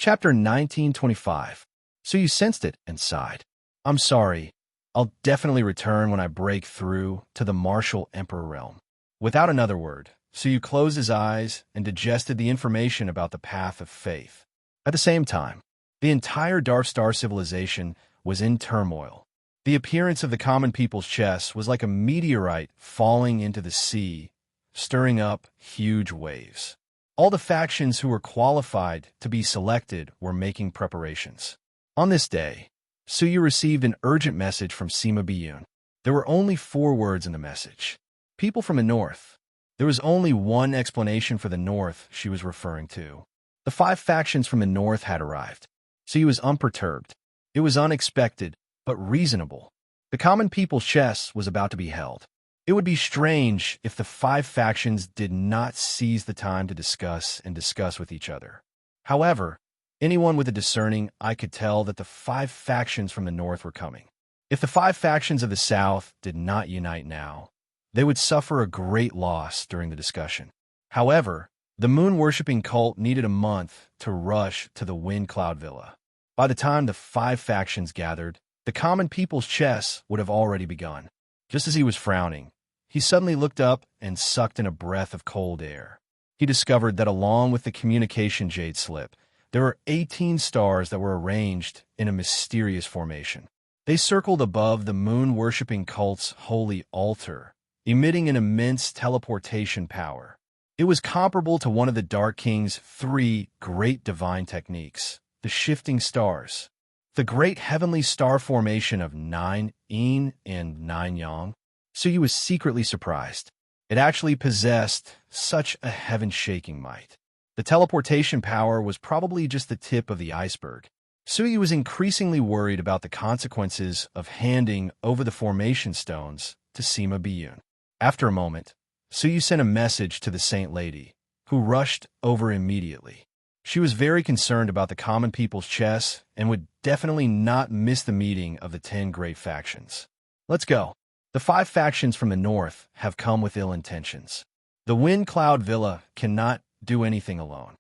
Chapter 1925. So you sensed it and sighed. I'm sorry. I'll definitely return when I break through to the martial emperor realm. Without another word, Suyu closed his eyes and digested the information about the path of faith. At the same time, the entire Dark Star civilization was in turmoil. The appearance of the common people's chess was like a meteorite falling into the sea, stirring up huge waves. All the factions who were qualified to be selected were making preparations. On this day, Suyu received an urgent message from Sima Biyun. There were only 4 words in the message. People from the north. There was only one explanation for the north she was referring to. The 5 factions from the north had arrived. Suyu was unperturbed. It was unexpected, but reasonable. The common people's chess was about to be held. It would be strange if the 5 factions did not seize the time to discuss with each other. However, anyone with a discerning eye could tell that the 5 factions from the north were coming. If the 5 factions of the south did not unite now, they would suffer a great loss during the discussion. However, the moon-worshipping cult needed a month to rush to the Wind Cloud Villa. By the time the 5 factions gathered, the common people's chess would have already begun. Just as he was frowning, he suddenly looked up and sucked in a breath of cold air. He discovered that along with the communication jade slip, there were 18 stars that were arranged in a mysterious formation. They circled above the moon-worshipping cult's holy altar, emitting an immense teleportation power. It was comparable to one of the Dark King's 3 great divine techniques, the shifting stars. The great heavenly star formation of 9 yin and 9 yang. Suyu was secretly surprised. It actually possessed such a heaven-shaking might. The teleportation power was probably just the tip of the iceberg. Suyu was increasingly worried about the consequences of handing over the formation stones to Sima Biyun. After a moment, Suyu sent a message to the Saint Lady, who rushed over immediately. She was very concerned about the common people's chess and would definitely not miss the meeting of the 10 great factions. Let's go. The 5 factions from the north have come with ill intentions. The Wind Cloud Villa cannot do anything alone.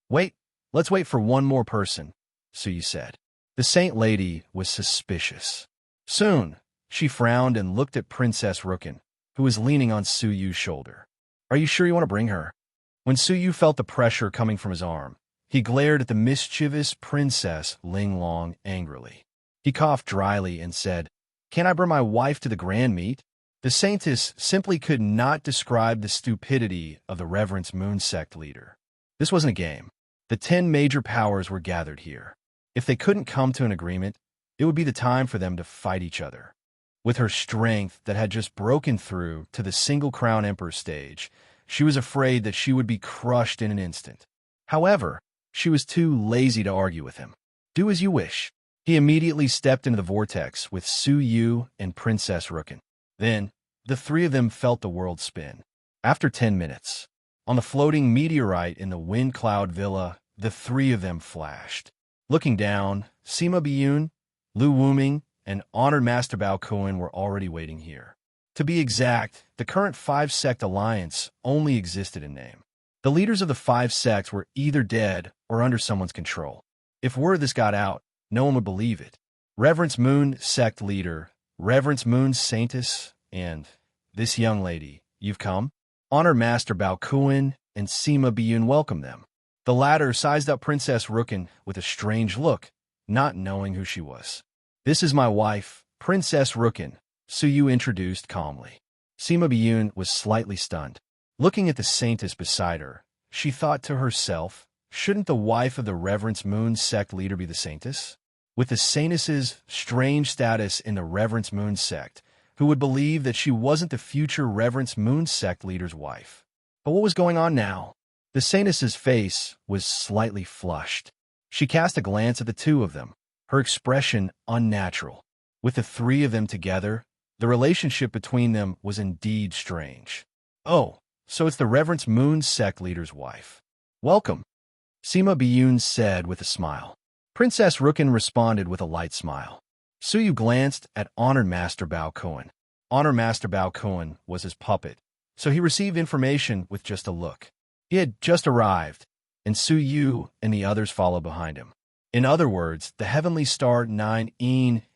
Wait, let's wait for one more person, Suyu said. The Saint Lady was suspicious. Soon, she frowned and looked at Princess Rukin, who was leaning on Suyu's shoulder. Are you sure you want to bring her? When Suyu felt the pressure coming from his arm, he glared at the mischievous Princess Linglong angrily. He coughed dryly and said, Can't I bring my wife to the grand meet? The Saintess simply could not describe the stupidity of the Reverence Moon sect leader. This wasn't a game. The 10 major powers were gathered here. If they couldn't come to an agreement, it would be the time for them to fight each other. With her strength that had just broken through to the single crown emperor stage, she was afraid that she would be crushed in an instant. However, she was too lazy to argue with him. Do as you wish. He immediately stepped into the vortex with Suyu and Princess Rukin. Then, the 3 of them felt the world spin. After 10 minutes, on the floating meteorite in the Wind Cloud Villa, the 3 of them flashed. Looking down, Sima Biyun, Lu Wuming, and Honored Master Bao Kuan were already waiting here. To be exact, the current 5-sect alliance only existed in name. The leaders of the 5 sects were either dead or under someone's control. If word this got out, no one would believe it. Reverence Moon sect leader, Reverence Moon Saintess, and this young lady, you've come? Honored Master Bao Kuan and Sima Biyun welcomed them. The latter sized up Princess Rukin with a strange look, not knowing who she was. This is my wife, Princess Rukin, Suyu introduced calmly. Sima Biyun was slightly stunned. Looking at the Saintess beside her, she thought to herself, shouldn't the wife of the Reverence Moon sect leader be the Saintess? With the Saintess's strange status in the Reverence Moon sect, who would believe that she wasn't the future Reverence Moon sect leader's wife? But what was going on now? The Saintess's face was slightly flushed. She cast a glance at the 2 of them, her expression unnatural. With the 3 of them together, the relationship between them was indeed strange. Oh, so it's the Reverence Moon sect leader's wife. Welcome, Sima Biyun said with a smile. Princess Rukin responded with a light smile. Suyu glanced at Honored Master Bao Kuan. Honored Master Bao Kuan was his puppet, so he received information with just a look. He had just arrived, and Su Yu and the others follow behind him. In other words, the heavenly star 9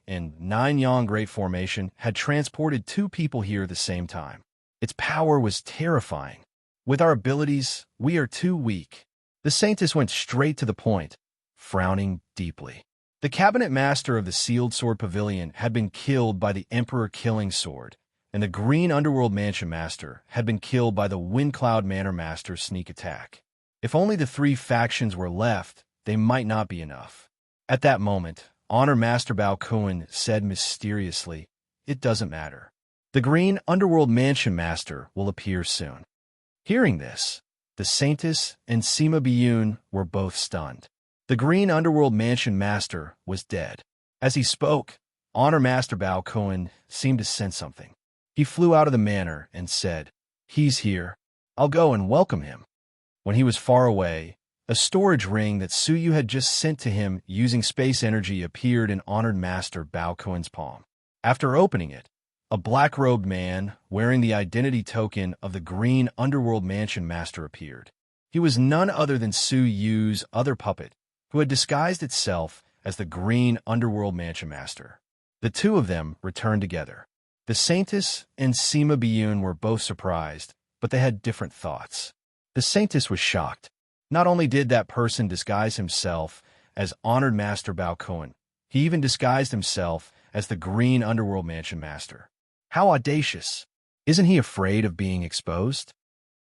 and 9 Yang Great Formation had transported 2 people here at the same time. Its power was terrifying. With our abilities, we are too weak. The Saintess went straight to the point, frowning deeply. The cabinet master of the sealed sword pavilion had been killed by the Emperor Killing Sword, and the Green Underworld Mansion Master had been killed by the Windcloud Manor Master's sneak attack. If only the 3 factions were left, they might not be enough. At that moment, Honor Master Bao Kun said mysteriously, "It doesn't matter. The Green Underworld Mansion Master will appear soon." Hearing this, the Saintess and Sima Biyun were both stunned. The Green Underworld Mansion Master was dead. As he spoke, Honor Master Bao Kun seemed to sense something. He flew out of the manor and said, "He's here. I'll go and welcome him." When he was far away, a storage ring that Su Yu had just sent to him using space energy appeared in Honored Master Bao Kun's palm. After opening it, a black-robed man wearing the identity token of the Green Underworld Mansion Master appeared. He was none other than Su Yu's other puppet, who had disguised itself as the Green Underworld Mansion Master. The 2 of them returned together. The Saintess and Sima Biyun were both surprised, but they had different thoughts. The Saintess was shocked. Not only did that person disguise himself as Honored Master Bao Kun, he even disguised himself as the Green Underworld Mansion Master. How audacious! Isn't he afraid of being exposed?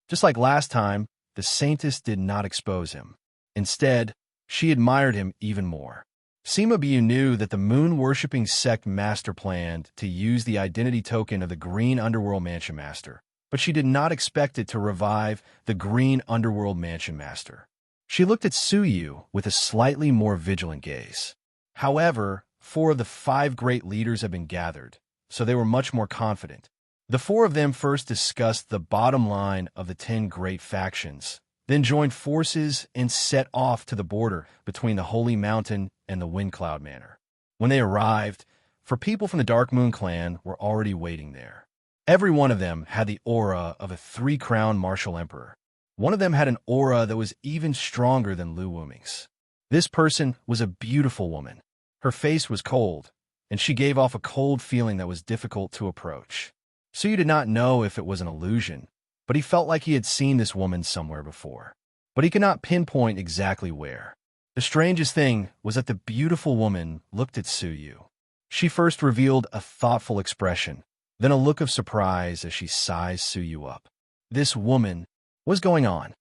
Just like last time, the Saintess did not expose him. Instead, she admired him even more. Sima Biyun knew that the moon-worshipping sect master planned to use the identity token of the Green Underworld Mansion Master, but she did not expect it to revive the Green Underworld Mansion Master. She looked at Su Yu with a slightly more vigilant gaze. However, 4 of the 5 great leaders had been gathered, so they were much more confident. The 4 of them first discussed the bottom line of the 10 great factions, then joined forces and set off to the border between the Holy Mountain and the Windcloud Manor. When they arrived, 4 people from the Dark Moon clan were already waiting there. Every one of them had the aura of a 3-crowned martial emperor. One of them had an aura that was even stronger than Lu Wuming's. This person was a beautiful woman. Her face was cold, and she gave off a cold feeling that was difficult to approach. Su Yu did not know if it was an illusion, but he felt like he had seen this woman somewhere before. But he could not pinpoint exactly where. The strangest thing was that the beautiful woman looked at Su Yu. She first revealed a thoughtful expression, then a look of surprise as she sized Su Yu up. This woman, what was going on?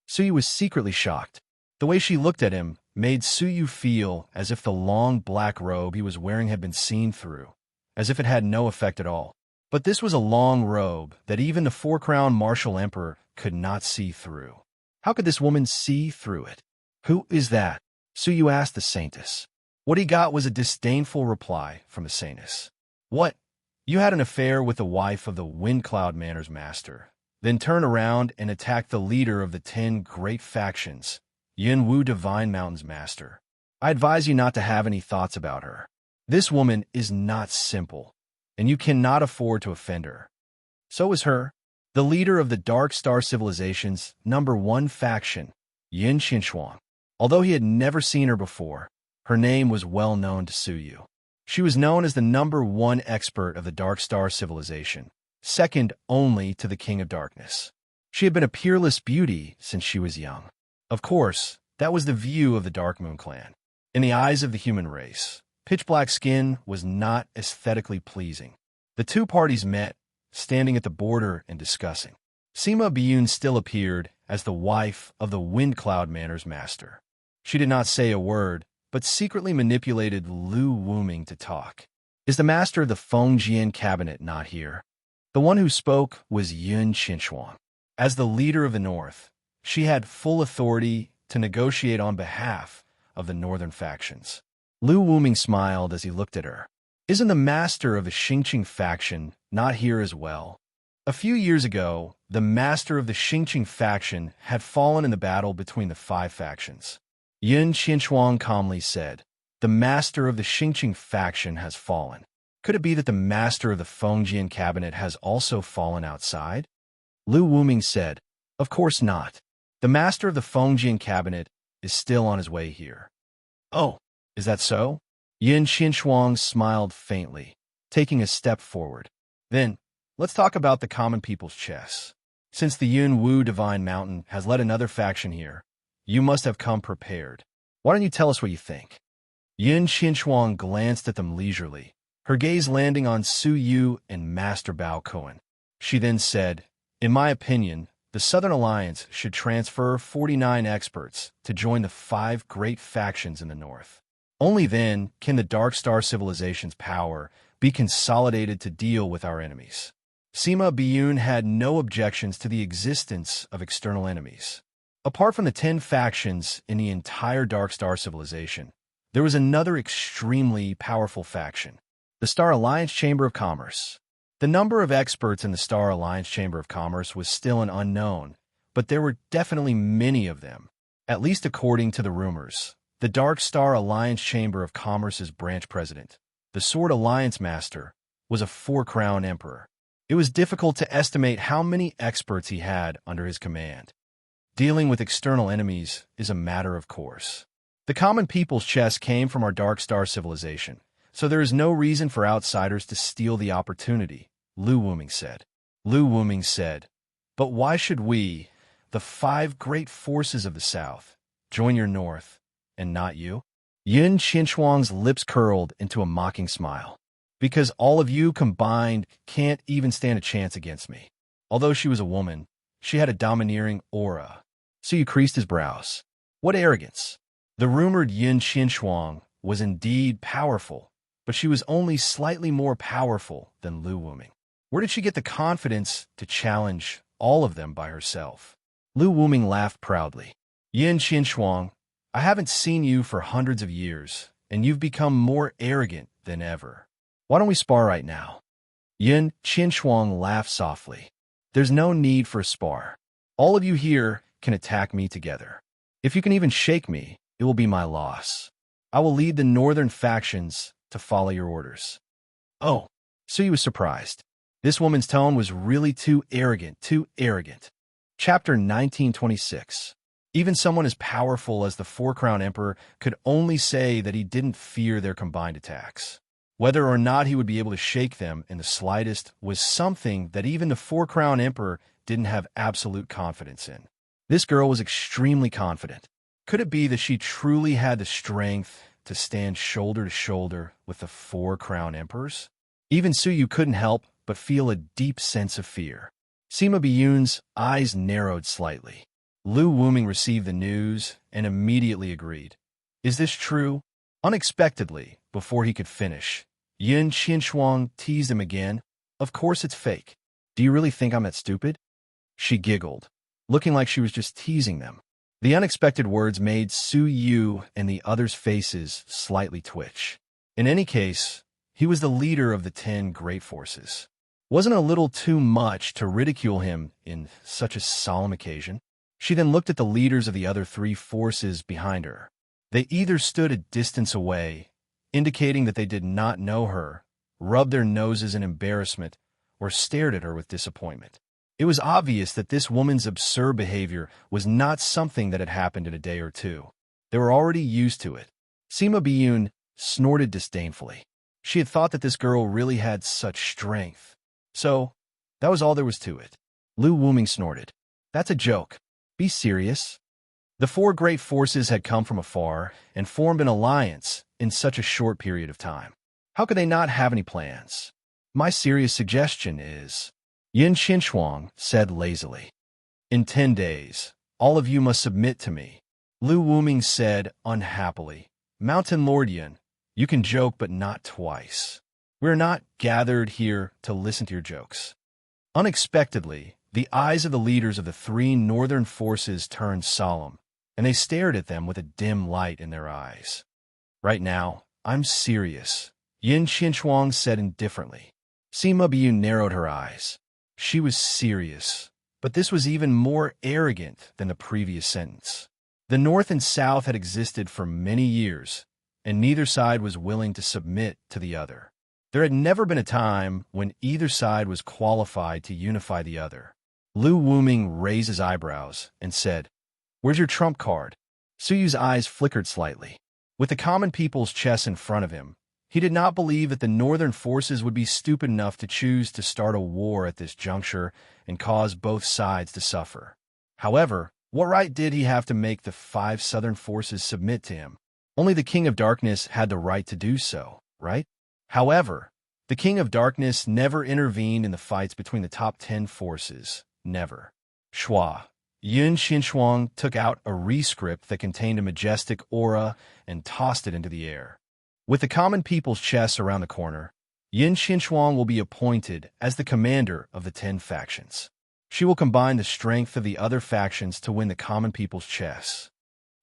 Su Yu was secretly shocked. The way she looked at him made Su Yu feel as if the long black robe he was wearing had been seen through, as if it had no effect at all. But this was a long robe that even the 4-crowned martial emperor could not see through. How could this woman see through it? "Who is that?" Su Yu asked the Saintess. What he got was a disdainful reply from the Saintess. "What? You had an affair with the wife of the Windcloud Manor's master, then turned around and attacked the leader of the 10 great factions, Yunwu Divine Mountain's master. I advise you not to have any thoughts about her. This woman is not simple, and you cannot afford to offend her." So is her. The leader of the Dark Star Civilization's #1 faction, Yin Xinshuang. Although he had never seen her before, her name was well known to Su Yu. She was known as the #1 expert of the Dark Star Civilization, second only to the King of Darkness. She had been a peerless beauty since she was young. Of course, that was the view of the Dark Moon clan. In the eyes of the human race, pitch-black skin was not aesthetically pleasing. The 2 parties met, standing at the border and discussing. Sima Biyun still appeared as the wife of the Windcloud Manor's master. She did not say a word, but secretly manipulated Lu Wuming to talk. "Is the master of the Fengjian cabinet not here?" The one who spoke was Yun Qinshuang. As the leader of the North, she had full authority to negotiate on behalf of the northern factions. Lu Wuming smiled as he looked at her. "Isn't the master of the Xingqing faction not here as well?" A few years ago, the master of the Xingqing faction had fallen in the battle between the 5 factions. Yun Qinshuang calmly said, "The master of the Xingqing faction has fallen. Could it be that the master of the Fengjian cabinet has also fallen outside?" Lu Wuming said, "Of course not. The master of the Fengjian cabinet is still on his way here. Oh, is that so? Yin Qinshuang smiled faintly, taking a step forward. Then, let's talk about the common people's chess. Since the Yun Wu Divine Mountain has led another faction here, you must have come prepared. Why don't you tell us what you think? Yin Qinshuang glanced at them leisurely, her gaze landing on Su Yu and Master Bao Cohen. She then said, in my opinion, the Southern Alliance should transfer 49 experts to join the 5 great factions in the north. Only then can the Dark Star civilization's power be consolidated to deal with our enemies. Sima Biyun had no objections to the existence of external enemies. Apart from the 10 factions in the entire Dark Star civilization, there was another extremely powerful faction, the Star Alliance Chamber of Commerce. The number of experts in the Star Alliance Chamber of Commerce was still an unknown, but there were definitely many of them, at least according to the rumors. The Dark Star Alliance Chamber of Commerce's branch president, the Sword Alliance Master, was a 4-crown emperor. It was difficult to estimate how many experts he had under his command. Dealing with external enemies is a matter of course. The common people's chess came from our Dark Star civilization, so there is no reason for outsiders to steal the opportunity, Lu Wuming said. Lu Wuming said, but why should we, the 5 great forces of the South, join your North, and not you? Yin Qinshuang's lips curled into a mocking smile. Because all of you combined can't even stand a chance against me. Although she was a woman, she had a domineering aura. So you creased his brows. What arrogance! The rumored Yin Qinshuang was indeed powerful, but she was only slightly more powerful than Lu Wuming. Where did she get the confidence to challenge all of them by herself? Lu Wuming laughed proudly. Yin Qinshuang, I haven't seen you for hundreds of years, and you've become more arrogant than ever. Why don't we spar right now? Yin Qinshuang laughed softly. There's no need for a spar. All of you here can attack me together. If you can even shake me, it will be my loss. I will lead the northern factions to follow your orders. Oh, so you was surprised. This woman's tone was really too arrogant, Chapter 1926. Even someone as powerful as the 4-crown emperor could only say that he didn't fear their combined attacks. Whether or not he would be able to shake them in the slightest was something that even the 4-crown emperor didn't have absolute confidence in. This girl was extremely confident. Could it be that she truly had the strength to stand shoulder to shoulder with the 4-crown emperors? Even Su Yu couldn't help but feel a deep sense of fear. Sima Biyun's eyes narrowed slightly. Lu Wuming received the news and immediately agreed. Is this true? Unexpectedly, before he could finish, Yin Qinshuang teased him again. Of course it's fake. Do you really think I'm that stupid? She giggled, looking like she was just teasing them. The unexpected words made Su Yu and the others' faces slightly twitch. In any case, he was the leader of the 10 great forces. Wasn't it a little too much to ridicule him in such a solemn occasion? She then looked at the leaders of the other 3 forces behind her. They either stood a distance away, indicating that they did not know her, rubbed their noses in embarrassment, or stared at her with disappointment. It was obvious that this woman's absurd behavior was not something that had happened in a day or two. They were already used to it. Sima Biyun snorted disdainfully. She had thought that this girl really had such strength. So, that was all there was to it. Lu Wuming snorted. That's a joke. Be serious. The 4 great forces had come from afar and formed an alliance in such a short period of time. How could they not have any plans? My serious suggestion is, Yin Qinshuang said lazily, in 10 days, all of you must submit to me. Lu Wuming said unhappily, Mountain Lord Yin, you can joke but not twice. We are not gathered here to listen to your jokes. Unexpectedly, the eyes of the leaders of the 3 northern forces turned solemn, and they stared at them with a dim light in their eyes. Right now, I'm serious, Yin Qinshuang said indifferently. Sima Biyun narrowed her eyes. She was serious, but this was even more arrogant than the previous sentence. The North and South had existed for many years, and neither side was willing to submit to the other. There had never been a time when either side was qualified to unify the other. Lu Wuming raised his eyebrows and said, Where's your trump card? Suyu's eyes flickered slightly. With the common people's chess in front of him, he did not believe that the northern forces would be stupid enough to choose to start a war at this juncture and cause both sides to suffer. However, what right did he have to make the 5 southern forces submit to him? Only the King of Darkness had the right to do so, right? However, the King of Darkness never intervened in the fights between the top 10 forces. Never. Shua. Yun Xinshuang took out a rescript that contained a majestic aura and tossed it into the air. With the common people's chess around the corner, Yun Xinshuang will be appointed as the commander of the 10 factions. She will combine the strength of the other factions to win the common people's chess.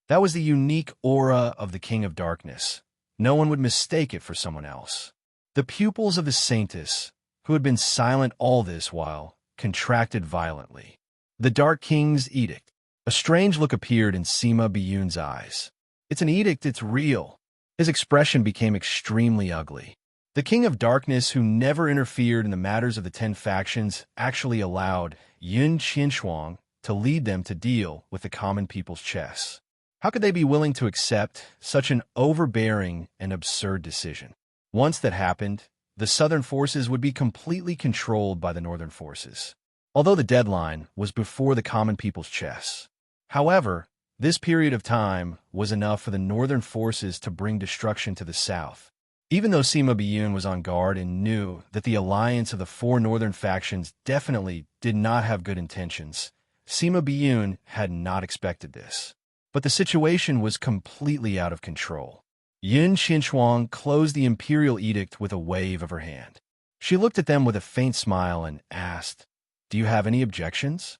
That was the unique aura of the King of Darkness. No one would mistake it for someone else. The pupils of the Saintess, who had been silent all this while, contracted violently. The Dark King's edict. A strange look appeared in Sima Biyun's eyes. It's an edict, it's real. His expression became extremely ugly. The King of Darkness, who never interfered in the matters of the 10 factions, actually allowed Yun Qinshuang to lead them to deal with the common people's chess. How could they be willing to accept such an overbearing and absurd decision? Once that happened, the southern forces would be completely controlled by the northern forces, although the deadline was before the common people's chess. However, this period of time was enough for the northern forces to bring destruction to the south. Even though Sima Biyun was on guard and knew that the alliance of the 4 northern factions definitely did not have good intentions, Sima Biyun had not expected this. But the situation was completely out of control. Yun Xinshuang closed the imperial edict with a wave of her hand. She looked at them with a faint smile and asked, "Do you have any objections?"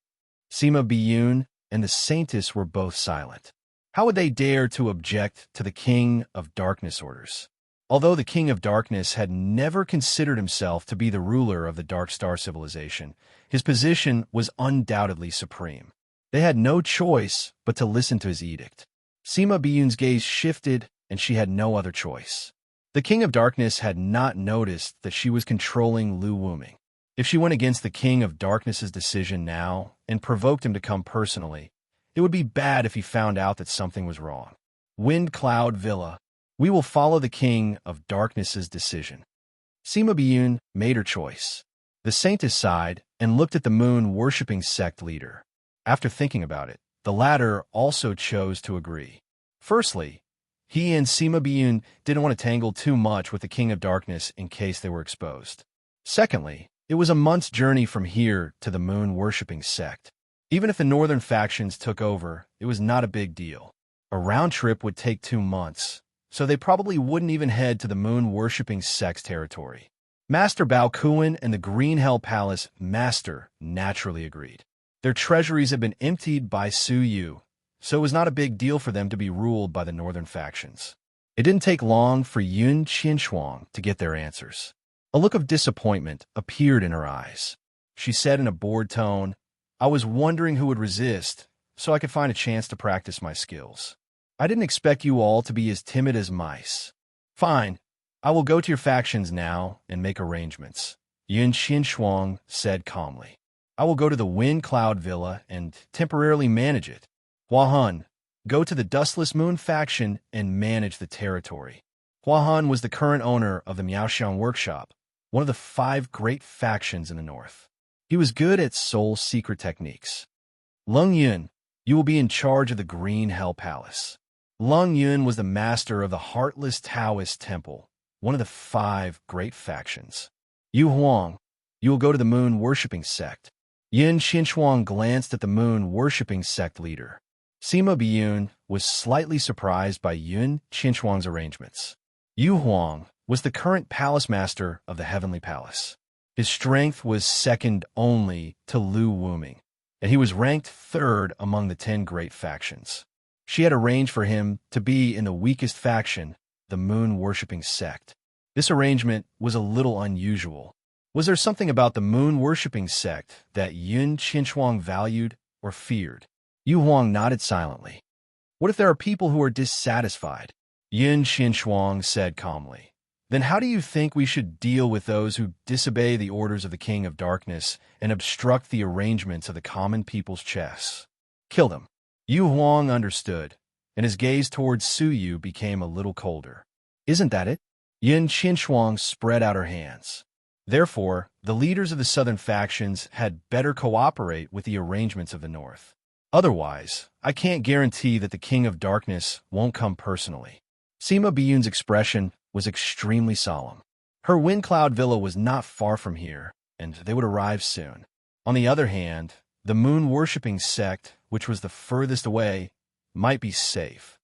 Sima Biyun and the Saintess were both silent. How would they dare to object to the King of Darkness orders? Although the King of Darkness had never considered himself to be the ruler of the Dark Star civilization, his position was undoubtedly supreme. They had no choice but to listen to his edict. Sima Biyun's gaze shifted, and she had no other choice. The King of Darkness had not noticed that she was controlling Lu Wuming. If she went against the King of Darkness's decision now and provoked him to come personally, it would be bad if he found out that something was wrong. Wind Cloud Villa. We will follow the King of Darkness's decision. Sima Biyun made her choice. The Saintess sighed and looked at the moon-worshipping sect leader. After thinking about it, the latter also chose to agree. Firstly, he and Sima Biyun didn't want to tangle too much with the King of Darkness in case they were exposed. Secondly, it was a month's journey from here to the moon-worshipping sect. Even if the northern factions took over, it was not a big deal. A round trip would take 2 months, so they probably wouldn't even head to the moon-worshipping sect's territory. Master Bao Kuan and the Green Hell Palace Master naturally agreed. Their treasuries had been emptied by Su Yu, so it was not a big deal for them to be ruled by the northern factions. It didn't take long for Yun Qinshuang to get their answers. A look of disappointment appeared in her eyes. She said in a bored tone, "I was wondering who would resist, so I could find a chance to practice my skills. I didn't expect you all to be as timid as mice. Fine, I will go to your factions now and make arrangements," Yun Qinshuang said calmly. "I will go to the Wind Cloud Villa and temporarily manage it. Hua Hun, go to the Dustless Moon faction and manage the territory." Hua Hun was the current owner of the Miaoxiang Workshop, one of the 5 great factions in the north. He was good at soul secret techniques. Lung Yun, you will be in charge of the Green Hell Palace. Lung Yun was the master of the Heartless Taoist Temple, one of the 5 great factions. Yu Huang, you will go to the moon-worshipping sect. Yun Xinshuang glanced at the moon-worshipping sect leader. Sima Biyun was slightly surprised by Yun Qinshuang's arrangements. Yu Huang was the current palace master of the Heavenly Palace. His strength was second only to Lu Wuming, and he was ranked 3rd among the 10 great factions. She had arranged for him to be in the weakest faction, the moon-worshipping sect. This arrangement was a little unusual. Was there something about the moon-worshipping sect that Yun Qinshuang valued or feared? Yu Huang nodded silently. "What if there are people who are dissatisfied?" Yun Qinshuang said calmly. "Then how do you think we should deal with those who disobey the orders of the King of Darkness and obstruct the arrangements of the common people's chess? Kill them. Yu Huang understood, and his gaze towards Su Yu became a little colder. Isn't that it? Yin Qinshuang spread out her hands. Therefore, the leaders of the southern factions had better cooperate with the arrangements of the north. Otherwise, I can't guarantee that the King of Darkness won't come personally. Sima Biyun's expression was extremely solemn. Her wind cloud villa was not far from here, and they would arrive soon. On the other hand, the moon-worshipping sect, which was the furthest away, might be safe.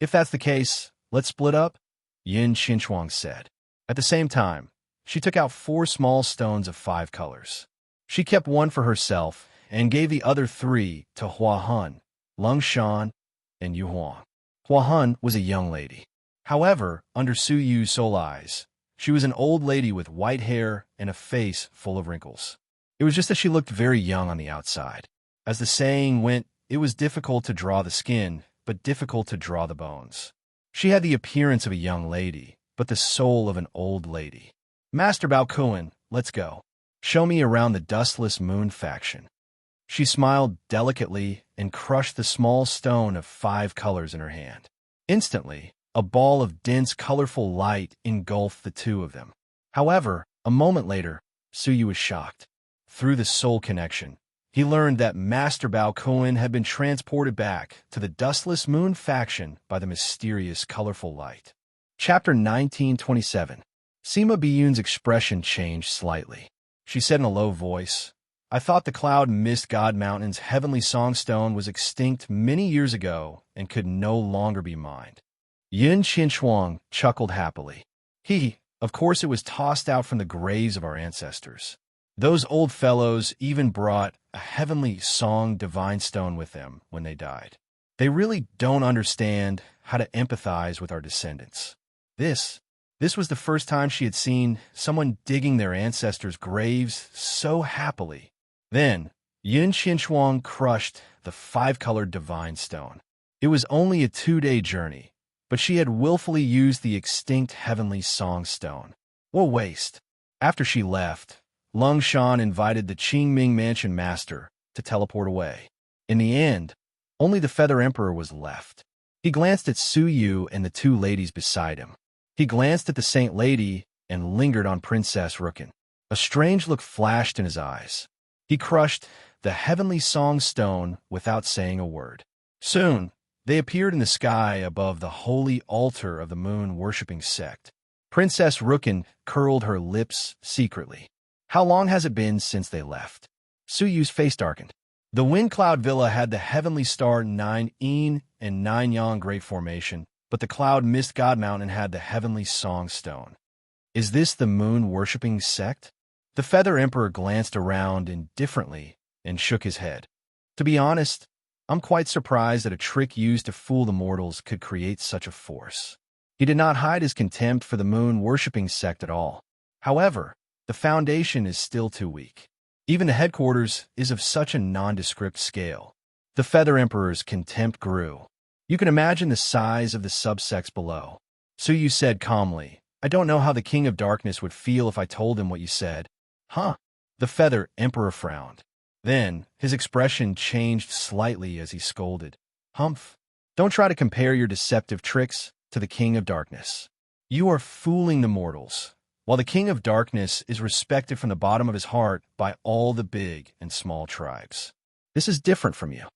If that's the case, let's split up, Yin Qinshuang said. At the same time, she took out 4 small stones of 5 colors. She kept one for herself and gave the other 3 to Hua Hun, Lung Shan, and Yu Huang. Hua Hun was a young lady. However, under Su Yu's soul eyes, she was an old lady with white hair and a face full of wrinkles. It was just that she looked very young on the outside. As the saying went, it was difficult to draw the skin, but difficult to draw the bones. She had the appearance of a young lady, but the soul of an old lady. Master Bao Kuan, let's go. Show me around the dustless moon faction. She smiled delicately and crushed the small stone of 5 colors in her hand. Instantly, a ball of dense, colorful light engulfed the two of them. However, a moment later, Su Yu was shocked. Through the soul connection, he learned that Master Bao Kuan had been transported back to the dustless moon faction by the mysterious, colorful light. Chapter 1927. Sima Biyun's expression changed slightly. She said in a low voice, I thought the Cloud Mist God Mountain's heavenly songstone was extinct many years ago and could no longer be mined. Yin Qinshuang chuckled happily. Of course it was tossed out from the graves of our ancestors. Those old fellows even brought a heavenly song divine stone with them when they died. They really don't understand how to empathize with our descendants. This was the first time she had seen someone digging their ancestors' graves so happily. Then, Yin Qinshuang crushed the 5-colored divine stone. It was only a 2-day journey, but she had willfully used the extinct heavenly song stone. What waste! After she left, Lung Shan invited the Qingming Mansion Master to teleport away. In the end, only the Feather Emperor was left. He glanced at Su Yu and the 2 ladies beside him. He glanced at the Saint Lady and lingered on Princess Rukin. A strange look flashed in his eyes. He crushed the heavenly song stone without saying a word. Soon, they appeared in the sky above the holy altar of the moon-worshipping sect. Princess Rukin curled her lips secretly. How long has it been since they left? Su Yu's face darkened. The Wind Cloud Villa had the heavenly star 9 Yin and 9 Yang Great Formation, but the Cloud Mist God Mountain had the heavenly song stone. Is this the moon-worshipping sect? The Feather Emperor glanced around indifferently and shook his head. To be honest, I'm quite surprised that a trick used to fool the mortals could create such a force. He did not hide his contempt for the moon-worshipping sect at all. However, the foundation is still too weak. Even the headquarters is of such a nondescript scale. The Feather Emperor's contempt grew. You can imagine the size of the subsects below. Su Yu said calmly, I don't know how the King of Darkness would feel if I told him what you said. Huh? The Feather Emperor frowned. Then, his expression changed slightly as he scolded. Humph! Don't try to compare your deceptive tricks to the King of Darkness. You are fooling the mortals. While the King of Darkness is respected from the bottom of his heart by all the big and small tribes. This is different from you.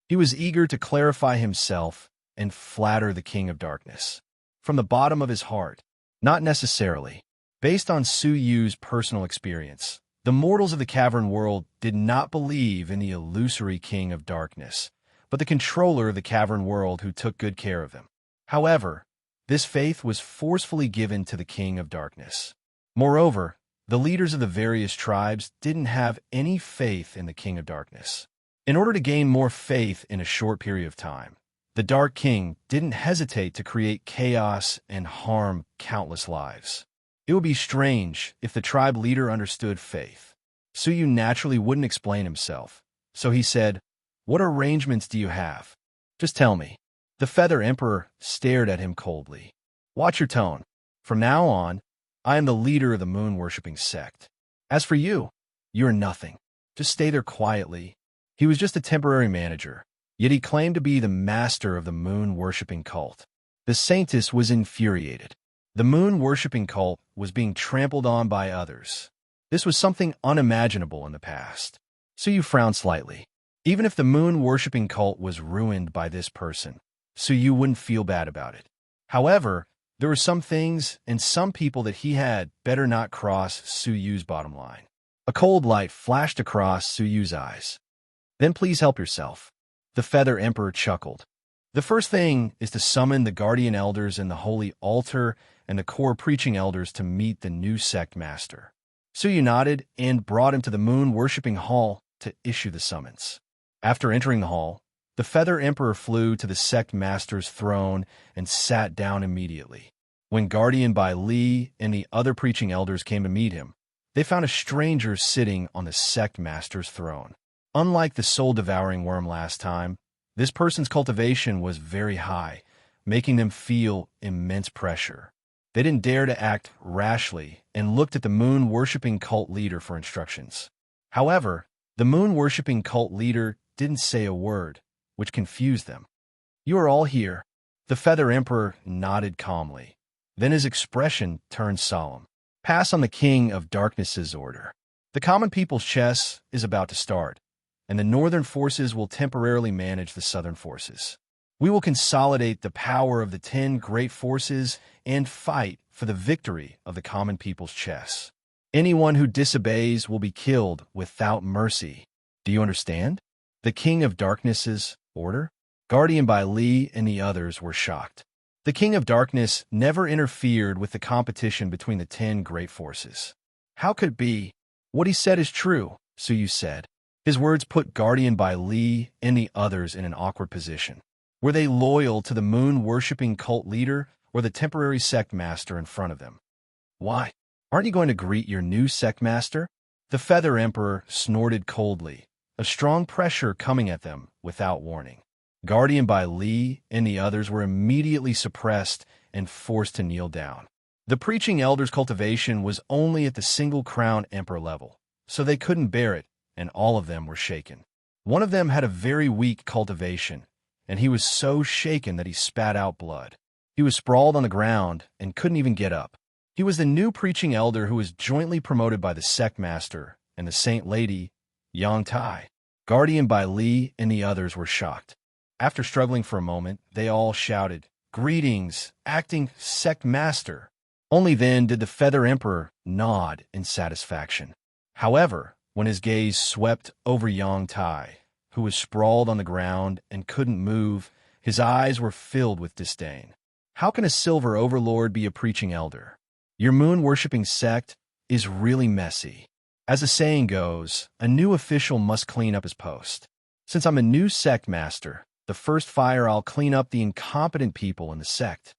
He was eager to clarify himself and flatter the King of Darkness. From the bottom of his heart, not necessarily. Based on Su Yu's personal experience, the mortals of the cavern world did not believe in the illusory King of Darkness, but the controller of the cavern world who took good care of them. However, this faith was forcefully given to the King of Darkness. Moreover, the leaders of the various tribes didn't have any faith in the King of Darkness. In order to gain more faith in a short period of time, the Dark King didn't hesitate to create chaos and harm countless lives. It would be strange if the tribe leader understood faith. Su Yu naturally wouldn't explain himself, so he said, What arrangements do you have? Just tell me. The Feather Emperor stared at him coldly. Watch your tone. From now on, I am the leader of the moon-worshipping sect. As for you, you are nothing. Just stay there quietly. He was just a temporary manager. Yet he claimed to be the master of the moon-worshipping cult. The saintess was infuriated. The moon-worshipping cult was being trampled on by others. This was something unimaginable in the past. Suyu frowned slightly. Even if the moon-worshipping cult was ruined by this person, Suyu wouldn't feel bad about it. However, there were some things and some people that he had better not cross Suyu's bottom line. A cold light flashed across Suyu's eyes. Then please help yourself. The Feather Emperor chuckled. The first thing is to summon the guardian elders and the holy altar and the core preaching elders to meet the new sect master. Suyu nodded and brought him to the moon-worshipping hall to issue the summons. After entering the hall, the Feather Emperor flew to the sect master's throne and sat down immediately. When Guardian Bai Li and the other preaching elders came to meet him, they found a stranger sitting on the sect master's throne. Unlike the soul-devouring worm last time, this person's cultivation was very high, making them feel immense pressure. They didn't dare to act rashly and looked at the moon-worshipping cult leader for instructions. However, the moon-worshipping cult leader didn't say a word, which confused them. You are all here. The Feather Emperor nodded calmly. Then his expression turned solemn. Pass on the King of Darkness's order. The common people's chess is about to start, and the northern forces will temporarily manage the southern forces. We will consolidate the power of the 10 great forces and fight for the victory of the common people's chess. Anyone who disobeys will be killed without mercy. Do you understand? The King of Darkness's order? Guardian Bai Li and the others were shocked. The King of Darkness never interfered with the competition between the 10 great forces. How could it be? What he said is true, Suyu said. His words put Guardian Bai Li and the others in an awkward position. Were they loyal to the moon-worshipping cult leader or the temporary sect master in front of them? Why? Aren't you going to greet your new sect master? The Feather Emperor snorted coldly, a strong pressure coming at them without warning. Guardian Bai Li and the others were immediately suppressed and forced to kneel down. The preaching elders' cultivation was only at the single crown emperor level, so they couldn't bear it, and all of them were shaken. One of them had a very weak cultivation, and he was so shaken that he spat out blood. He was sprawled on the ground and couldn't even get up. He was the new preaching elder who was jointly promoted by the sect master and the saint lady, Yang Tai. Guardian Bai Li and the others were shocked. After struggling for a moment, they all shouted, "Greetings, acting sect master." Only then did the Feather Emperor nod in satisfaction. However, when his gaze swept over Yang Tai, who was sprawled on the ground and couldn't move, his eyes were filled with disdain. How can a silver overlord be a preaching elder? Your moon-worshipping sect is really messy. As the saying goes, a new official must clean up his post. Since I'm a new sect master, the first fire I'll clean up the incompetent people in the sect.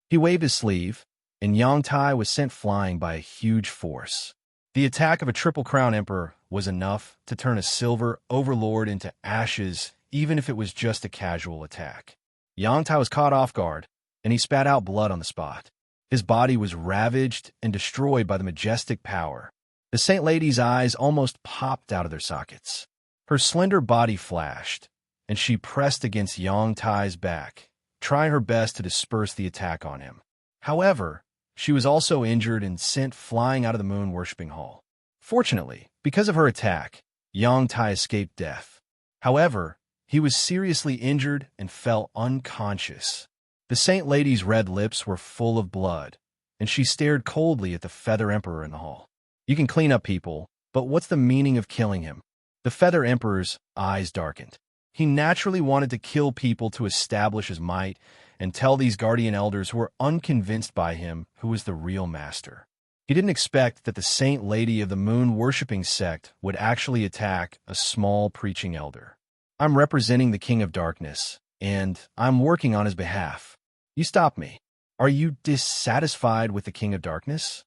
He waved his sleeve, and Yang Tai was sent flying by a huge force. The attack of a Triple Crown Emperor was enough to turn a silver overlord into ashes, even if it was just a casual attack. Yang Tai was caught off guard, and he spat out blood on the spot. His body was ravaged and destroyed by the majestic power. The Saint Lady's eyes almost popped out of their sockets. Her slender body flashed, and she pressed against Yang Tai's back, trying her best to disperse the attack on him. However, she was also injured and sent flying out of the moon-worshipping hall. Fortunately, because of her attack, Yang Tai escaped death. However, he was seriously injured and fell unconscious. The Saint Lady's red lips were full of blood, and she stared coldly at the Feather Emperor in the hall. You can clean up people, but what's the meaning of killing him? The Feather Emperor's eyes darkened. He naturally wanted to kill people to establish his might and tell these guardian elders who were unconvinced by him who was the real master. He didn't expect that the Saint Lady of the moon-worshipping sect would actually attack a small preaching elder. I'm representing the King of Darkness, and I'm working on his behalf. You stop me. Are you dissatisfied with the King of Darkness?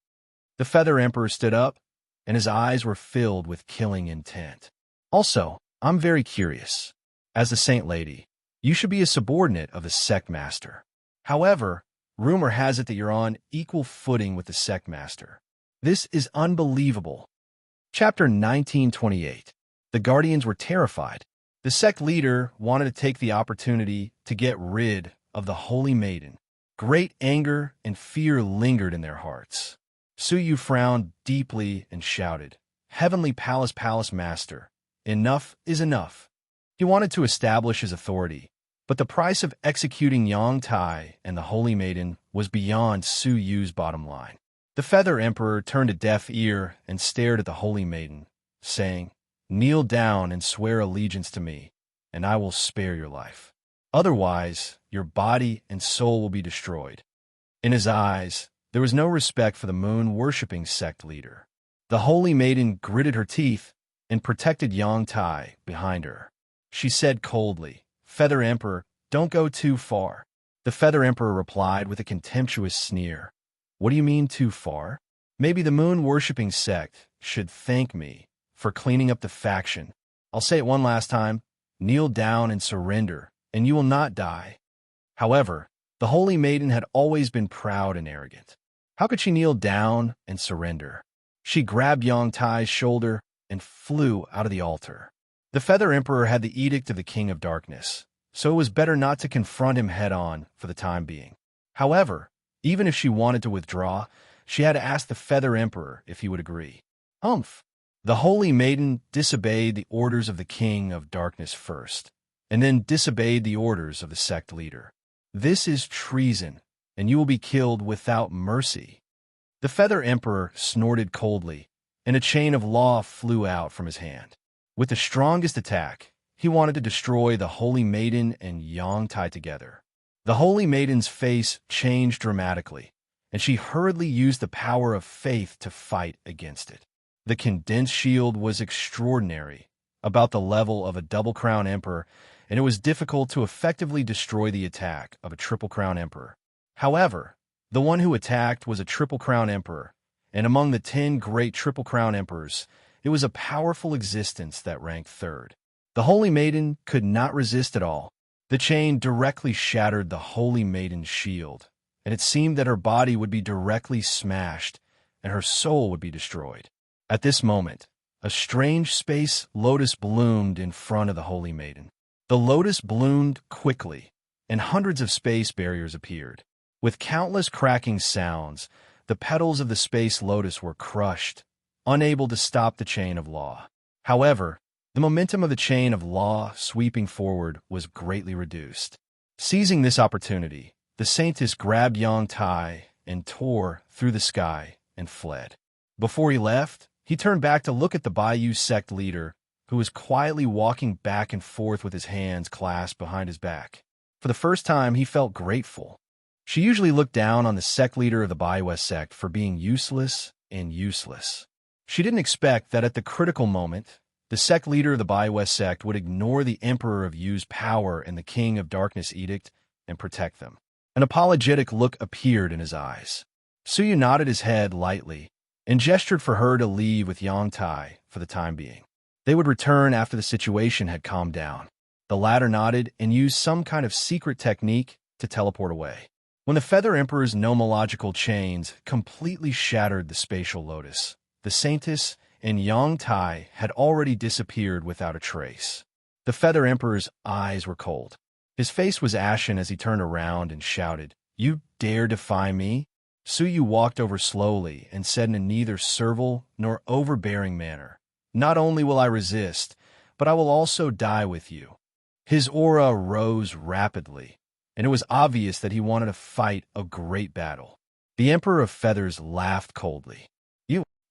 The Feather Emperor stood up, and his eyes were filled with killing intent. Also, I'm very curious. As the Saint Lady, you should be a subordinate of the sect master. However, rumor has it that you're on equal footing with the sect master. This is unbelievable. Chapter 1928. The Guardians were terrified. The sect leader wanted to take the opportunity to get rid of the Holy Maiden. Great anger and fear lingered in their hearts. Suyu frowned deeply and shouted, "Heavenly Palace Master, enough is enough." He wanted to establish his authority, but the price of executing Yang Tai and the Holy Maiden was beyond Suyu's bottom line. The Feather Emperor turned a deaf ear and stared at the Holy Maiden, saying, "Kneel down and swear allegiance to me, and I will spare your life. Otherwise, your body and soul will be destroyed." In his eyes, there was no respect for the moon-worshipping sect leader. The Holy Maiden gritted her teeth and protected Yang Tai behind her. She said coldly, "Feather Emperor, don't go too far." The Feather Emperor replied with a contemptuous sneer, "What do you mean too far? Maybe the moon-worshipping sect should thank me for cleaning up the faction. I'll say it one last time, kneel down and surrender, and you will not die." However, the Holy Maiden had always been proud and arrogant. How could she kneel down and surrender? She grabbed Yang Tai's shoulder and flew out of the altar. The Feather Emperor had the edict of the King of Darkness, so it was better not to confront him head-on for the time being. However, even if she wanted to withdraw, she had to ask the Feather Emperor if he would agree. Humph! The Holy Maiden disobeyed the orders of the King of Darkness first, and then disobeyed the orders of the sect leader. "This is treason, and you will be killed without mercy." The Feather Emperor snorted coldly, and a chain of law flew out from his hand. With the strongest attack, he wanted to destroy the Holy Maiden and Yang Tai together. The Holy Maiden's face changed dramatically, and she hurriedly used the power of faith to fight against it. The condensed shield was extraordinary, about the level of a Double Crown Emperor, and it was difficult to effectively destroy the attack of a Triple Crown Emperor. However, the one who attacked was a Triple Crown Emperor, and among the 10 great Triple Crown Emperors, it was a powerful existence that ranked third. The Holy Maiden could not resist at all. The chain directly shattered the Holy Maiden's shield, and it seemed that her body would be directly smashed, and her soul would be destroyed. At this moment, a strange space lotus bloomed in front of the Holy Maiden. The lotus bloomed quickly, and hundreds of space barriers appeared. With countless cracking sounds, the petals of the space lotus were crushed, unable to stop the chain of law. However, the momentum of the chain of law sweeping forward was greatly reduced. Seizing this opportunity, the Saintess grabbed Yang Tai and tore through the sky and fled. Before he left, he turned back to look at the Bayou sect leader, who was quietly walking back and forth with his hands clasped behind his back. For the first time, he felt grateful. She usually looked down on the sect leader of the Bayou sect for being useless and useless. She didn't expect that at the critical moment, the sect leader of the Bayou sect would ignore the Emperor of Yu's power and the King of Darkness edict and protect them. An apologetic look appeared in his eyes. Suyu nodded his head lightly and gestured for her to leave with Yang Tai for the time being. They would return after the situation had calmed down. The latter nodded and used some kind of secret technique to teleport away. When the Feather Emperor's nomological chains completely shattered the spatial lotus, the Saintess and Yang Tai had already disappeared without a trace. The Feather Emperor's eyes were cold. His face was ashen as he turned around and shouted, "You dare defy me?" Suyu walked over slowly and said in a neither servile nor overbearing manner, "Not only will I resist, but I will also die with you." His aura rose rapidly, and it was obvious that he wanted to fight a great battle. The Emperor of Feathers laughed coldly.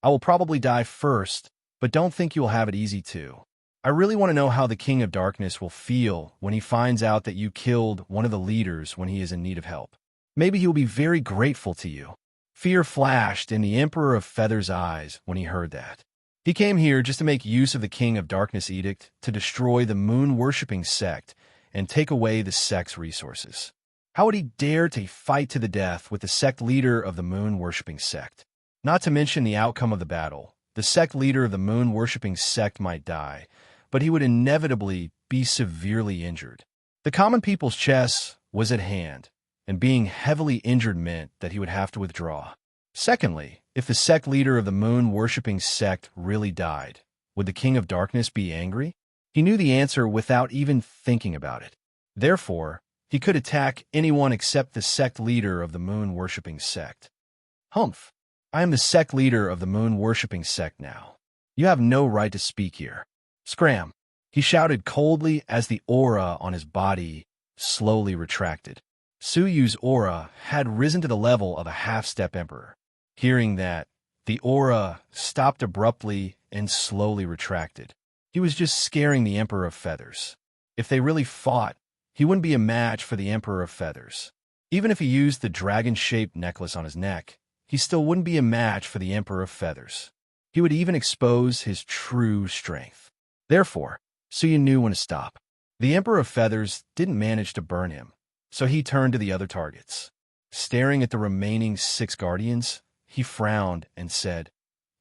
"I will probably die first, but don't think you will have it easy too. I really want to know how the King of Darkness will feel when he finds out that you killed one of the leaders when he is in need of help. Maybe he will be very grateful to you." Fear flashed in the Emperor of Feathers' eyes when he heard that. He came here just to make use of the King of Darkness edict to destroy the moon-worshipping sect and take away the sect's resources. How would he dare to fight to the death with the sect leader of the moon-worshipping sect? Not to mention the outcome of the battle. The sect leader of the moon-worshipping sect might die, but he would inevitably be severely injured. The common people's chess was at hand, and being heavily injured meant that he would have to withdraw. Secondly, if the sect leader of the moon-worshipping sect really died, would the King of Darkness be angry? He knew the answer without even thinking about it. Therefore, he could attack anyone except the sect leader of the moon-worshipping sect. Humph! I am the sect leader of the moon-worshipping sect now. You have no right to speak here. Scram! He shouted coldly as the aura on his body slowly retracted. Su Yu's aura had risen to the level of a half-step emperor. Hearing that, the aura stopped abruptly and slowly retracted. He was just scaring the Emperor of Feathers. If they really fought, he wouldn't be a match for the Emperor of Feathers. Even if he used the dragon-shaped necklace on his neck, he still wouldn't be a match for the Emperor of Feathers. He would even expose his true strength. Therefore, Su Yu knew when to stop. The Emperor of Feathers didn't manage to burn him, so he turned to the other targets. Staring at the remaining 6 guardians, he frowned and said,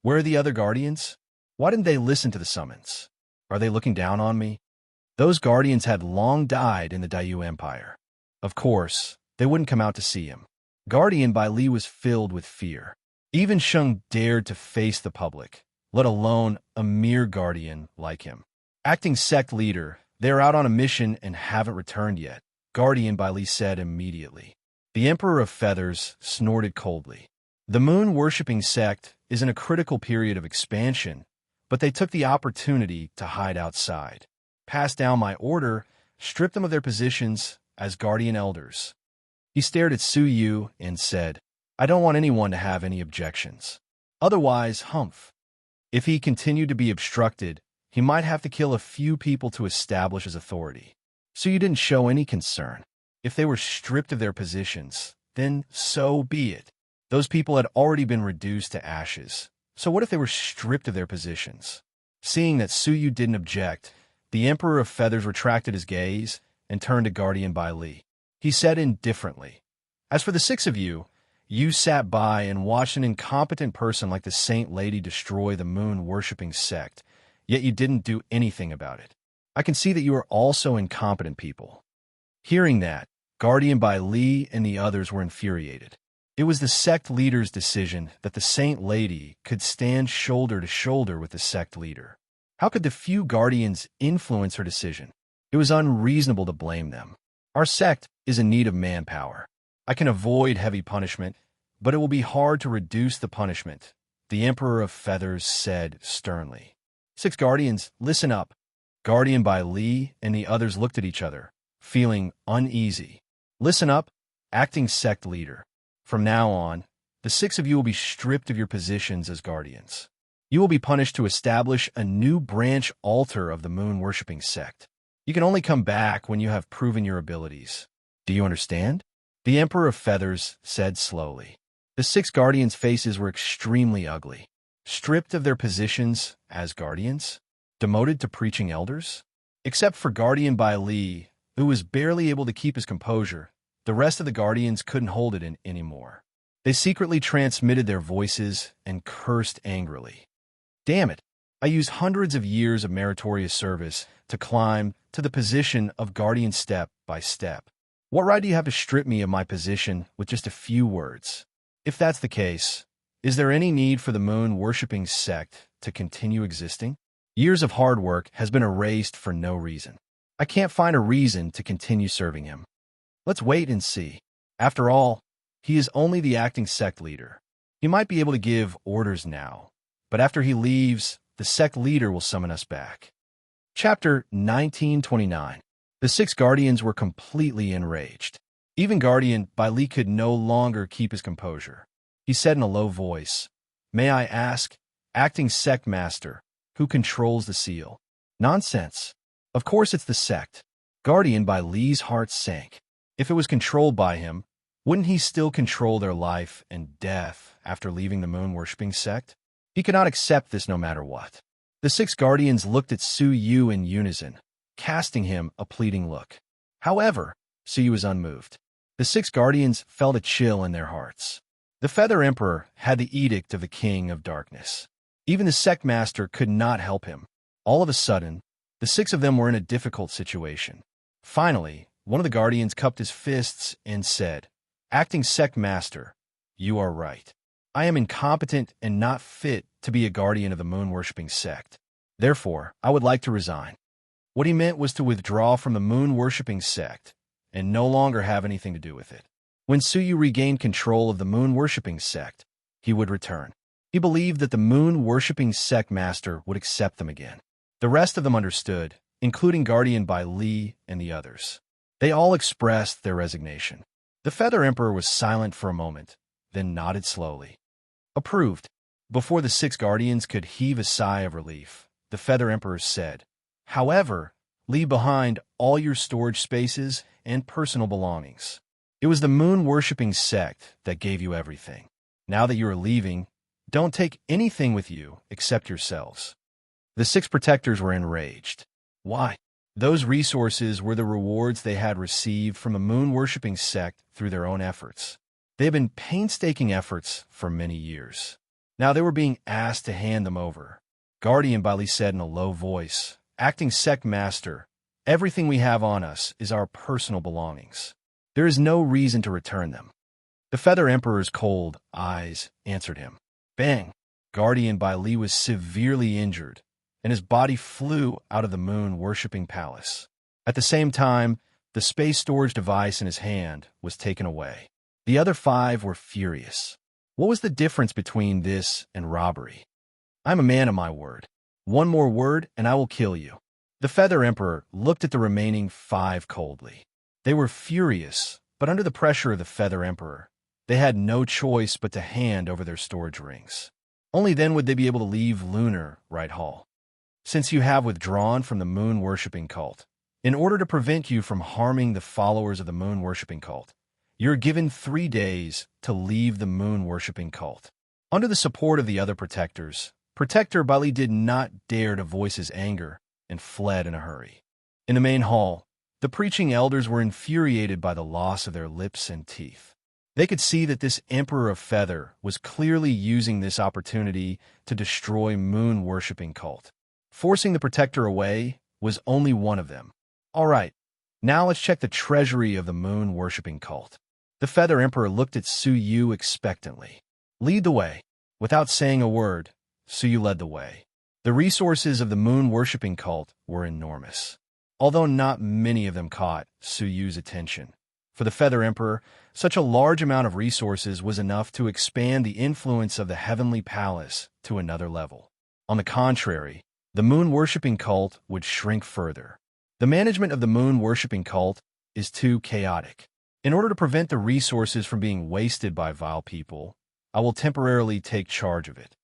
"Where are the other guardians? Why didn't they listen to the summons? Are they looking down on me?" Those guardians had long died in the Dayu Empire. Of course, they wouldn't come out to see him. Guardian Bai Li was filled with fear. Even Sheng dared to face the public, let alone a mere guardian like him. Acting sect leader, they're out on a mission and haven't returned yet, Guardian Bai Li said immediately. The Emperor of Feathers snorted coldly. The moon-worshipping sect is in a critical period of expansion, but they took the opportunity to hide outside. Pass down my order, strip them of their positions as guardian elders. He stared at Su Yu and said, "I don't want anyone to have any objections. Otherwise, humph." If he continued to be obstructed, he might have to kill a few people to establish his authority. Su Yu didn't show any concern. If they were stripped of their positions, then so be it. Those people had already been reduced to ashes. So what if they were stripped of their positions? Seeing that Su Yu didn't object, the Emperor of Feathers retracted his gaze and turned to Guardian Bai Li. He said indifferently, "As for the 6 of you, you sat by and watched an incompetent person like the Saint Lady destroy the moon-worshipping sect, yet you didn't do anything about it. I can see that you are also incompetent people." Hearing that, Guardian Bai Li and the others were infuriated. It was the sect leader's decision that the Saint Lady could stand shoulder to shoulder with the sect leader. How could the few guardians influence her decision? It was unreasonable to blame them. Our sect is in need of manpower. I can avoid heavy punishment, but it will be hard to reduce the punishment, the Emperor of Feathers said sternly. 6 guardians, listen up. Guardian Bai Li and the others looked at each other, feeling uneasy. Listen up, acting sect leader. From now on, the 6 of you will be stripped of your positions as guardians. You will be punished to establish a new branch altar of the moon-worshipping sect. You can only come back when you have proven your abilities. Do you understand? The Emperor of Feathers said slowly. The 6 guardians' faces were extremely ugly. Stripped of their positions as guardians? Demoted to preaching elders? Except for Guardian Bai Li, who was barely able to keep his composure, the rest of the guardians couldn't hold it in anymore. They secretly transmitted their voices and cursed angrily. Damn it! I used hundreds of years of meritorious service to climb to the position of guardian step by step. What right do you have to strip me of my position with just a few words? If that's the case, is there any need for the moon-worshipping sect to continue existing? Years of hard work has been erased for no reason. I can't find a reason to continue serving him. Let's wait and see. After all, he is only the acting sect leader. He might be able to give orders now, but after he leaves, the sect leader will summon us back. Chapter 1929. The 6 guardians were completely enraged. Even Guardian Bai Li could no longer keep his composure. He said in a low voice, "May I ask, acting sect master, who controls the seal?" Nonsense. Of course it's the sect. Guardian Bai Li's heart sank. If it was controlled by him, wouldn't he still control their life and death after leaving the moon-worshipping sect? He could not accept this no matter what. The 6 guardians looked at Su Yu in unison, casting him a pleading look. However, Su Yu was unmoved. The 6 guardians felt a chill in their hearts. The Feather Emperor had the edict of the King of Darkness. Even the sect master could not help him. All of a sudden, the 6 of them were in a difficult situation. Finally, one of the guardians cupped his fists and said, "Acting sect master, you are right. I am incompetent and not fit to be a guardian of the moon-worshipping sect. Therefore, I would like to resign." What he meant was to withdraw from the moon-worshipping sect and no longer have anything to do with it. When Suyu regained control of the moon-worshipping sect, he would return. He believed that the moon-worshipping sect master would accept them again. The rest of them understood, including Guardian by Li and the others. They all expressed their resignation. The Feather Emperor was silent for a moment, then nodded slowly. Approved. Before the 6 Guardians could heave a sigh of relief, the Feather Emperor said, "However, leave behind all your storage spaces and personal belongings. It was the moon-worshipping sect that gave you everything. Now that you are leaving, don't take anything with you except yourselves." The 6 protectors were enraged. Why? Those resources were the rewards they had received from the moon-worshipping sect through their own efforts. They had been painstaking efforts for many years. Now they were being asked to hand them over. Guardian Bali said in a low voice, "Acting sect master, everything we have on us is our personal belongings. There is no reason to return them." The Feather Emperor's cold eyes answered him. Bang! Guardian Bali was severely injured, and his body flew out of the moon-worshipping palace. At the same time, the space storage device in his hand was taken away. The other 5 were furious. What was the difference between this and robbery? "I'm a man of my word. One more word and I will kill you." The Feather Emperor looked at the remaining 5 coldly. They were furious, but under the pressure of the Feather Emperor, they had no choice but to hand over their storage rings. Only then would they be able to leave Lunar Right Hall. "Since you have withdrawn from the moon-worshipping cult, in order to prevent you from harming the followers of the moon-worshipping cult, you're given 3 days to leave the moon-worshipping cult." Under the support of the other protectors, Protector Bali did not dare to voice his anger and fled in a hurry. In the main hall, the preaching elders were infuriated by the loss of their lips and teeth. They could see that this Emperor of Feather was clearly using this opportunity to destroy moon-worshipping cult. Forcing the Protector away was only one of them. All right, now let's check the treasury of the moon-worshipping cult. The Feather Emperor looked at Suyu expectantly. "Lead the way." Without saying a word, Suyu led the way. The resources of the moon-worshipping cult were enormous, although not many of them caught Suyu's attention. For the Feather Emperor, such a large amount of resources was enough to expand the influence of the Heavenly Palace to another level. On the contrary, the moon-worshipping cult would shrink further. The management of the moon-worshipping cult is too chaotic. In order to prevent the resources from being wasted by vile people, I will temporarily take charge of it.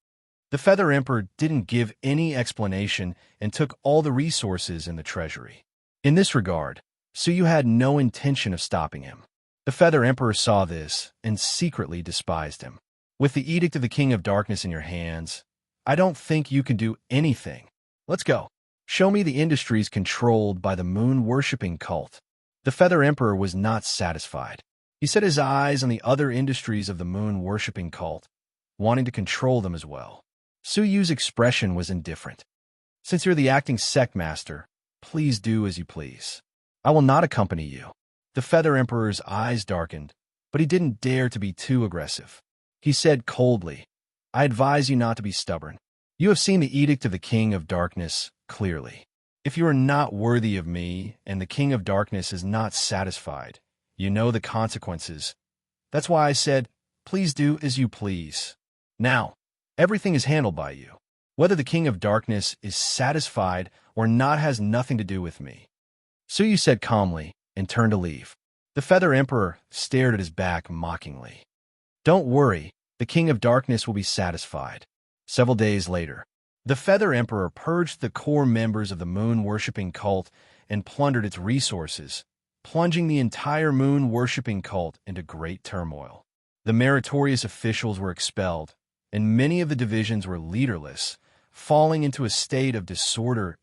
The Feather Emperor didn't give any explanation and took all the resources in the treasury. In this regard, Suyu had no intention of stopping him. The Feather Emperor saw this and secretly despised him. "With the Edict of the King of Darkness in your hands, I don't think you can do anything. Let's go. Show me the industries controlled by the moon-worshipping cult." The Feather Emperor was not satisfied. He set his eyes on the other industries of the moon-worshipping cult, wanting to control them as well. Suyu's expression was indifferent. "Since you're the acting sect master, please do as you please. I will not accompany you." The Feather Emperor's eyes darkened, but he didn't dare to be too aggressive. He said coldly, "I advise you not to be stubborn. You have seen the Edict of the King of Darkness clearly. If you are not worthy of me and the King of Darkness is not satisfied, you know the consequences. That's why I said, please do as you please. Now, everything is handled by you. Whether the King of Darkness is satisfied or not has nothing to do with me." Suyu said calmly and turned to leave. The Feather Emperor stared at his back mockingly. "Don't worry, the King of Darkness will be satisfied." Several days later, the Feather Emperor purged the core members of the moon-worshipping cult and plundered its resources, plunging the entire moon-worshipping cult into great turmoil. The meritorious officials were expelled, and many of the divisions were leaderless, falling into a state of disorder.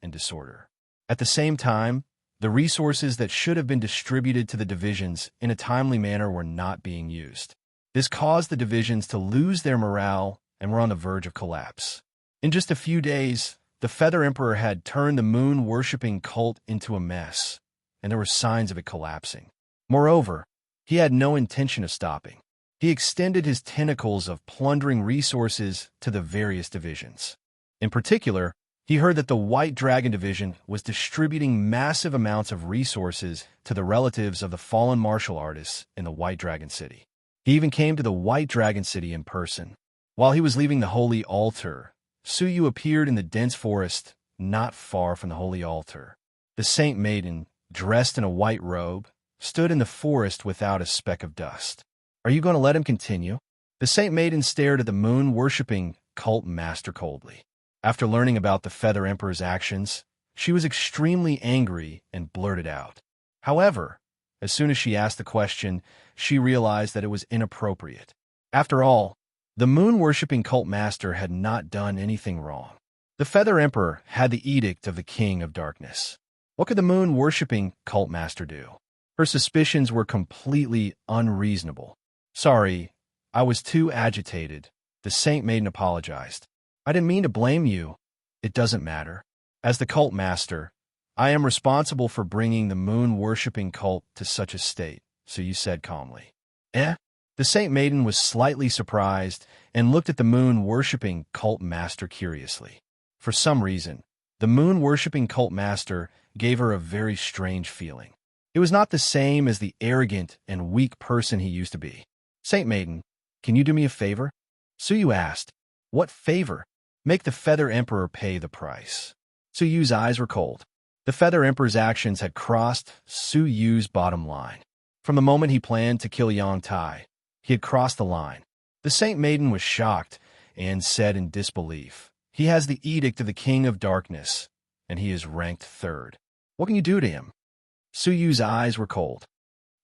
At the same time, the resources that should have been distributed to the divisions in a timely manner were not being used. This caused the divisions to lose their morale and were on the verge of collapse. In just a few days, the Feather Emperor had turned the moon-worshipping cult into a mess, and there were signs of it collapsing. Moreover, he had no intention of stopping. He extended his tentacles of plundering resources to the various divisions. In particular, He heard that the White Dragon Division was distributing massive amounts of resources to the relatives of the fallen martial artists in the White Dragon City. He even came to the White Dragon City in person. While he was leaving the holy altar, Suyu appeared in the dense forest not far from the holy altar. The Saint Maiden, dressed in a white robe, stood in the forest without a speck of dust. Are you going to let him continue? The Saint Maiden stared at the moon-worshipping cult master coldly. After learning about the Feather Emperor's actions, she was extremely angry and blurted out. However, as soon as she asked the question, she realized that it was inappropriate. After all, the moon-worshipping cult master had not done anything wrong. The Feather Emperor had the edict of the King of Darkness. What could the moon-worshipping cult master do? Her suspicions were completely unreasonable. Sorry, I was too agitated. The Saint Maiden apologized. I didn't mean to blame you. It doesn't matter. As the cult master, I am responsible for bringing the moon-worshipping cult to such a state, so you said calmly. Eh? The Saint Maiden was slightly surprised and looked at the moon-worshipping cult master curiously. For some reason, the moon-worshipping cult master gave her a very strange feeling. It was not the same as the arrogant and weak person he used to be. Saint Maiden, can you do me a favor? Suyu asked. What favor? Make the Feather Emperor pay the price. Suyu's eyes were cold. The Feather Emperor's actions had crossed Suyu's bottom line. From the moment he planned to kill Yang Tai, he had crossed the line. The Saint Maiden was shocked and said in disbelief, He has the edict of the King of Darkness, and he is ranked third. What can you do to him? Suyu's eyes were cold.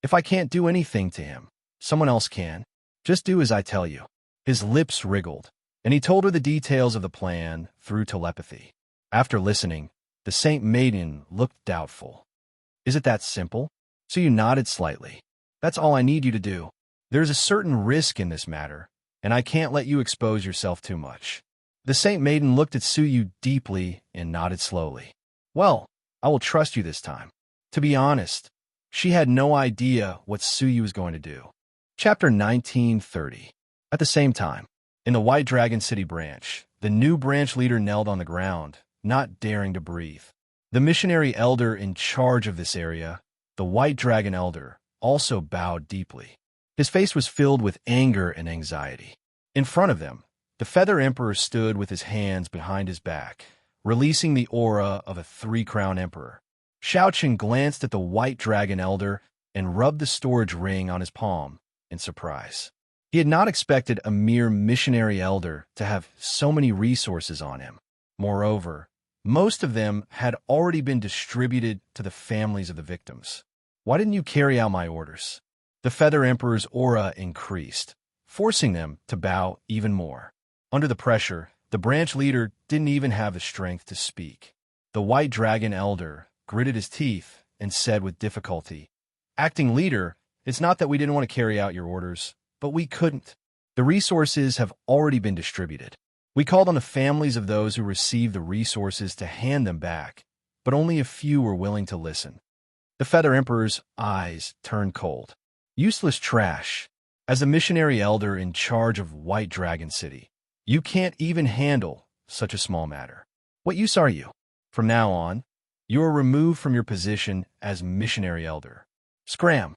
If I can't do anything to him, someone else can. Just do as I tell you. His lips wriggled, and he told her the details of the plan through telepathy. After listening, the Saint Maiden looked doubtful. Is it that simple? Suyu nodded slightly. That's all I need you to do. There's a certain risk in this matter, and I can't let you expose yourself too much. The Saint Maiden looked at Suyu deeply and nodded slowly. Well, I will trust you this time. To be honest, she had no idea what Suyu was going to do. Chapter 1930. At the same time, in the White Dragon City branch, the new branch leader knelt on the ground, not daring to breathe. The missionary elder in charge of this area, the White Dragon Elder, also bowed deeply. His face was filled with anger and anxiety. In front of them, the Feather Emperor stood with his hands behind his back, releasing the aura of a three-crown emperor. Xiaoqin glanced at the White Dragon Elder and rubbed the storage ring on his palm in surprise. He had not expected a mere missionary elder to have so many resources on him. Moreover, most of them had already been distributed to the families of the victims. Why didn't you carry out my orders? The Feather Emperor's aura increased, forcing them to bow even more. Under the pressure, the branch leader didn't even have the strength to speak. The White Dragon Elder gritted his teeth and said with difficulty, Acting leader, it's not that we didn't want to carry out your orders, but we couldn't. The resources have already been distributed. We called on the families of those who received the resources to hand them back, but only a few were willing to listen. The Feather Emperor's eyes turned cold. Useless trash. As a missionary elder in charge of White Dragon City, you can't even handle such a small matter. What use are you? From now on, you are removed from your position as missionary elder. Scram!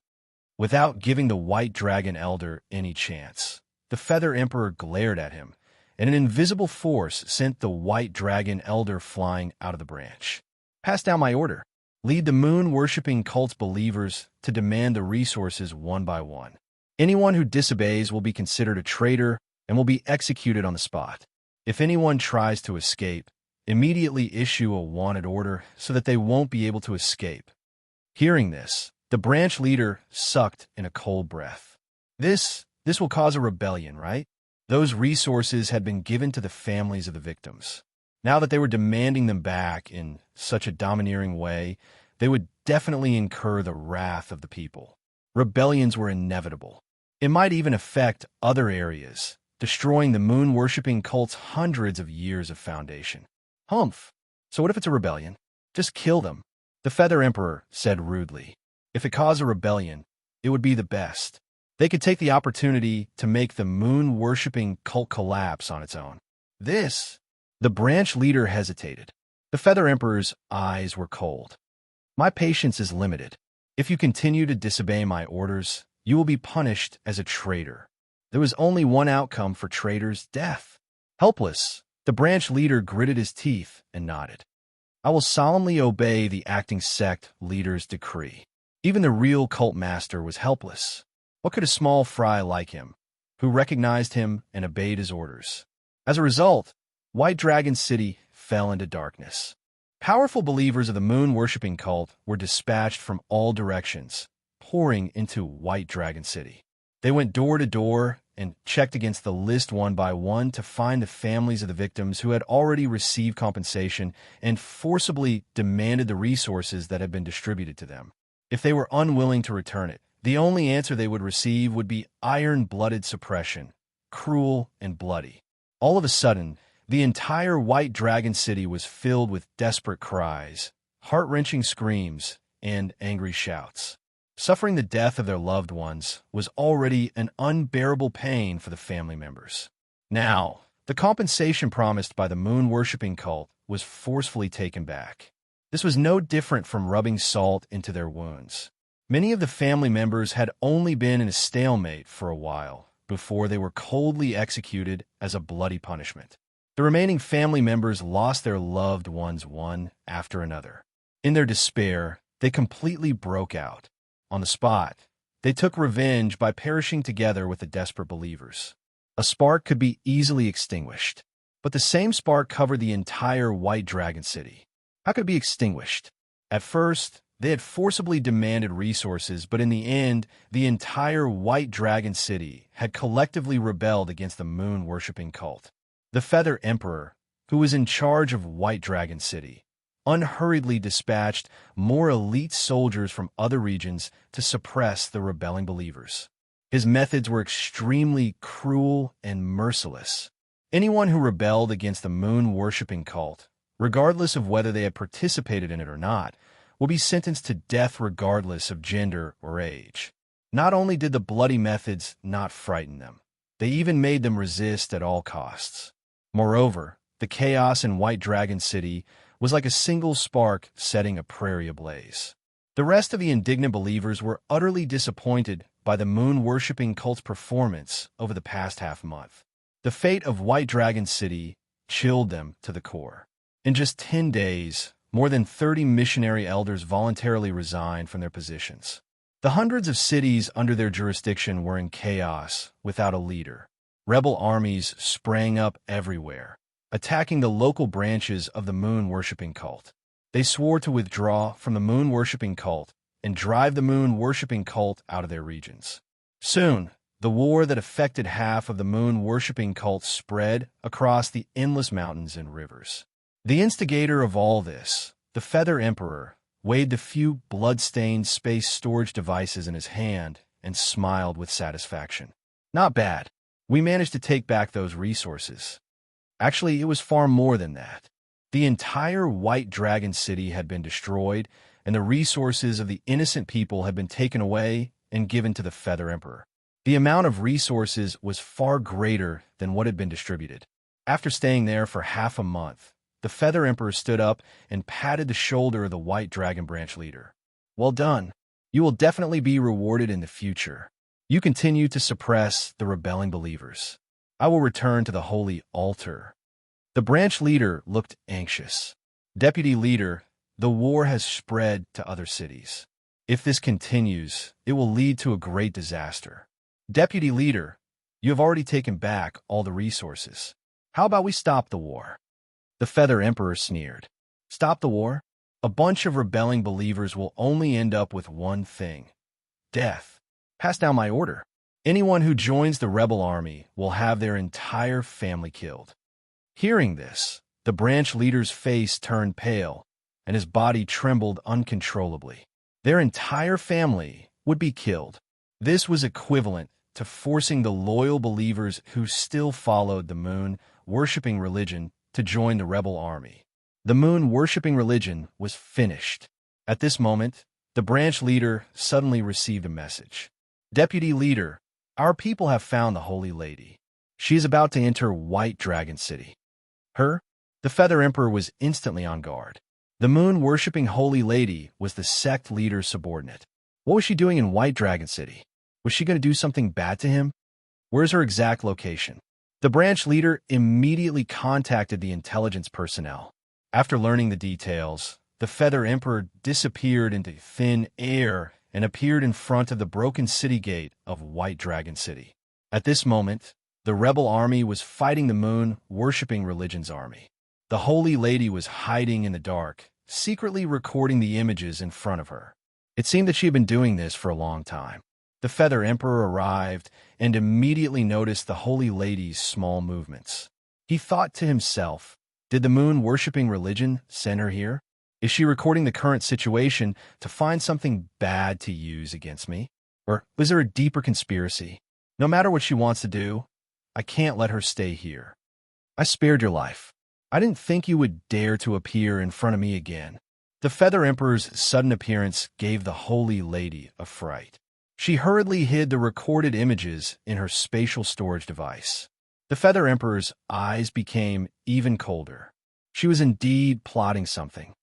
Without giving the White Dragon Elder any chance, the Feather Emperor glared at him, and an invisible force sent the White Dragon Elder flying out of the branch. Pass down my order. Lead the moon-worshipping cult's believers to demand the resources one by one. Anyone who disobeys will be considered a traitor and will be executed on the spot. If anyone tries to escape, immediately issue a wanted order so that they won't be able to escape. Hearing this, the branch leader sucked in a cold breath. This will cause a rebellion, right? Those resources had been given to the families of the victims. Now that they were demanding them back in such a domineering way, they would definitely incur the wrath of the people. Rebellions were inevitable. It might even affect other areas, destroying the moon-worshipping cult's hundreds of years of foundation. Humph! So what if it's a rebellion? Just kill them, the Feather Emperor said rudely. If it caused a rebellion, it would be the best. They could take the opportunity to make the moon-worshipping cult collapse on its own. The branch leader hesitated. The Feather Emperor's eyes were cold. My patience is limited. If you continue to disobey my orders, you will be punished as a traitor. There was only one outcome for traitors: death. Helpless, the branch leader gritted his teeth and nodded. I will solemnly obey the acting sect leader's decree. Even the real cult master was helpless. What could a small fry like him, who recognized him and obeyed his orders? As a result, White Dragon City fell into darkness. Powerful believers of the moon-worshipping cult were dispatched from all directions, pouring into White Dragon City. They went door to door and checked against the list one by one to find the families of the victims who had already received compensation and forcibly demanded the resources that had been distributed to them. If they were unwilling to return it, the only answer they would receive would be iron-blooded suppression, cruel and bloody. All of a sudden, the entire White Dragon City was filled with desperate cries, heart-wrenching screams, and angry shouts. Suffering the death of their loved ones was already an unbearable pain for the family members. Now, the compensation promised by the moon-worshipping cult was forcefully taken back. This was no different from rubbing salt into their wounds. Many of the family members had only been in a stalemate for a while before they were coldly executed as a bloody punishment. The remaining family members lost their loved ones one after another. In their despair, they completely broke out. On the spot, they took revenge by perishing together with the desperate believers. A spark could be easily extinguished, but the same spark covered the entire White Dragon City. How could it be extinguished? At first, they had forcibly demanded resources, but in the end, the entire White Dragon City had collectively rebelled against the moon-worshipping cult. The Feather Emperor, who was in charge of White Dragon City, unhurriedly dispatched more elite soldiers from other regions to suppress the rebelling believers. His methods were extremely cruel and merciless. Anyone who rebelled against the moon-worshipping cult, regardless of whether they had participated in it or not, will be sentenced to death regardless of gender or age. Not only did the bloody methods not frighten them, they even made them resist at all costs. Moreover, the chaos in White Dragon City was like a single spark setting a prairie ablaze. The rest of the indignant believers were utterly disappointed by the moon-worshipping cult's performance over the past half-month. The fate of White Dragon City chilled them to the core. In just 10 days, more than 30 missionary elders voluntarily resigned from their positions. The hundreds of cities under their jurisdiction were in chaos without a leader. Rebel armies sprang up everywhere, attacking the local branches of the moon-worshipping cult. They swore to withdraw from the moon-worshipping cult and drive the moon-worshipping cult out of their regions. Soon, the war that affected half of the moon-worshipping cult spread across the endless mountains and rivers. The instigator of all this, the Feather Emperor, weighed the few blood-stained space storage devices in his hand and smiled with satisfaction. Not bad. We managed to take back those resources. Actually, it was far more than that. The entire White Dragon City had been destroyed, and the resources of the innocent people had been taken away and given to the Feather Emperor. The amount of resources was far greater than what had been distributed. After staying there for half a month, the Feather Emperor stood up and patted the shoulder of the White Dragon Branch leader. Well done. You will definitely be rewarded in the future. You continue to suppress the rebelling believers. I will return to the holy altar. The branch leader looked anxious. Deputy leader, the war has spread to other cities. If this continues, it will lead to a great disaster. Deputy leader, you have already taken back all the resources. How about we stop the war? The Feather Emperor sneered. Stop the war? A bunch of rebelling believers will only end up with one thing: death. Pass down my order. Anyone who joins the rebel army will have their entire family killed. Hearing this, the branch leader's face turned pale, and his body trembled uncontrollably. Their entire family would be killed. This was equivalent to forcing the loyal believers who still followed the moon-worshipping religion to join the rebel army. The moon-worshipping religion was finished. At this moment, the branch leader suddenly received a message. Deputy leader, our people have found the Holy Lady. She is about to enter White Dragon City. Her? The Feather Emperor was instantly on guard. The moon-worshipping Holy Lady was the sect leader's subordinate. What was she doing in White Dragon City? Was she going to do something bad to him? Where's her exact location? The branch leader immediately contacted the intelligence personnel. After learning the details, the Feather Emperor disappeared into thin air and appeared in front of the broken city gate of White Dragon City. At this moment, the rebel army was fighting the moon-worshipping religion's army. The Holy Lady was hiding in the dark, secretly recording the images in front of her. It seemed that she had been doing this for a long time. The Feather Emperor arrived and immediately noticed the Holy Lady's small movements. He thought to himself, did the moon-worshipping religion send her here? Is she recording the current situation to find something bad to use against me? Or was there a deeper conspiracy? No matter what she wants to do, I can't let her stay here. I spared your life. I didn't think you would dare to appear in front of me again. The Feather Emperor's sudden appearance gave the Holy Lady a fright. She hurriedly hid the recorded images in her spatial storage device. The Feather Emperor's eyes became even colder. She was indeed plotting something.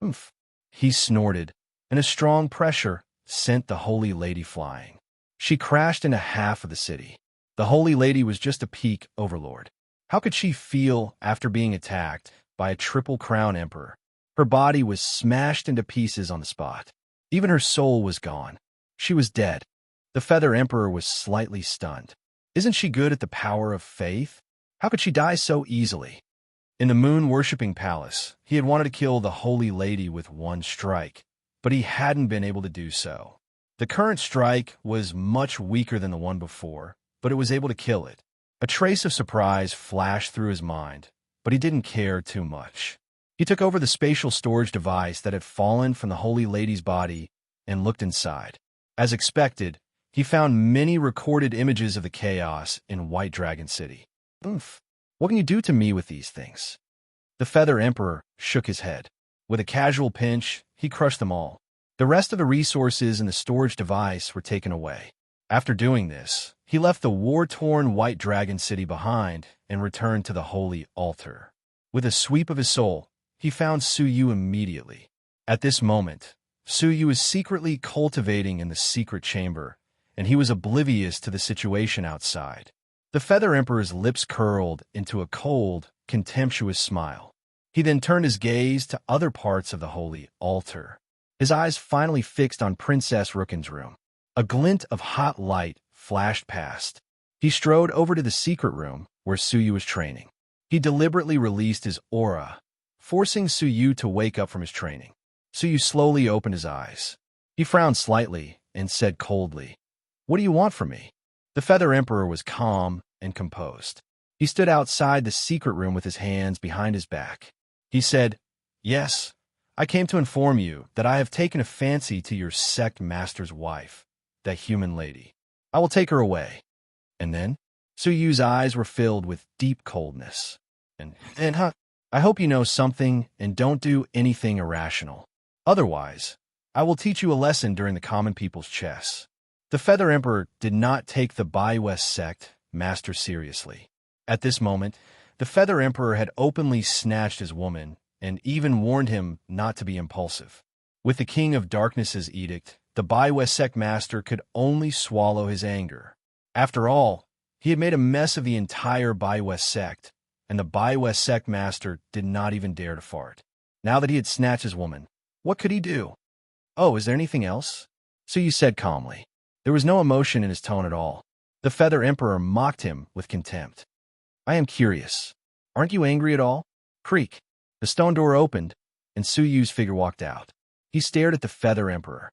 Oomph! He snorted, and a strong pressure sent the Holy Lady flying. She crashed into half of the city. The Holy Lady was just a peak overlord. How could she feel after being attacked by a Triple Crown Emperor? Her body was smashed into pieces on the spot. Even her soul was gone. She was dead. The Feather Emperor was slightly stunned. Isn't she good at the power of faith? How could she die so easily? In the moon-worshipping palace, he had wanted to kill the Holy Lady with one strike, but he hadn't been able to do so. The current strike was much weaker than the one before, but it was able to kill it. A trace of surprise flashed through his mind, but he didn't care too much. He took over the spatial storage device that had fallen from the Holy Lady's body and looked inside. As expected, he found many recorded images of the chaos in White Dragon City. Oomph! What can you do to me with these things? The Feather Emperor shook his head. With a casual pinch, he crushed them all. The rest of the resources in the storage device were taken away. After doing this, he left the war-torn White Dragon City behind and returned to the holy altar. With a sweep of his soul, he found Suyu immediately. At this moment, Suyu was secretly cultivating in the secret chamber, and he was oblivious to the situation outside. The Feather Emperor's lips curled into a cold, contemptuous smile. He then turned his gaze to other parts of the holy altar. His eyes finally fixed on Princess Rooken's room. A glint of hot light flashed past. He strode over to the secret room where Suyu was training. He deliberately released his aura, forcing Suyu to wake up from his training. Suyu slowly opened his eyes. He frowned slightly and said coldly, "What do you want from me?" The Feather Emperor was calm and composed. He stood outside the secret room with his hands behind his back. He said, "Yes, I came to inform you that I have taken a fancy to your sect master's wife, that human lady. I will take her away." And then, Suyu's eyes were filled with deep coldness. And I hope you know something and don't do anything irrational. Otherwise, I will teach you a lesson during the common people's chess. The Feather Emperor did not take the West sect master seriously. At this moment, the Feather Emperor had openly snatched his woman and even warned him not to be impulsive. With the King of Darkness's edict, the West sect master could only swallow his anger. After all, he had made a mess of the entire West sect, and the West sect master did not even dare to fart. Now that he had snatched his woman, what could he do? "Oh, is there anything else?" Suyu said calmly. There was no emotion in his tone at all. The Feather Emperor mocked him with contempt. "I am curious. Aren't you angry at all?" Creak. The stone door opened, and Suyu's figure walked out. He stared at the Feather Emperor.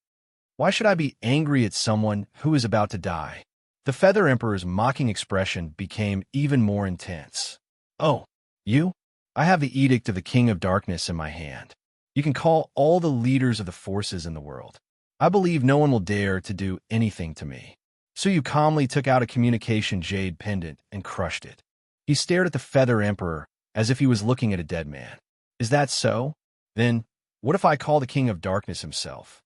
"Why should I be angry at someone who is about to die?" The Feather Emperor's mocking expression became even more intense. "Oh, you? I have the edict of the King of Darkness in my hand. You can call all the leaders of the forces in the world. I believe no one will dare to do anything to me." Suyu calmly took out a communication jade pendant and crushed it. He stared at the Feather Emperor as if he was looking at a dead man. "Is that so? Then, what if I call the King of Darkness himself?"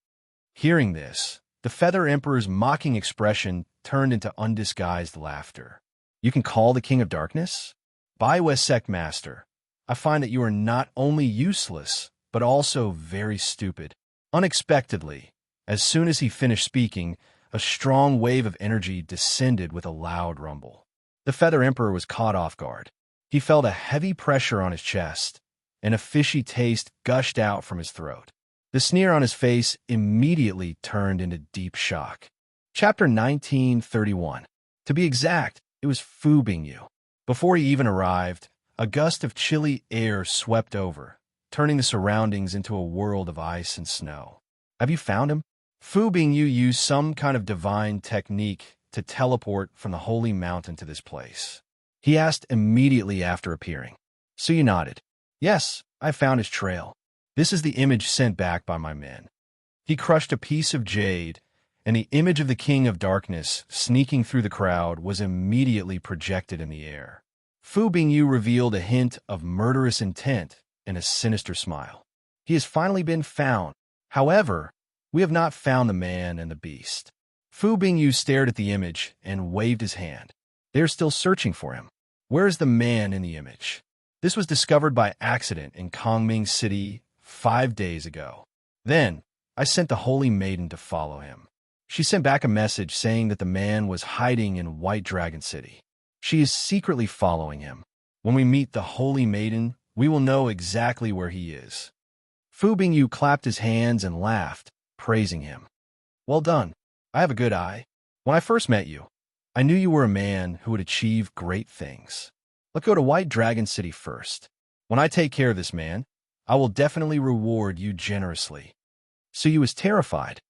Hearing this, the Feather Emperor's mocking expression turned into undisguised laughter. "You can call the King of Darkness? West sect master, I find that you are not only useless, but also very stupid. Unexpectedly, as soon as he finished speaking, a strong wave of energy descended with a loud rumble. The Feather Emperor was caught off guard. He felt a heavy pressure on his chest, and a fishy taste gushed out from his throat. The sneer on his face immediately turned into deep shock. Chapter 1931. To be exact, it was Fu Bingyu. Before he even arrived, a gust of chilly air swept over, turning the surroundings into a world of ice and snow. Have you found him? Fu Bingyu used some kind of divine technique to teleport from the holy mountain to this place. He asked immediately after appearing. Su Yu nodded. Yes, I found his trail. This is the image sent back by my men. He crushed a piece of jade, and the image of the King of Darkness sneaking through the crowd was immediately projected in the air. Fu Bingyu revealed a hint of murderous intent and a sinister smile. He has finally been found. However, we have not found the man and the beast. Fu Bingyu stared at the image and waved his hand. They are still searching for him. Where is the man in the image? This was discovered by accident in Kongming City 5 days ago. Then, I sent the Holy Maiden to follow him. She sent back a message saying that the man was hiding in White Dragon City. She is secretly following him. When we meet the Holy Maiden, we will know exactly where he is. Fu Bingyu clapped his hands and laughed, praising him. Well done. I have a good eye. When I first met you, I knew you were a man who would achieve great things. Let's go to White Dragon City first. When I take care of this man, I will definitely reward you generously. Su Yu was terrified.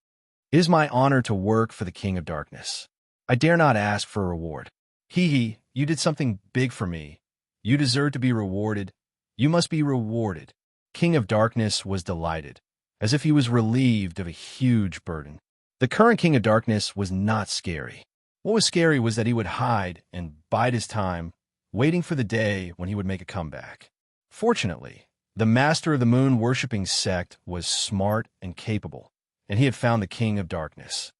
It is my honor to work for the King of Darkness. I dare not ask for a reward. Hee, you did something big for me. You deserve to be rewarded. You must be rewarded. King of Darkness was delighted, as if he was relieved of a huge burden. The current King of Darkness was not scary. What was scary was that he would hide and bide his time, waiting for the day when he would make a comeback. Fortunately, the master of the moon-worshipping sect was smart and capable, and he had found the King of Darkness.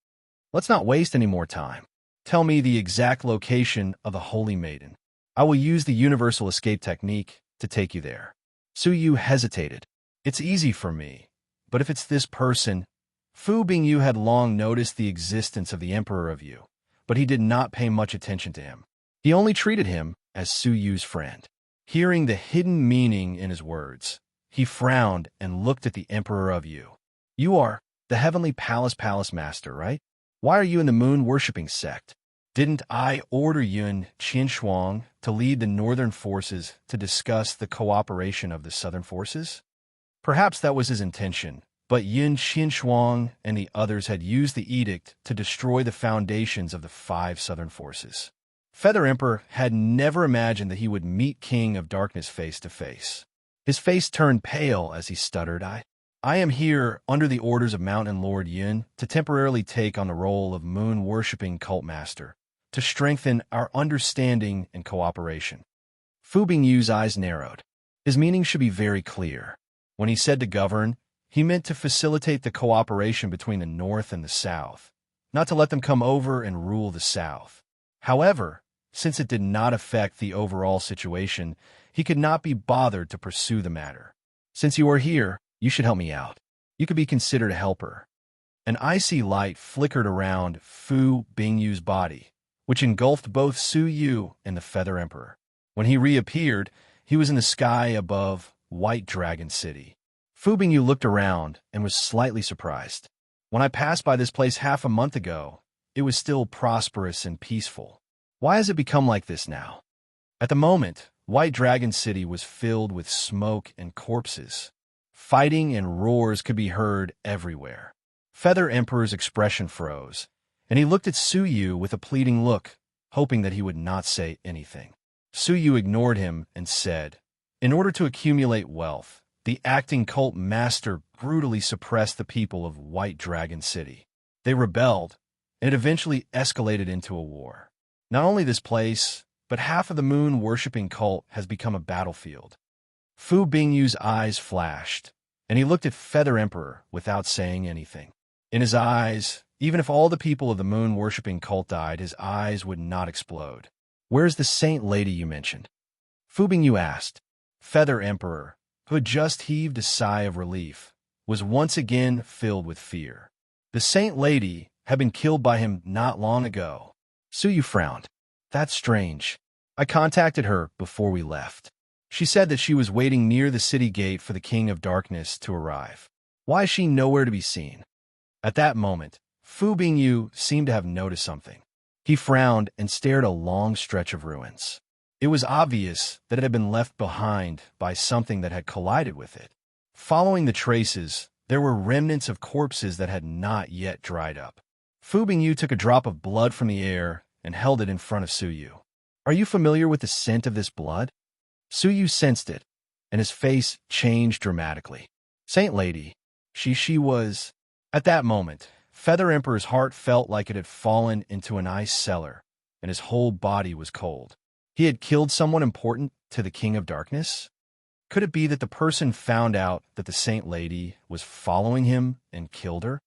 Let's not waste any more time. Tell me the exact location of the Holy Maiden. I will use the universal escape technique to take you there. Su Yu hesitated. It's easy for me, but if it's this person... Fu Bingyu had long noticed the existence of the Emperor of Yu, but he did not pay much attention to him. He only treated him as Su Yu's friend. Hearing the hidden meaning in his words, he frowned and looked at the Emperor of Yu. You are the Heavenly Palace Master, right? Why are you in the moon-worshipping sect? Didn't I order Yun Qinshuang to lead the northern forces to discuss the cooperation of the southern forces? Perhaps that was his intention, but Yun Qinshuang and the others had used the edict to destroy the foundations of the 5 southern forces. Feather Emperor had never imagined that he would meet King of Darkness face to face. His face turned pale as he stuttered, I am here under the orders of Mountain Lord Yun to temporarily take on the role of moon-worshipping cult master, to strengthen our understanding and cooperation. Fu Bingyu's eyes narrowed. His meaning should be very clear. When he said to govern, he meant to facilitate the cooperation between the North and the South, not to let them come over and rule the South. However, since it did not affect the overall situation, he could not be bothered to pursue the matter. Since you are here, you should help me out. You could be considered a helper. An icy light flickered around Fu Bingyu's body, which engulfed both Su Yu and the Feather Emperor. When he reappeared, he was in the sky above White Dragon City. Fu Bingyu looked around and was slightly surprised. When I passed by this place half a month ago, it was still prosperous and peaceful. Why has it become like this now? At the moment, White Dragon City was filled with smoke and corpses. Fighting and roars could be heard everywhere. Feather Emperor's expression froze, and he looked at Su Yu with a pleading look, hoping that he would not say anything. Su Yu ignored him and said, in order to accumulate wealth, the acting cult master brutally suppressed the people of White Dragon City. They rebelled, and it eventually escalated into a war. Not only this place, but half of the moon-worshipping cult has become a battlefield. Fu Bingyu's eyes flashed, and he looked at Feather Emperor without saying anything. In his eyes, even if all the people of the moon-worshipping cult died, his eyes would not explode. Where's the saint lady you mentioned? Fu Bingyu asked. Feather Emperor, who had just heaved a sigh of relief, was once again filled with fear. The Saint Lady had been killed by him not long ago. Suyu frowned. That's strange. I contacted her before we left. She said that she was waiting near the city gate for the King of Darkness to arrive. Why is she nowhere to be seen? At that moment, Fu Bingyu seemed to have noticed something. He frowned and stared a long stretch of ruins. It was obvious that it had been left behind by something that had collided with it. Following the traces, there were remnants of corpses that had not yet dried up. Fu Bingyu took a drop of blood from the air and held it in front of Suyu. Are you familiar with the scent of this blood? Suyu sensed it, and his face changed dramatically. Saint Lady, she was... At that moment, Feather Emperor's heart felt like it had fallen into an ice cellar, and his whole body was cold. He had killed someone important to the King of Darkness? Could it be that the person found out that the Saint Lady was following him and killed her?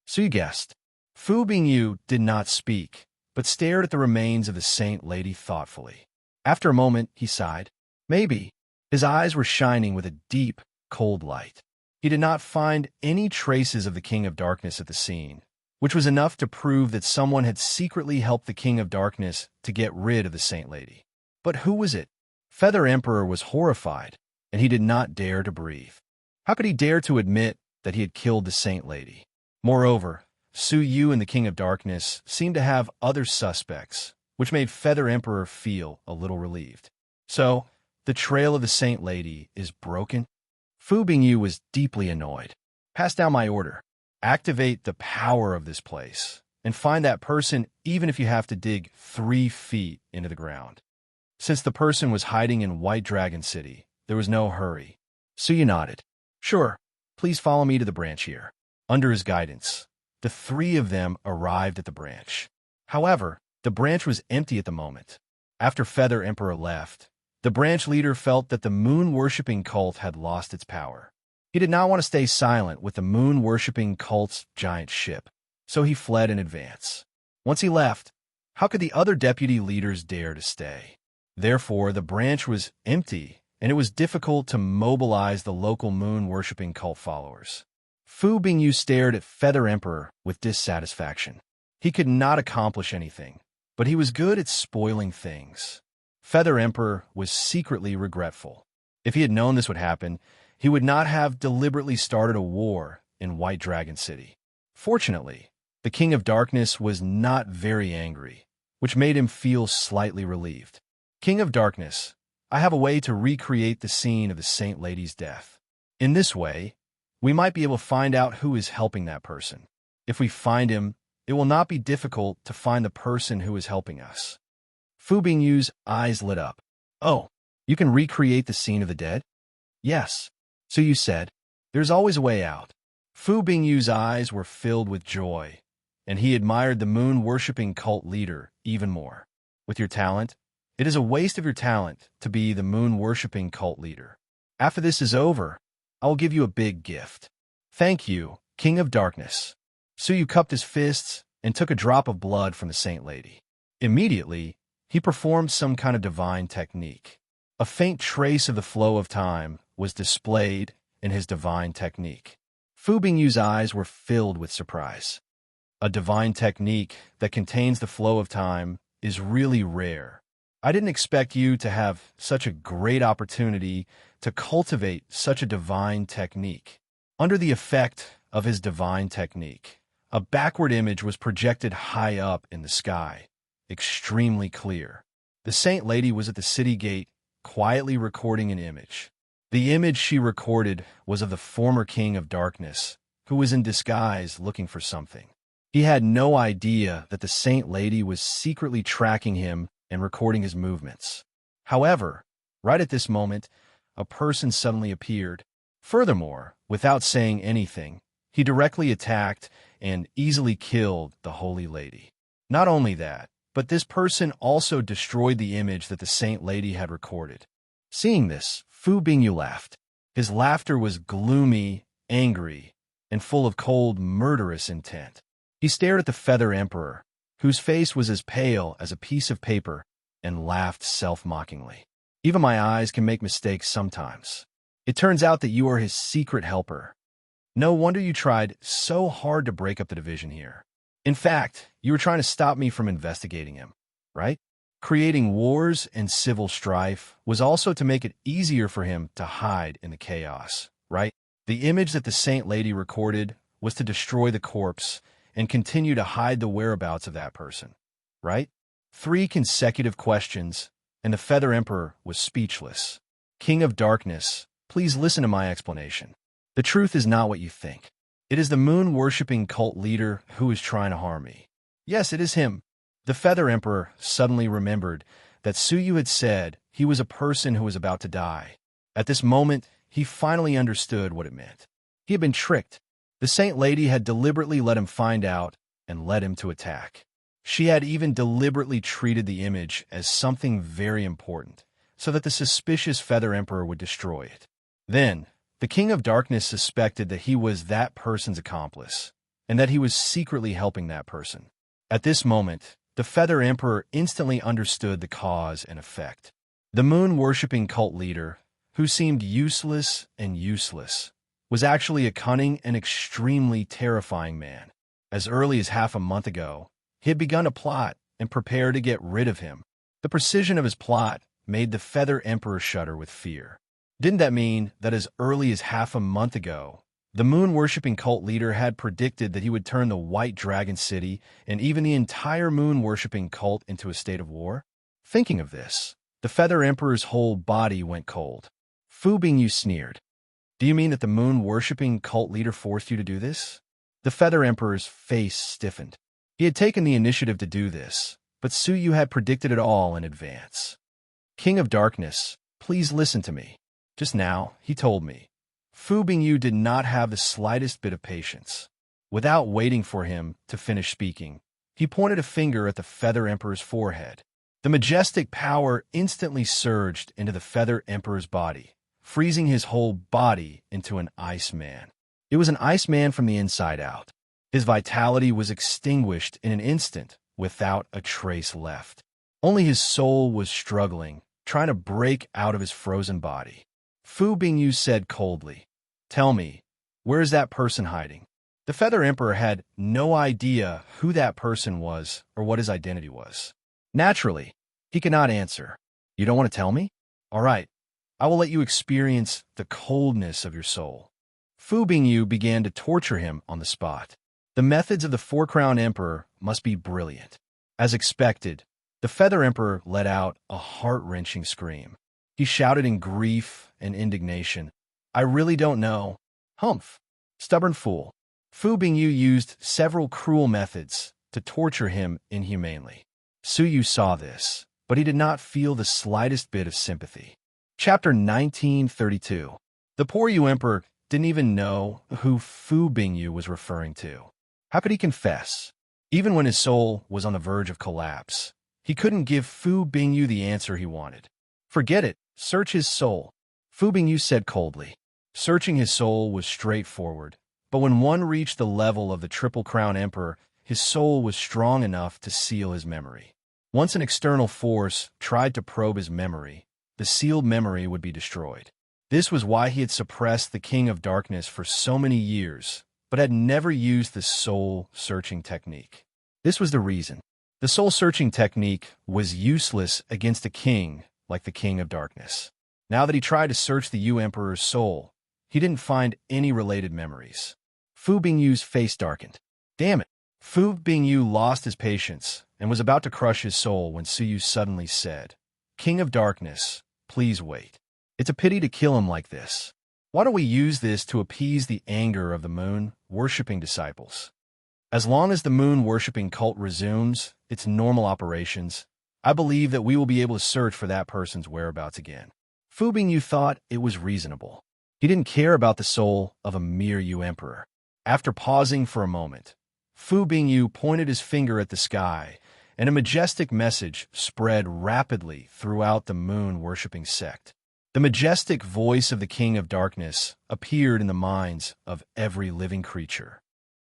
So you guessed. Fu Bingyu did not speak, but stared at the remains of the Saint Lady thoughtfully. After a moment, he sighed. Maybe. His eyes were shining with a deep, cold light. He did not find any traces of the King of Darkness at the scene, which was enough to prove that someone had secretly helped the King of Darkness to get rid of the Saint Lady. But who was it? Feather Emperor was horrified, and he did not dare to breathe. How could he dare to admit that he had killed the Saint Lady? Moreover, Su Yu and the King of Darkness seemed to have other suspects, which made Feather Emperor feel a little relieved. So, the trail of the Saint Lady is broken? Fu Bingyu was deeply annoyed. Pass down my order. Activate the power of this place, and find that person even if you have to dig 3 feet into the ground. Since the person was hiding in White Dragon City, there was no hurry. Suyu nodded. Sure, please follow me to the branch here. Under his guidance, the 3 of them arrived at the branch. However, the branch was empty at the moment. After Feather Emperor left, the branch leader felt that the moon-worshipping cult had lost its power. He did not want to stay silent with the moon-worshipping cult's giant ship, so he fled in advance. Once he left, how could the other deputy leaders dare to stay? Therefore, the branch was empty, and it was difficult to mobilize the local moon-worshipping cult followers. Fu Bingyu stared at Feather Emperor with dissatisfaction. He could not accomplish anything, but he was good at spoiling things. Feather Emperor was secretly regretful. If he had known this would happen, he would not have deliberately started a war in White Dragon City. Fortunately, the King of Darkness was not very angry, which made him feel slightly relieved. King of Darkness, I have a way to recreate the scene of the Saint Lady's death. In this way, we might be able to find out who is helping that person. If we find him, it will not be difficult to find the person who is helping us. Fu Bingyu's eyes lit up. Oh, you can recreate the scene of the dead? Yes. So you said, there's always a way out. Fu Bingyu's eyes were filled with joy, and he admired the moon-worshipping cult leader even more. With your talent, it is a waste of your talent to be the moon-worshipping cult leader. After this is over, I will give you a big gift. Thank you, King of Darkness. Suyu cupped his fists and took a drop of blood from the Saint Lady. Immediately, he performed some kind of divine technique. A faint trace of the flow of time was displayed in his divine technique. Fu Bingyu's eyes were filled with surprise. A divine technique that contains the flow of time is really rare. I didn't expect you to have such a great opportunity to cultivate such a divine technique. Under the effect of his divine technique, a backward image was projected high up in the sky, extremely clear. The Saint Lady was at the city gate, quietly recording an image. The image she recorded was of the former King of Darkness, who was in disguise looking for something. He had no idea that the Saint Lady was secretly tracking him and recording his movements. However, right at this moment, a person suddenly appeared. Furthermore, without saying anything, he directly attacked and easily killed the Holy Lady. Not only that, but this person also destroyed the image that the Saint Lady had recorded. Seeing this, Fu Bingyu laughed. His laughter was gloomy, angry, and full of cold, murderous intent. He stared at the Feather Emperor, whose face was as pale as a piece of paper, and laughed self-mockingly. Even my eyes can make mistakes sometimes. It turns out that you are his secret helper. No wonder you tried so hard to break up the division here. In fact, you were trying to stop me from investigating him, right? Creating wars and civil strife was also to make it easier for him to hide in the chaos, right? The image that the Saint Lady recorded was to destroy the corpse and continue to hide the whereabouts of that person, right? 3 consecutive questions, and the Feather Emperor was speechless. King of Darkness, please listen to my explanation. The truth is not what you think. It is the moon-worshipping cult leader who is trying to harm me. Yes, it is him. The Feather Emperor suddenly remembered that Suyu had said he was a person who was about to die. At this moment, he finally understood what it meant. He had been tricked. The Saint Lady had deliberately let him find out and led him to attack. She had even deliberately treated the image as something very important, so that the suspicious Feather Emperor would destroy it. Then, the King of Darkness suspected that he was that person's accomplice, and that he was secretly helping that person. At this moment, the Feather Emperor instantly understood the cause and effect. The moon-worshipping cult leader, who seemed useless, was actually a cunning and extremely terrifying man. As early as half a month ago, he had begun a plot and prepared to get rid of him. The precision of his plot made the Feather Emperor shudder with fear. Didn't that mean that as early as half a month ago, the moon-worshipping cult leader had predicted that he would turn the White Dragon City and even the entire moon-worshipping cult into a state of war? Thinking of this, the Feather Emperor's whole body went cold. Fu Bingyu sneered. Do you mean that the moon-worshipping cult leader forced you to do this? The Feather Emperor's face stiffened. He had taken the initiative to do this, but Suyu had predicted it all in advance. King of Darkness, please listen to me. Just now, he told me. Fu Bingyu did not have the slightest bit of patience. Without waiting for him to finish speaking, he pointed a finger at the Feather Emperor's forehead. The majestic power instantly surged into the Feather Emperor's body, freezing his whole body into an ice man. It was an ice man from the inside out. His vitality was extinguished in an instant, without a trace left. Only his soul was struggling, trying to break out of his frozen body. Fu Bingyu said coldly, "Tell me, where is that person hiding?" The Feather Emperor had no idea who that person was or what his identity was. Naturally, he could not answer. You don't want to tell me? All right, I will let you experience the coldness of your soul. Fu Bingyu began to torture him on the spot. The methods of the Four-Crown Emperor must be brilliant. As expected, the Feather Emperor let out a heart-wrenching scream. He shouted in grief and indignation, "I really don't know." Humph! Stubborn fool. Fu Bingyu used several cruel methods to torture him inhumanely. Suyu saw this, but he did not feel the slightest bit of sympathy. Chapter 1932. The poor Yu Emperor didn't even know who Fu Bingyu was referring to. How could he confess? Even when his soul was on the verge of collapse, he couldn't give Fu Bingyu the answer he wanted. Forget it. Search his soul. Fu Bingyu said coldly. Searching his soul was straightforward, but when one reached the level of the Triple Crown Emperor, his soul was strong enough to seal his memory. Once an external force tried to probe his memory, the sealed memory would be destroyed. This was why he had suppressed the King of Darkness for so many years, but had never used the soul-searching technique. This was the reason. The soul-searching technique was useless against a king like the King of Darkness. Now that he tried to search the Yu Emperor's soul, he didn't find any related memories. Fu Bingyu's face darkened. Damn it! Fu Bingyu lost his patience and was about to crush his soul when Suyu suddenly said, "King of Darkness, please wait. It's a pity to kill him like this. Why don't we use this to appease the anger of the moon-worshipping disciples? As long as the moon-worshipping cult resumes its normal operations, I believe that we will be able to search for that person's whereabouts again." Fu Bingyu thought it was reasonable. He didn't care about the soul of a mere Yu Emperor. After pausing for a moment, Fu Bingyu pointed his finger at the sky, and a majestic message spread rapidly throughout the moon-worshipping sect. The majestic voice of the King of Darkness appeared in the minds of every living creature.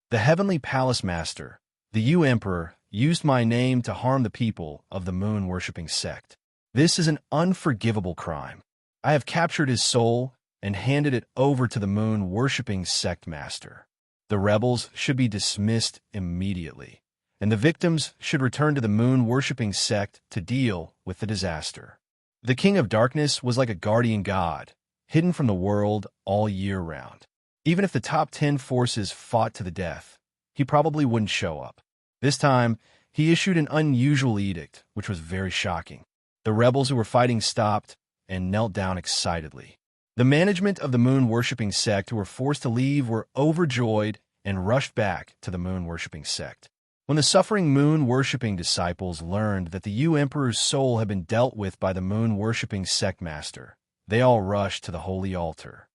The Heavenly Palace Master, the Yu Emperor, used my name to harm the people of the moon-worshipping sect. This is an unforgivable crime. I have captured his soul and handed it over to the moon-worshipping sect master. The rebels should be dismissed immediately, and the victims should return to the moon-worshipping sect to deal with the disaster. The King of Darkness was like a guardian god, hidden from the world all year round. Even if the top 10 forces fought to the death, he probably wouldn't show up. This time, he issued an unusual edict, which was very shocking. The rebels who were fighting stopped and knelt down excitedly. The management of the moon-worshipping sect who were forced to leave were overjoyed and rushed back to the moon-worshipping sect. When the suffering moon-worshipping disciples learned that the Emperor's soul had been dealt with by the moon-worshipping sect master, they all rushed to the holy altar.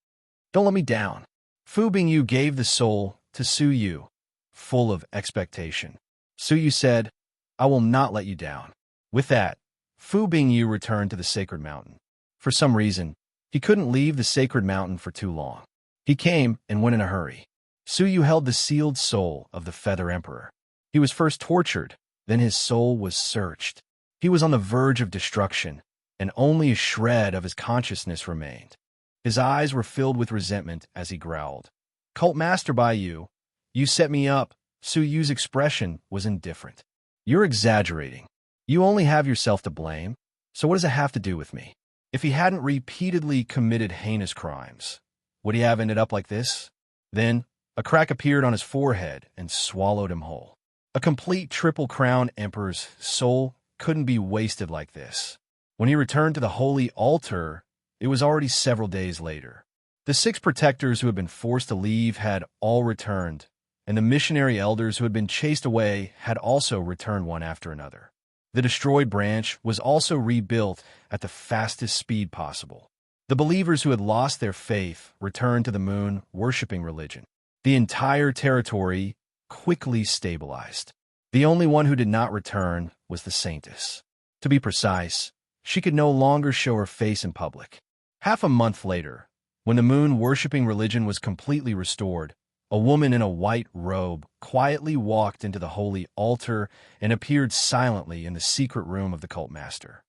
"Don't let me down." Fu Bingyu gave the soul to Su Yu, full of expectation. Su Yu said, "I will not let you down." With that, Fu Bingyu returned to the sacred mountain. For some reason, he couldn't leave the sacred mountain for too long. He came and went in a hurry. Su Yu held the sealed soul of the Feather Emperor. He was first tortured, then his soul was searched. He was on the verge of destruction, and only a shred of his consciousness remained. His eyes were filled with resentment as he growled, "Cult Master Baiyu, you set me up." Su Yu's expression was indifferent. "You're exaggerating. You only have yourself to blame, so what does it have to do with me?" If he hadn't repeatedly committed heinous crimes, would he have ended up like this? Then, a crack appeared on his forehead and swallowed him whole. A complete triple-crown emperor's soul couldn't be wasted like this. When he returned to the holy altar, it was already several days later. The 6 protectors who had been forced to leave had all returned, and the missionary elders who had been chased away had also returned one after another. The destroyed branch was also rebuilt at the fastest speed possible. The believers who had lost their faith returned to the moon-worshipping religion. The entire territory quickly stabilized. The only one who did not return was the saintess. To be precise, she could no longer show her face in public. Half a month later, when the moon-worshipping religion was completely restored, a woman in a white robe quietly walked into the holy altar and appeared silently in the secret room of the cult master.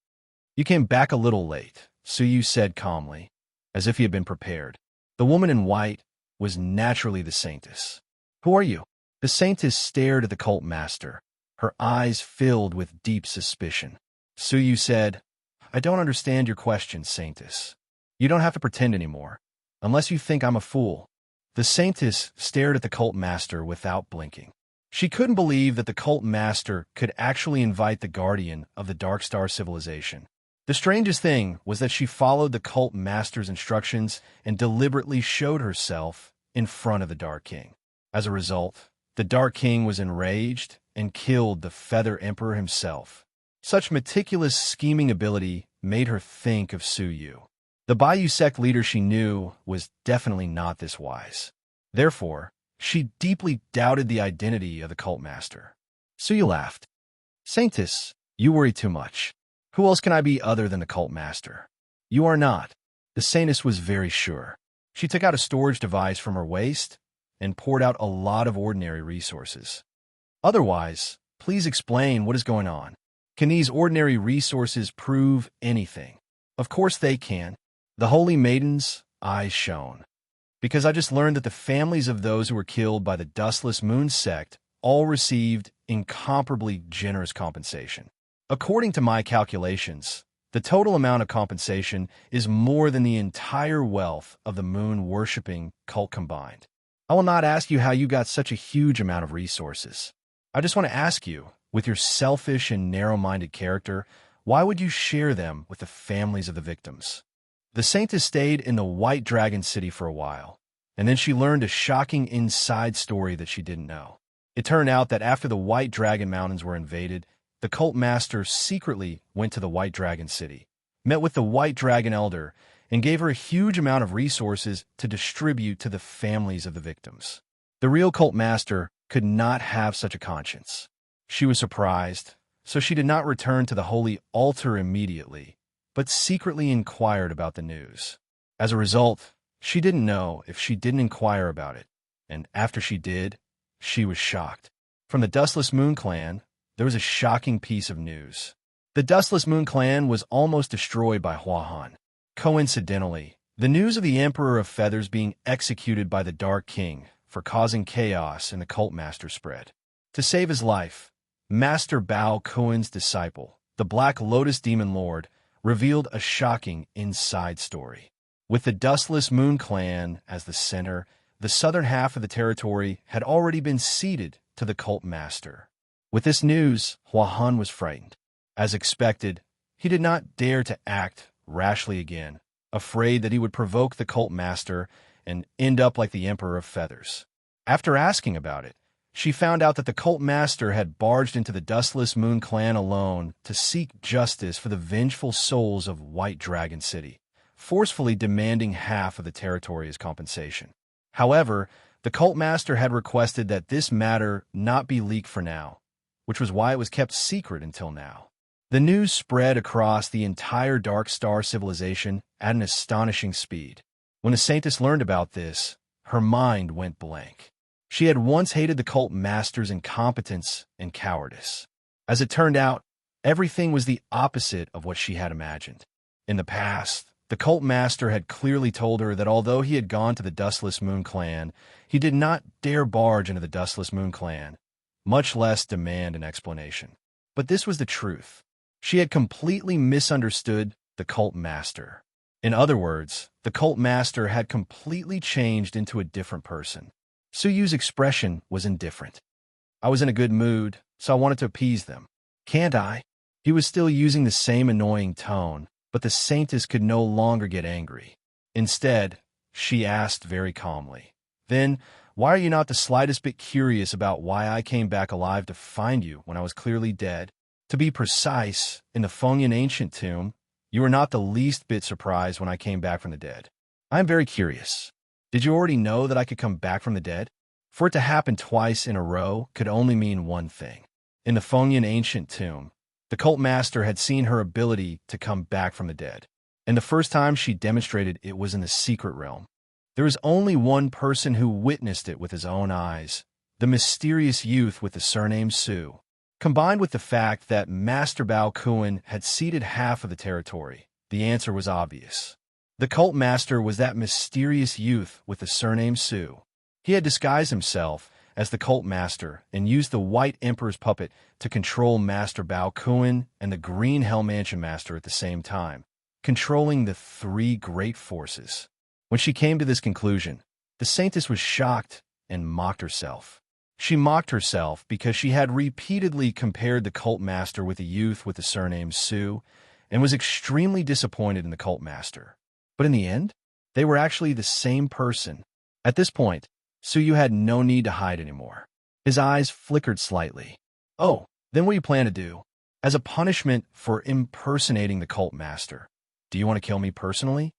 "You came back a little late," Su Yu said calmly, as if he had been prepared. The woman in white was naturally the saintess. "Who are you?" The saintess stared at the cult master, her eyes filled with deep suspicion. Su Yu said, "I don't understand your question, saintess. You don't have to pretend anymore, unless you think I'm a fool." The saintess stared at the cult master without blinking. She couldn't believe that the cult master could actually invite the guardian of the Dark Star civilization. The strangest thing was that she followed the cult master's instructions and deliberately showed herself in front of the Dark King. As a result, the Dark King was enraged and killed the Feather Emperor himself. Such meticulous scheming ability made her think of Su Yu. The Baiyu sect leader she knew was definitely not this wise. Therefore, she deeply doubted the identity of the cult master. Su Yu laughed. "Saintess, you worry too much. Who else can I be other than the cult master?" "You are not." The saintess was very sure. She took out a storage device from her waist and poured out a lot of ordinary resources. "Otherwise, please explain what is going on. Can these ordinary resources prove anything?" "Of course they can." The holy maiden's eyes shone. "Because I just learned that the families of those who were killed by the Dustless Moon sect all received incomparably generous compensation. According to my calculations, the total amount of compensation is more than the entire wealth of the moon-worshipping cult combined. I will not ask you how you got such a huge amount of resources. I just want to ask you, with your selfish and narrow-minded character, why would you share them with the families of the victims?" The saintess stayed in the White Dragon City for a while, and then she learned a shocking inside story that she didn't know. It turned out that after the White Dragon Mountains were invaded, the cult master secretly went to the White Dragon City, met with the White Dragon Elder, and gave her a huge amount of resources to distribute to the families of the victims. The real cult master could not have such a conscience. She was surprised, so she did not return to the holy altar immediately, but secretly inquired about the news. As a result, she didn't know if she didn't inquire about it, and after she did, she was shocked. From the Dustless Moon clan, there was a shocking piece of news. The Dustless Moon clan was almost destroyed by Hua-Han. Coincidentally, the news of the Emperor of Feathers being executed by the Dark King for causing chaos in the cult master spread. To save his life, Master Bao Kuan's disciple, the Black Lotus Demon Lord, revealed a shocking inside story. With the Dustless Moon clan as the center, the southern half of the territory had already been ceded to the cult master. With this news, Hua-Han was frightened. As expected, he did not dare to act rashly again, afraid that he would provoke the cult master and end up like the Emperor of Feathers. After asking about it, she found out that the cult master had barged into the Dustless Moon clan alone to seek justice for the vengeful souls of White Dragon City, forcefully demanding half of the territory as compensation. However, the cult master had requested that this matter not be leaked for now, which was why it was kept secret until now. The news spread across the entire Dark Star civilization at an astonishing speed. When the Saintess learned about this, her mind went blank. She had once hated the cult master's incompetence and cowardice. As it turned out, everything was the opposite of what she had imagined. In the past, the cult master had clearly told her that although he had gone to the Dustless Moon clan, he did not dare barge into the Dustless Moon clan, much less demand an explanation. But this was the truth. She had completely misunderstood the cult master. In other words, the cult master had completely changed into a different person. Suyu's expression was indifferent. I was in a good mood, so I wanted to appease them. Can't I? He was still using the same annoying tone, but the Saintess could no longer get angry. Instead, she asked very calmly, "Then, why are you not the slightest bit curious about why I came back alive to find you when I was clearly dead? To be precise, in the Fengyan ancient tomb, you were not the least bit surprised when I came back from the dead. I am very curious. Did you already know that I could come back from the dead? For it to happen twice in a row could only mean one thing. In the Fengyan ancient tomb, the cult master had seen her ability to come back from the dead, and the first time she demonstrated it was in the secret realm. There is only one person who witnessed it with his own eyes, the mysterious youth with the surname Su. Combined with the fact that Master Bao Kuan had ceded half of the territory, the answer was obvious. The cult master was that mysterious youth with the surname Su. He had disguised himself as the cult master and used the White Emperor's puppet to control Master Bao Kuan and the Green Hell Mansion Master at the same time, controlling the three great forces. When she came to this conclusion, the Saintess was shocked and mocked herself. She mocked herself because she had repeatedly compared the cult master with a youth with the surname Su and was extremely disappointed in the cult master. But in the end, they were actually the same person. At this point, Suyu had no need to hide anymore. His eyes flickered slightly. "Oh, then what do you plan to do? As a punishment for impersonating the cult master, do you want to kill me personally?"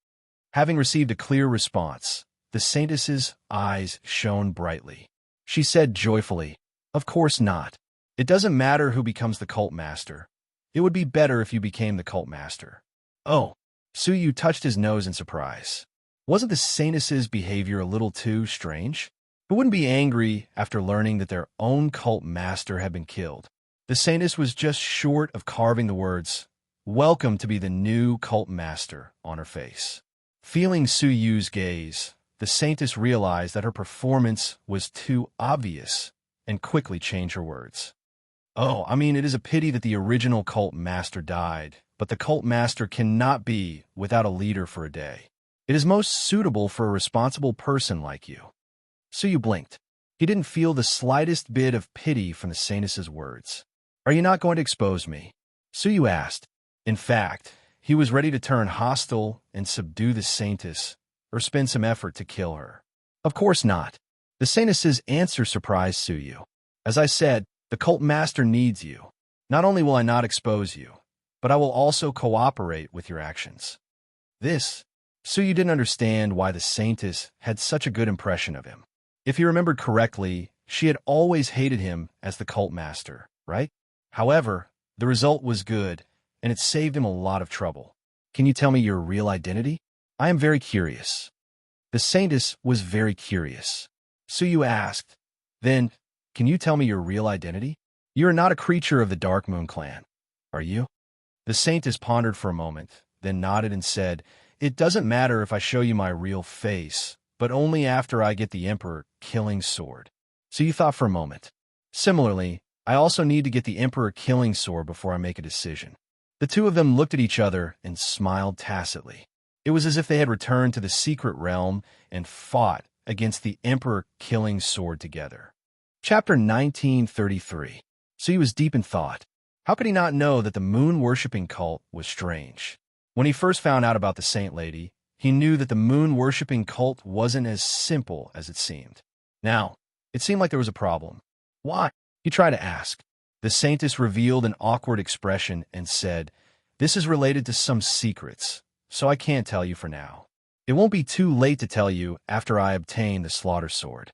Having received a clear response, the Saintess's eyes shone brightly. She said joyfully, "Of course not. It doesn't matter who becomes the cult master. It would be better if you became the cult master." "Oh." Suyu touched his nose in surprise. Wasn't the Saintess's behavior a little too strange? Who wouldn't be angry after learning that their own cult master had been killed? The Saintess was just short of carving the words, "Welcome to be the new cult master," on her face. Feeling Suyu's gaze, the Saintess realized that her performance was too obvious and quickly changed her words. "Oh, I mean, it is a pity that the original cult master died, but the cult master cannot be without a leader for a day. It is most suitable for a responsible person like you." Suyu blinked. He didn't feel the slightest bit of pity from the Saintess's words. "Are you not going to expose me?" Suyu asked. In fact, he was ready to turn hostile and subdue the Saintess, or spend some effort to kill her. "Of course not." The Saintess's answer surprised Suyu. "As I said, the cult master needs you. Not only will I not expose you, but I will also cooperate with your actions." Suyu didn't understand why the Saintess had such a good impression of him. If he remembered correctly, she had always hated him as the cult master, right? However, the result was good, and it saved him a lot of trouble. "Can you tell me your real identity? I am very curious." The Saintess was very curious. Suyu asked, "Then, can you tell me your real identity? You are not a creature of the Dark Moon clan, are you?" The saintess pondered for a moment, then nodded and said, "It doesn't matter if I show you my real face, but only after I get the Emperor killing sword." So you thought for a moment. Similarly, I also need to get the Emperor killing sword before I make a decision. The two of them looked at each other and smiled tacitly. It was as if they had returned to the secret realm and fought against the Emperor killing sword together. Chapter 1933. So he was deep in thought. How could he not know that the moon-worshipping cult was strange? When he first found out about the Saint Lady, he knew that the moon-worshipping cult wasn't as simple as it seemed. Now, it seemed like there was a problem. Why? He tried to ask. The saintess revealed an awkward expression and said, "This is related to some secrets, so I can't tell you for now. It won't be too late to tell you after I obtain the slaughter sword."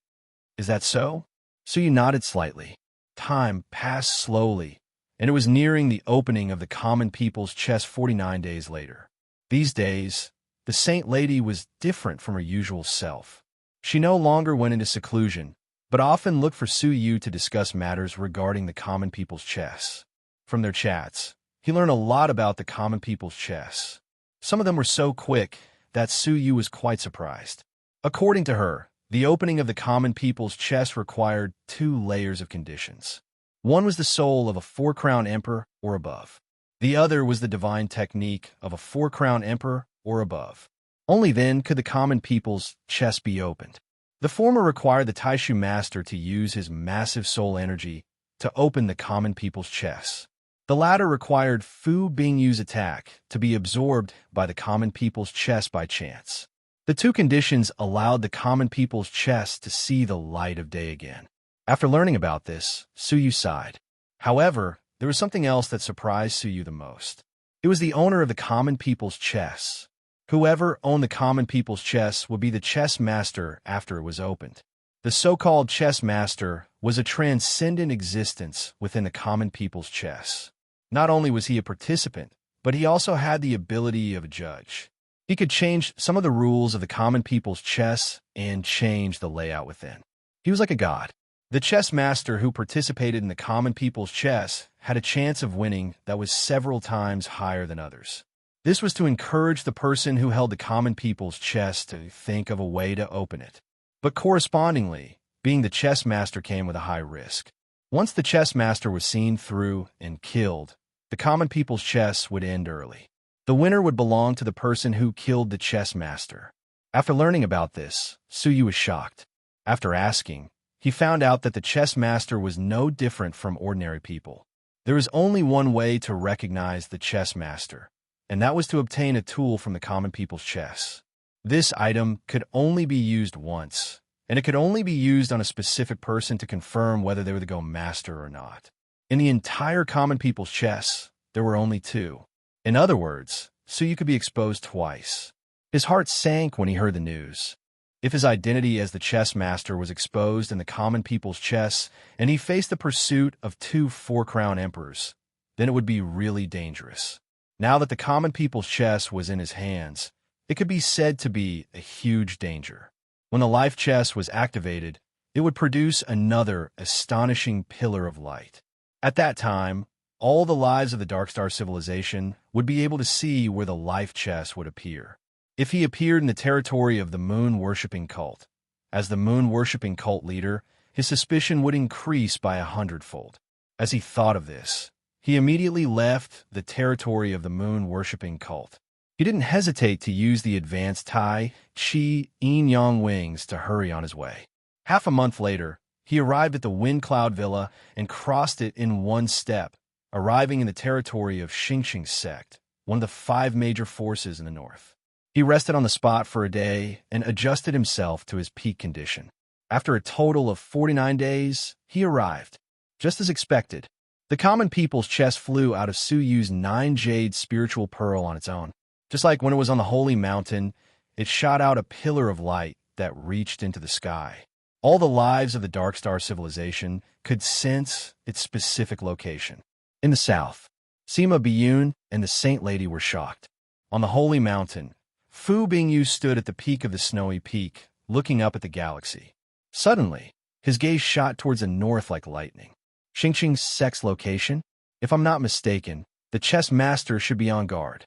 "Is that so?" So you nodded slightly. Time passed slowly, and it was nearing the opening of the common people's chest 49 days later. These days, the Saint Lady was different from her usual self. She no longer went into seclusion, but often looked for Su Yu to discuss matters regarding the common people's chests. From their chats, he learned a lot about the common people's chests. Some of them were so quick that Su Yu was quite surprised. According to her, the opening of the common people's chest required 2 layers of conditions. One was the soul of a 4-crown emperor or above. The other was the divine technique of a 4-crown emperor or above. Only then could the common people's chest be opened. The former required the Taishu master to use his massive soul energy to open the common people's chests. The latter required Fu Bingyu's attack to be absorbed by the common people's chest by chance. The 2 conditions allowed the common people's chest to see the light of day again. After learning about this, Su Yu sighed. However, there was something else that surprised Su Yu the most. It was the owner of the common people's chests. Whoever owned the common people's chests would be the chess master after it was opened. The so-called chess master was a transcendent existence within the common people's chests. Not only was he a participant, but he also had the ability of a judge. He could change some of the rules of the common people's chess and change the layout within. He was like a god. The chess master who participated in the common people's chess had a chance of winning that was several times higher than others. This was to encourage the person who held the common people's chess to think of a way to open it. But correspondingly, being the chess master came with a high risk. Once the chess master was seen through and killed, the common people's chess would end early. The winner would belong to the person who killed the chess master. After learning about this, Su Yu was shocked. After asking, he found out that the chess master was no different from ordinary people. There was only one way to recognize the chess master, and that was to obtain a tool from the common people's chess. This item could only be used once, and it could only be used on a specific person to confirm whether they were to go master or not. In the entire common people's chess, there were only 2. In other words, Su Yu could be exposed twice. His heart sank when he heard the news. If his identity as the chess master was exposed in the common people's chess, and he faced the pursuit of 2 4-crown emperors, then it would be really dangerous. Now that the common people's chess was in his hands, it could be said to be a huge danger. When the life chess was activated, it would produce another astonishing pillar of light. At that time, all the lives of the Darkstar civilization would be able to see where the life chess would appear. If he appeared in the territory of the moon-worshipping cult, as the moon-worshipping cult leader, his suspicion would increase by 100-fold. As he thought of this, he immediately left the territory of the moon-worshipping cult. He didn't hesitate to use the advanced Tai Chi Yin Yang wings to hurry on his way. Half a month later, he arrived at the Wind Cloud Villa and crossed it in one step, arriving in the territory of Xingqing sect, one of the 5 major forces in the north. He rested on the spot for a day and adjusted himself to his peak condition. After a total of 49 days, he arrived. Just as expected, the common people's chest flew out of Su Yu's 9 jade spiritual pearl on its own. Just like when it was on the holy mountain, it shot out a pillar of light that reached into the sky. All the lives of the Darkstar civilization could sense its specific location. In the south, Sima Biyun and the Saint Lady were shocked. On the holy mountain, Fu Bingyu stood at the peak of the snowy peak, looking up at the galaxy. Suddenly, his gaze shot towards the north like lightning. Xingqing's sect's location? If I'm not mistaken, The chess master should be on guard.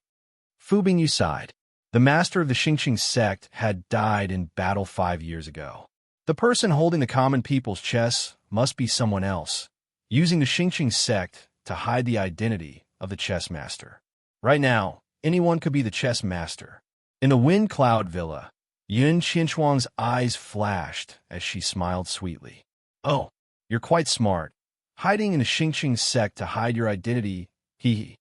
Fu Bingyu sighed. The master of the Xingqing sect had died in battle 5 years ago. The person holding the common people's chess must be someone else, using the Xingqing sect to hide the identity of the chess master. Right now, anyone could be the chess master. In the Wind Cloud Villa, Yun Qinshuang's eyes flashed as she smiled sweetly. Oh, you're quite smart. Hiding in the Xingqing sect to hide your identity, hee.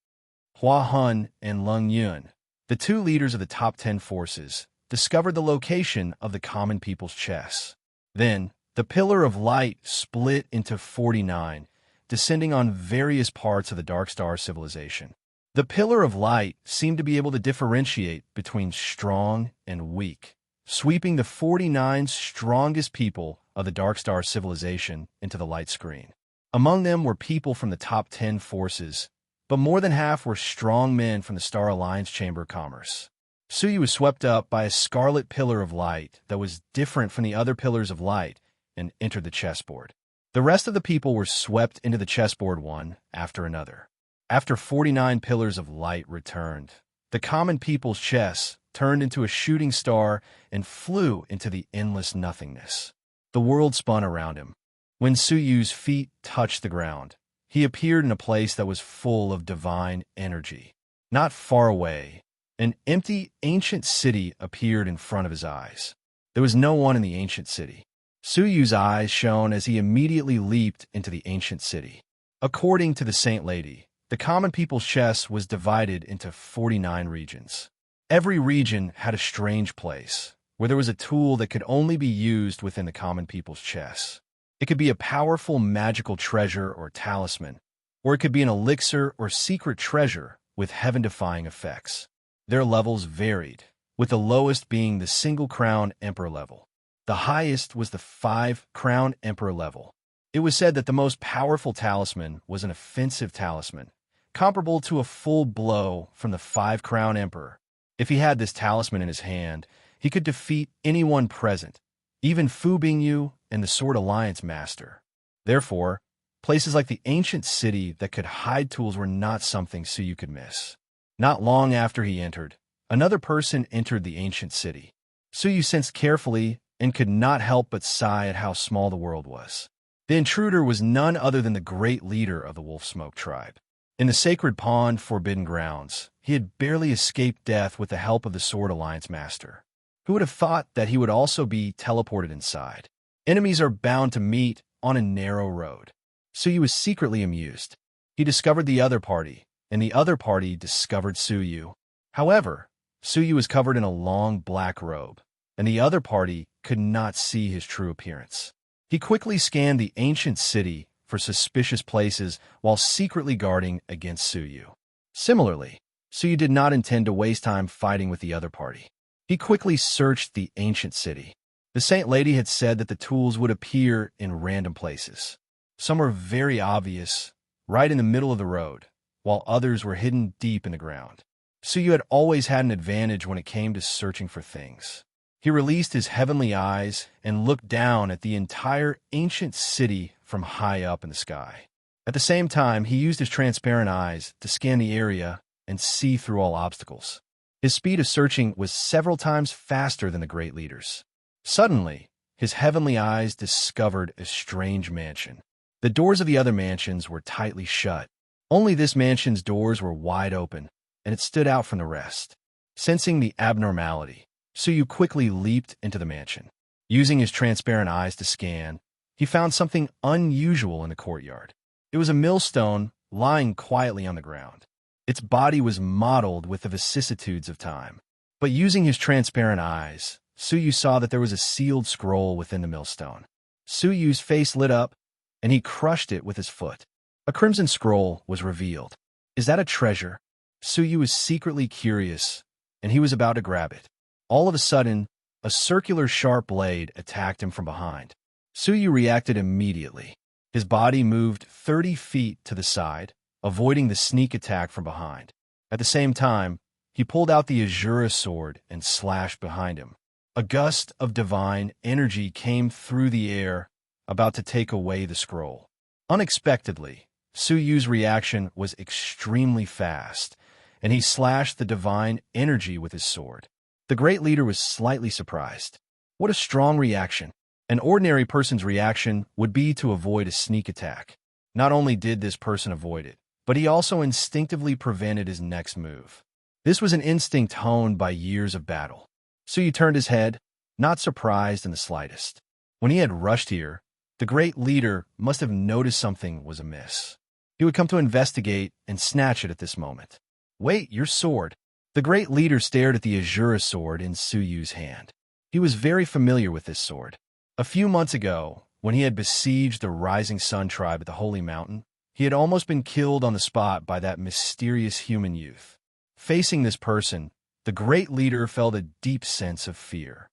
Hua Hun and Lung Yun, the 2 leaders of the top 10 forces, discovered the location of the common people's chess. Then, the Pillar of Light split into 49, descending on various parts of the Dark Star civilization. The Pillar of Light seemed to be able to differentiate between strong and weak, sweeping the 49 strongest people of the Dark Star civilization into the light screen. Among them were people from the top 10 forces, but more than half were strong men from the Star Alliance Chamber of Commerce. Suyu was swept up by a scarlet pillar of light that was different from the other pillars of light and entered the chessboard. The rest of the people were swept into the chessboard one after another. After 49 pillars of light returned, the common people's chess turned into a shooting star and flew into the endless nothingness. The world spun around him. When Suyu's feet touched the ground, he appeared in a place that was full of divine energy. Not far away, an empty, ancient city appeared in front of his eyes. There was no one in the ancient city. Suyu's eyes shone as he immediately leaped into the ancient city. According to the Saint Lady, the common people's chess was divided into 49 regions. Every region had a strange place, where there was a tool that could only be used within the common people's chess. It could be a powerful magical treasure or talisman, or it could be an elixir or secret treasure with heaven-defying effects. Their levels varied, with the lowest being the single crown emperor level. The highest was the 5 crown emperor level. It was said that the most powerful talisman was an offensive talisman, comparable to a full blow from the 5 crown emperor. If he had this talisman in his hand, he could defeat anyone present, even Fu Bingyu and the Sword Alliance master. Therefore, places like the ancient city that could hide tools were not something Suyu could miss. Not long after he entered, another person entered the ancient city. Suyu sensed carefully and could not help but sigh at how small the world was. The intruder was none other than the great leader of the Wolfsmoke tribe. In the sacred pond Forbidden Grounds, he had barely escaped death with the help of the Sword Alliance master. Who would have thought that he would also be teleported inside? Enemies are bound to meet on a narrow road. Suyu was secretly amused. He discovered the other party, and the other party discovered Suyu. However, Suyu was covered in a long black robe, and the other party could not see his true appearance. He quickly scanned the ancient city for suspicious places while secretly guarding against Suyu. Similarly, Suyu did not intend to waste time fighting with the other party. He quickly searched the ancient city. The Saint Lady had said that the tools would appear in random places. Some were very obvious, right in the middle of the road, while others were hidden deep in the ground. Suyu had always had an advantage when it came to searching for things. He released his heavenly eyes and looked down at the entire ancient city from high up in the sky. At the same time, he used his transparent eyes to scan the area and see through all obstacles. His speed of searching was several times faster than the great leaders. Suddenly, his heavenly eyes discovered a strange mansion. The doors of the other mansions were tightly shut. Only this mansion's doors were wide open, and it stood out from the rest. Sensing the abnormality, Suyu quickly leaped into the mansion. Using his transparent eyes to scan, he found something unusual in the courtyard. It was a millstone lying quietly on the ground. Its body was mottled with the vicissitudes of time. But using his transparent eyes, Suyu saw that there was a sealed scroll within the millstone. Suyu's face lit up, and he crushed it with his foot. A crimson scroll was revealed. Is that a treasure? Suyu was secretly curious, and he was about to grab it. All of a sudden, a circular sharp blade attacked him from behind. Suyu reacted immediately. His body moved 30 feet to the side, avoiding the sneak attack from behind. At the same time, he pulled out the Azura sword and slashed behind him. A gust of divine energy came through the air, about to take away the scroll. Unexpectedly, Su Yu's reaction was extremely fast, and he slashed the divine energy with his sword. The great leader was slightly surprised. What a strong reaction. An ordinary person's reaction would be to avoid a sneak attack. Not only did this person avoid it, but he also instinctively prevented his next move. This was an instinct honed by years of battle. Su Yu turned his head, not surprised in the slightest. When he had rushed here, the great leader must have noticed something was amiss. He would come to investigate and snatch it at this moment. Wait, your sword. The great leader stared at the Azura sword in Su Yu's hand. He was very familiar with this sword. A few months ago, when he had besieged the Rising Sun tribe at the Holy Mountain, he had almost been killed on the spot by that mysterious human youth. Facing this person, the great leader felt a deep sense of fear.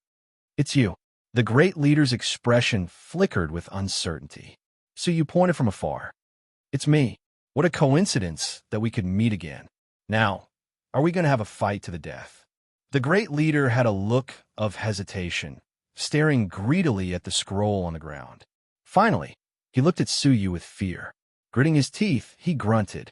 It's you. The great leader's expression flickered with uncertainty. Su Yu pointed from afar. It's me. What a coincidence that we could meet again. Now, are we going to have a fight to the death? The great leader had a look of hesitation, staring greedily at the scroll on the ground. Finally, he looked at Su Yu with fear. Gritting his teeth, he grunted.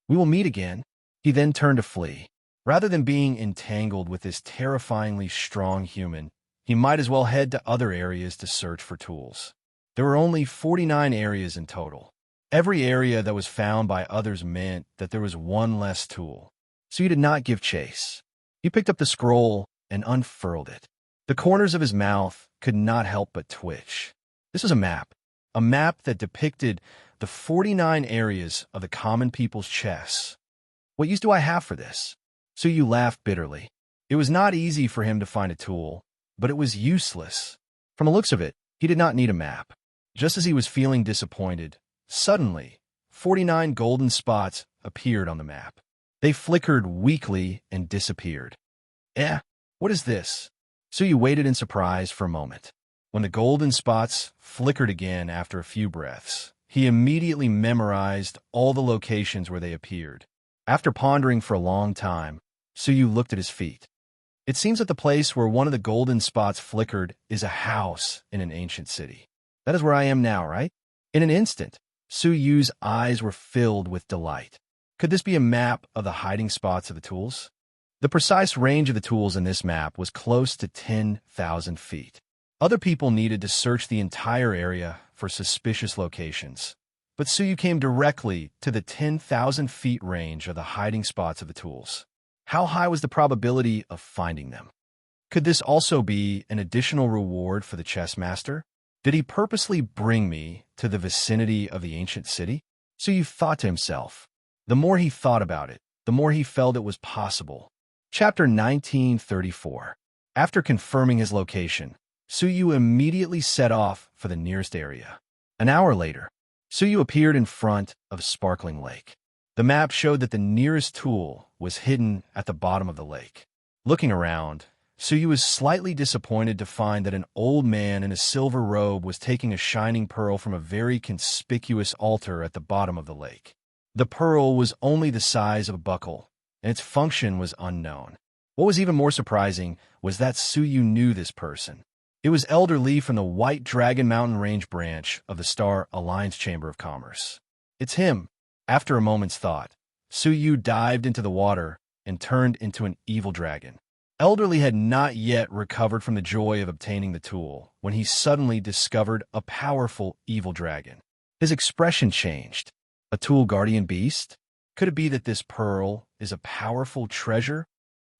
We will meet again. He then turned to flee. Rather than being entangled with this terrifyingly strong human, he might as well head to other areas to search for tools. There were only 49 areas in total. Every area that was found by others meant that there was one less tool. So he did not give chase. He picked up the scroll and unfurled it. The corners of his mouth could not help but twitch. This was a map that depicted the 49 areas of the common people's chests. What use do I have for this? Su Yu laughed bitterly. It was not easy for him to find a tool, but it was useless. From the looks of it, he did not need a map. Just as he was feeling disappointed, suddenly, 49 golden spots appeared on the map. They flickered weakly and disappeared. What is this? Su Yu waited in surprise for a moment. When the golden spots flickered again after a few breaths, he immediately memorized all the locations where they appeared. After pondering for a long time, Su Yu looked at his feet. It seems that the place where one of the golden spots flickered is a house in an ancient city. That is where I am now, right? In an instant, Su Yu's eyes were filled with delight. Could this be a map of the hiding spots of the tools? The precise range of the tools in this map was close to 10,000 feet. Other people needed to search the entire area for suspicious locations, but Su Yu came directly to the 10,000 feet range of the hiding spots of the tools. How high was the probability of finding them? Could this also be an additional reward for the chess master? Did he purposely bring me to the vicinity of the ancient city? Su Yu thought to himself. The more he thought about it, the more he felt it was possible. Chapter 1934. After confirming his location, Su Yu immediately set off for the nearest area. An hour later, Su Yu appeared in front of a sparkling lake. The map showed that the nearest tool was hidden at the bottom of the lake. Looking around, Su Yu was slightly disappointed to find that an old man in a silver robe was taking a shining pearl from a very conspicuous altar at the bottom of the lake. The pearl was only the size of a buckle, and its function was unknown. What was even more surprising was that Su Yu knew this person. It was Elder Lee from the White Dragon Mountain Range branch of the Star Alliance Chamber of Commerce. It's him. After a moment's thought, Su Yu dived into the water and turned into an evil dragon. Elder Lee had not yet recovered from the joy of obtaining the tool when he suddenly discovered a powerful evil dragon. His expression changed. A tool guardian beast? Could it be that this pearl is a powerful treasure?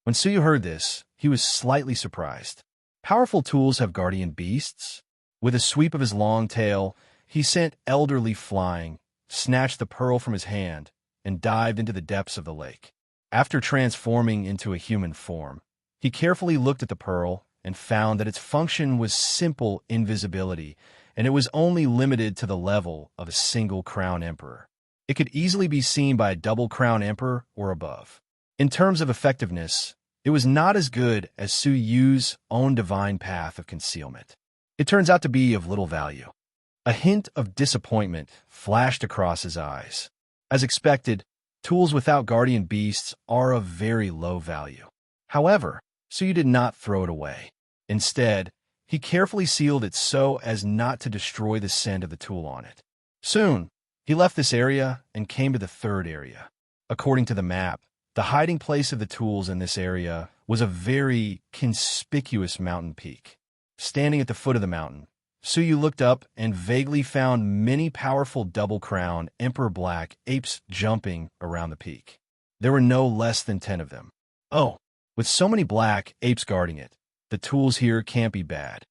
When Su Yu heard this, he was slightly surprised. Powerful tools have guardian beasts? With a sweep of his long tail, he sent Elder Lee flying, snatched the pearl from his hand, and dived into the depths of the lake. After transforming into a human form, he carefully looked at the pearl and found that its function was simple invisibility, and it was only limited to the level of a single crown emperor. It could easily be seen by a double crown emperor or above. In terms of effectiveness, it was not as good as Su Yu's own divine path of concealment. It turns out to be of little value. A hint of disappointment flashed across his eyes. As expected, tools without guardian beasts are of very low value. However, Su Yu did not throw it away. Instead, he carefully sealed it so as not to destroy the scent of the tool on it. Soon, He left this area and came to the third area. According to the map, the hiding place of the tools in this area was a very conspicuous mountain peak. Standing at the foot of the mountain, Suyu looked up and vaguely found many powerful double-crowned emperor black apes jumping around the peak. There were no less than 10 of them. Oh, with so many black apes guarding it, the tools here can't be bad.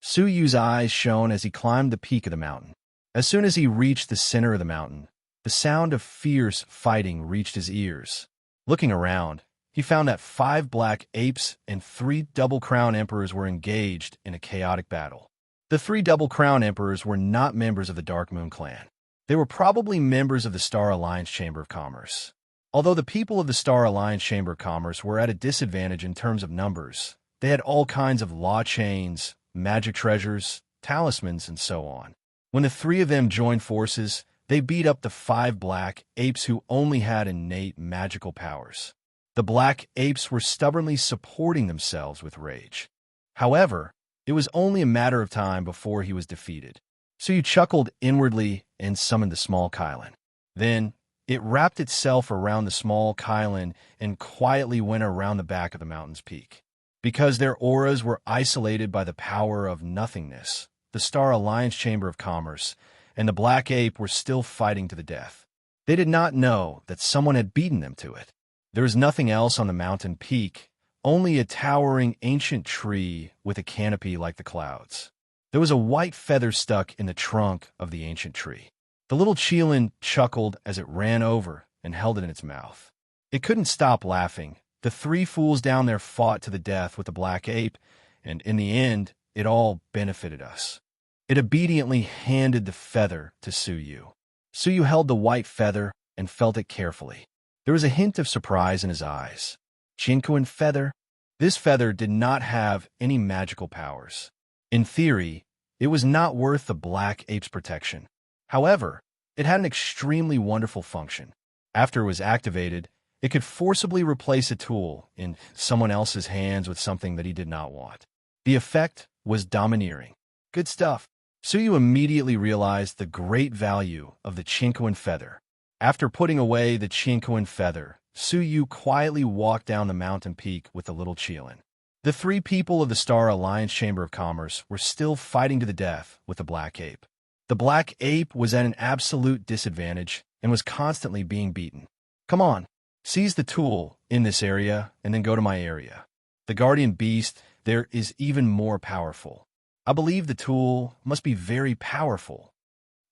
Suyu's eyes shone as he climbed the peak of the mountain. As soon as he reached the center of the mountain, the sound of fierce fighting reached his ears. Looking around, he found that 5 black apes and 3 double-crowned emperors were engaged in a chaotic battle. The 3 double-crowned emperors were not members of the Dark Moon clan. They were probably members of the Star Alliance Chamber of Commerce. Although the people of the Star Alliance Chamber of Commerce were at a disadvantage in terms of numbers, they had all kinds of law chains, magic treasures, talismans, and so on. When the 3 of them joined forces, they beat up the 5 black apes who only had innate magical powers. The black apes were stubbornly supporting themselves with rage. However, it was only a matter of time before he was defeated. Suyu chuckled inwardly and summoned the small Kylan. Then, it wrapped itself around the small Kylan and quietly went around the back of the mountain's peak. Because their auras were isolated by the power of nothingness, the Star Alliance Chamber of Commerce and the black ape were still fighting to the death. They did not know that someone had beaten them to it. There was nothing else on the mountain peak, only a towering ancient tree with a canopy like the clouds. There was a white feather stuck in the trunk of the ancient tree. The little Cheelin chuckled as it ran over and held it in its mouth. It couldn't stop laughing. The 3 fools down there fought to the death with the black ape, and in the end, it all benefited us. It obediently handed the feather to Suyu. Suyu held the white feather and felt it carefully. There was a hint of surprise in his eyes. Jinkuin feather? This feather did not have any magical powers. In theory, it was not worth the black ape's protection. However, it had an extremely wonderful function. After it was activated, it could forcibly replace a tool in someone else's hands with something that he did not want. The effect was domineering. Good stuff. Suyu immediately realized the great value of the Chinkuin feather. After putting away the Chinkuin feather, Suyu quietly walked down the mountain peak with the little Cheelin. The 3 people of the Star Alliance Chamber of Commerce were still fighting to the death with the black ape. The black ape was at an absolute disadvantage and was constantly being beaten. Come on, seize the tool in this area and then go to my area. The guardian beast there is even more powerful. I believe the tool must be very powerful.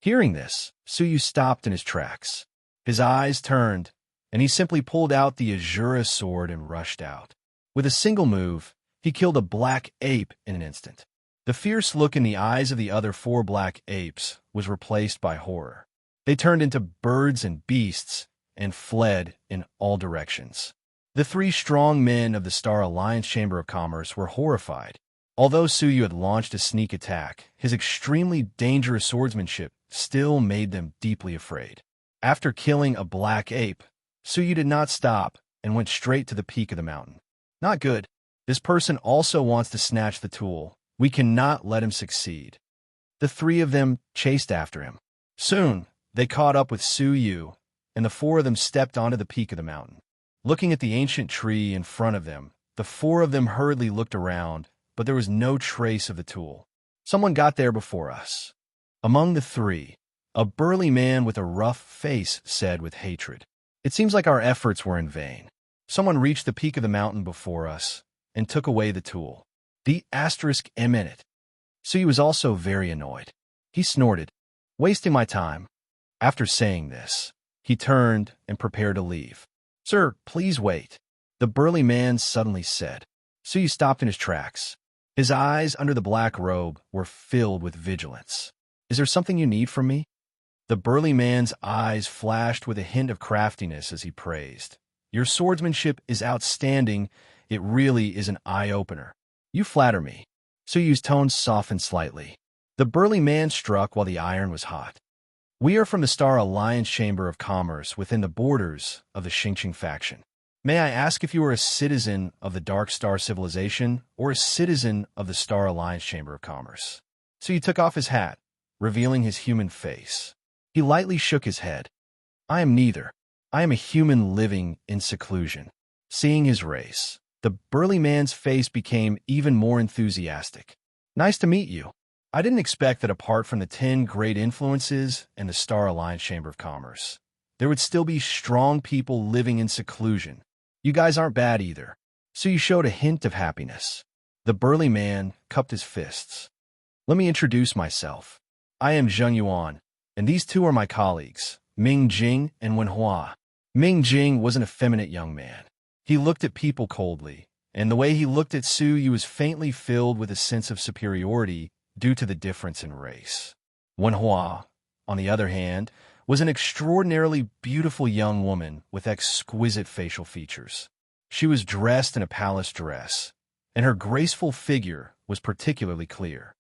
Hearing this, Suyu stopped in his tracks. His eyes turned, and he simply pulled out the Azura sword and rushed out. With a single move, he killed a black ape in an instant. The fierce look in the eyes of the other 4 black apes was replaced by horror. They turned into birds and beasts and fled in all directions. The 3 strong men of the Star Alliance Chamber of Commerce were horrified. Although Suyu had launched a sneak attack, his extremely dangerous swordsmanship still made them deeply afraid. After killing a black ape, Suyu did not stop and went straight to the peak of the mountain. Not good. This person also wants to snatch the tool. We cannot let him succeed. The 3 of them chased after him. Soon, they caught up with Suyu, and the 4 of them stepped onto the peak of the mountain. Looking at the ancient tree in front of them, the 4 of them hurriedly looked around, but there was no trace of the tool. Someone got there before us. Among the 3, a burly man with a rough face said with hatred, "It seems like our efforts were in vain. Someone reached the peak of the mountain before us and took away the tool. The *M in it." So he was also very annoyed. He snorted, "Wasting my time." After saying this, he turned and prepared to leave. "Sir, please wait," the burly man suddenly said. So he stopped in his tracks. His eyes under the black robe were filled with vigilance. "Is there something you need from me?" The burly man's eyes flashed with a hint of craftiness as he praised. "Your swordsmanship is outstanding. It really is an eye-opener. You flatter me." Suyu's tone softened slightly. The burly man struck while the iron was hot. "We are from the Star Alliance Chamber of Commerce within the borders of the Xingqing faction. May I ask if you are a citizen of the Dark Star Civilization or a citizen of the Star Alliance Chamber of Commerce?" So he took off his hat, revealing his human face. He lightly shook his head. I am neither. I am a human living in seclusion. Seeing his race, the burly man's face became even more enthusiastic. Nice to meet you. I didn't expect that apart from the 10 great influences and the Star Alliance Chamber of Commerce, there would still be strong people living in seclusion. You guys aren't bad either. So you showed a hint of happiness. The burly man cupped his fists. Let me introduce myself. I am Zheng Yuan, and these two are my colleagues, Ming Jing and Wen Hua. Ming Jing was an effeminate young man. He looked at people coldly, and the way he looked at Su Yu was faintly filled with a sense of superiority due to the difference in race. Wen Hua, on the other hand, was an extraordinarily beautiful young woman with exquisite facial features. She was dressed in a palace dress, and her graceful figure was particularly clear.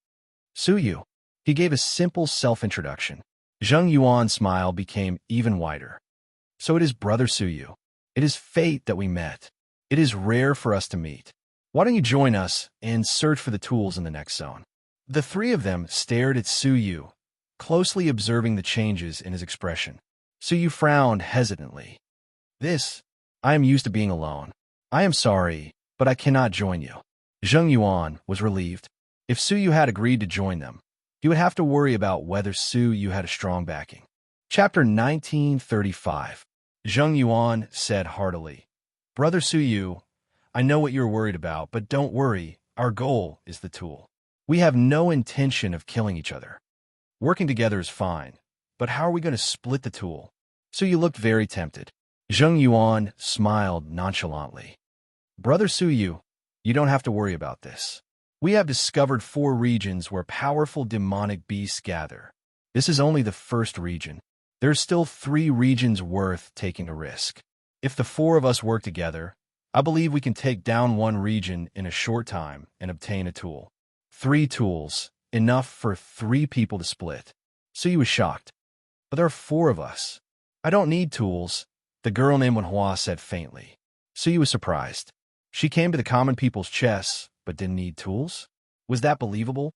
Su Yu. He gave a simple self-introduction. Zheng Yuan's smile became even wider. So it is Brother Su Yu. It is fate that we met. It is rare for us to meet. Why don't you join us and search for the tools in the next zone? The three of them stared at Su Yu, closely observing the changes in his expression. Su Yu frowned hesitantly. I am used to being alone. I am sorry, but I cannot join you. Zheng Yuan was relieved. If Su Yu had agreed to join them, he would have to worry about whether Su Yu had a strong backing. Chapter 1935. Zheng Yuan said heartily, Brother Su Yu, I know what you're worried about, but don't worry, our goal is the tool. We have no intention of killing each other. Working together is fine, but how are we going to split the tool? Su Yu looked very tempted. Zheng Yuan smiled nonchalantly. Brother Su Yu, you don't have to worry about this. We have discovered 4 regions where powerful demonic beasts gather. This is only the first region. There's still 3 regions worth taking a risk. If the 4 of us work together, I believe we can take down 1 region in a short time and obtain a tool. 3 tools, enough for 3 people to split. Su Yu was shocked. But there are 4 of us. I don't need tools, the girl named Wen Hua said faintly. Su Yu was surprised. She came to the common people's chess, but didn't need tools? Was that believable?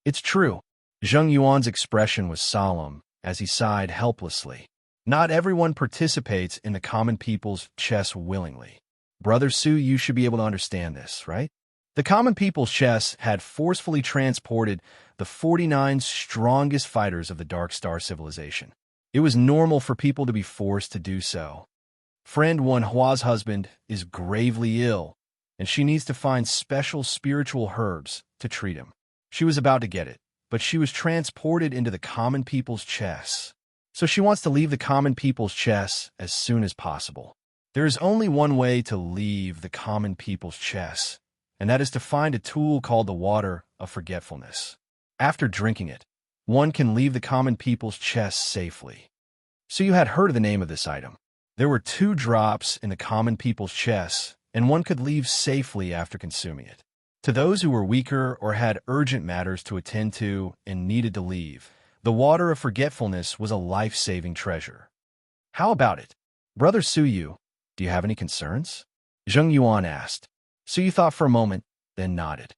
It's true. Zheng Yuan's expression was solemn as he sighed helplessly. Not everyone participates in the common people's chess willingly. Brother Su, you should be able to understand this, right? The common people's chess had forcefully transported the 49 strongest fighters of the Dark Star civilization. It was normal for people to be forced to do so. Friend Wen Hua's husband is gravely ill, and she needs to find special spiritual herbs to treat him. She was about to get it, but she was transported into the common people's chess. So she wants to leave the common people's chess as soon as possible. There is only one way to leave the common people's chess, and that is to find a tool called the Water of Forgetfulness. After drinking it, one can leave the common people's chess safely. So you had heard of the name of this item. There were 2 drops in the common people's chess, and one could leave safely after consuming it. To those who were weaker or had urgent matters to attend to and needed to leave, the Water of Forgetfulness was a life-saving treasure. How about it? Brother Su Yu, do you have any concerns? Zheng Yuan asked. Su Yu thought for a moment, then nodded.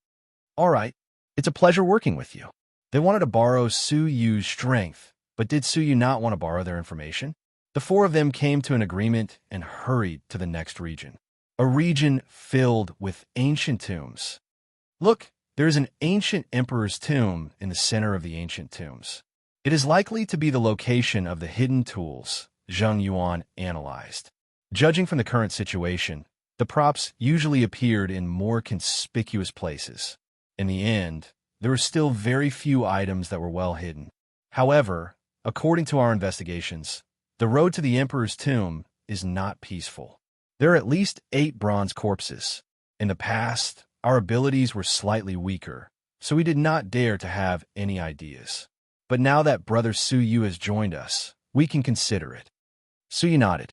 All right, it's a pleasure working with you. They wanted to borrow Su Yu's strength, but did Su Yu not want to borrow their information? The 4 of them came to an agreement and hurried to the next region. A region filled with ancient tombs. Look, there is an ancient emperor's tomb in the center of the ancient tombs. It is likely to be the location of the hidden tools, Zheng Yuan analyzed. Judging from the current situation, the props usually appeared in more conspicuous places. In the end, there were still very few items that were well hidden. However, according to our investigations, the road to the emperor's tomb is not peaceful. There are at least 8 bronze corpses. In the past, our abilities were slightly weaker, so we did not dare to have any ideas. But now that Brother Su Yu has joined us, we can consider it. Su Yu nodded.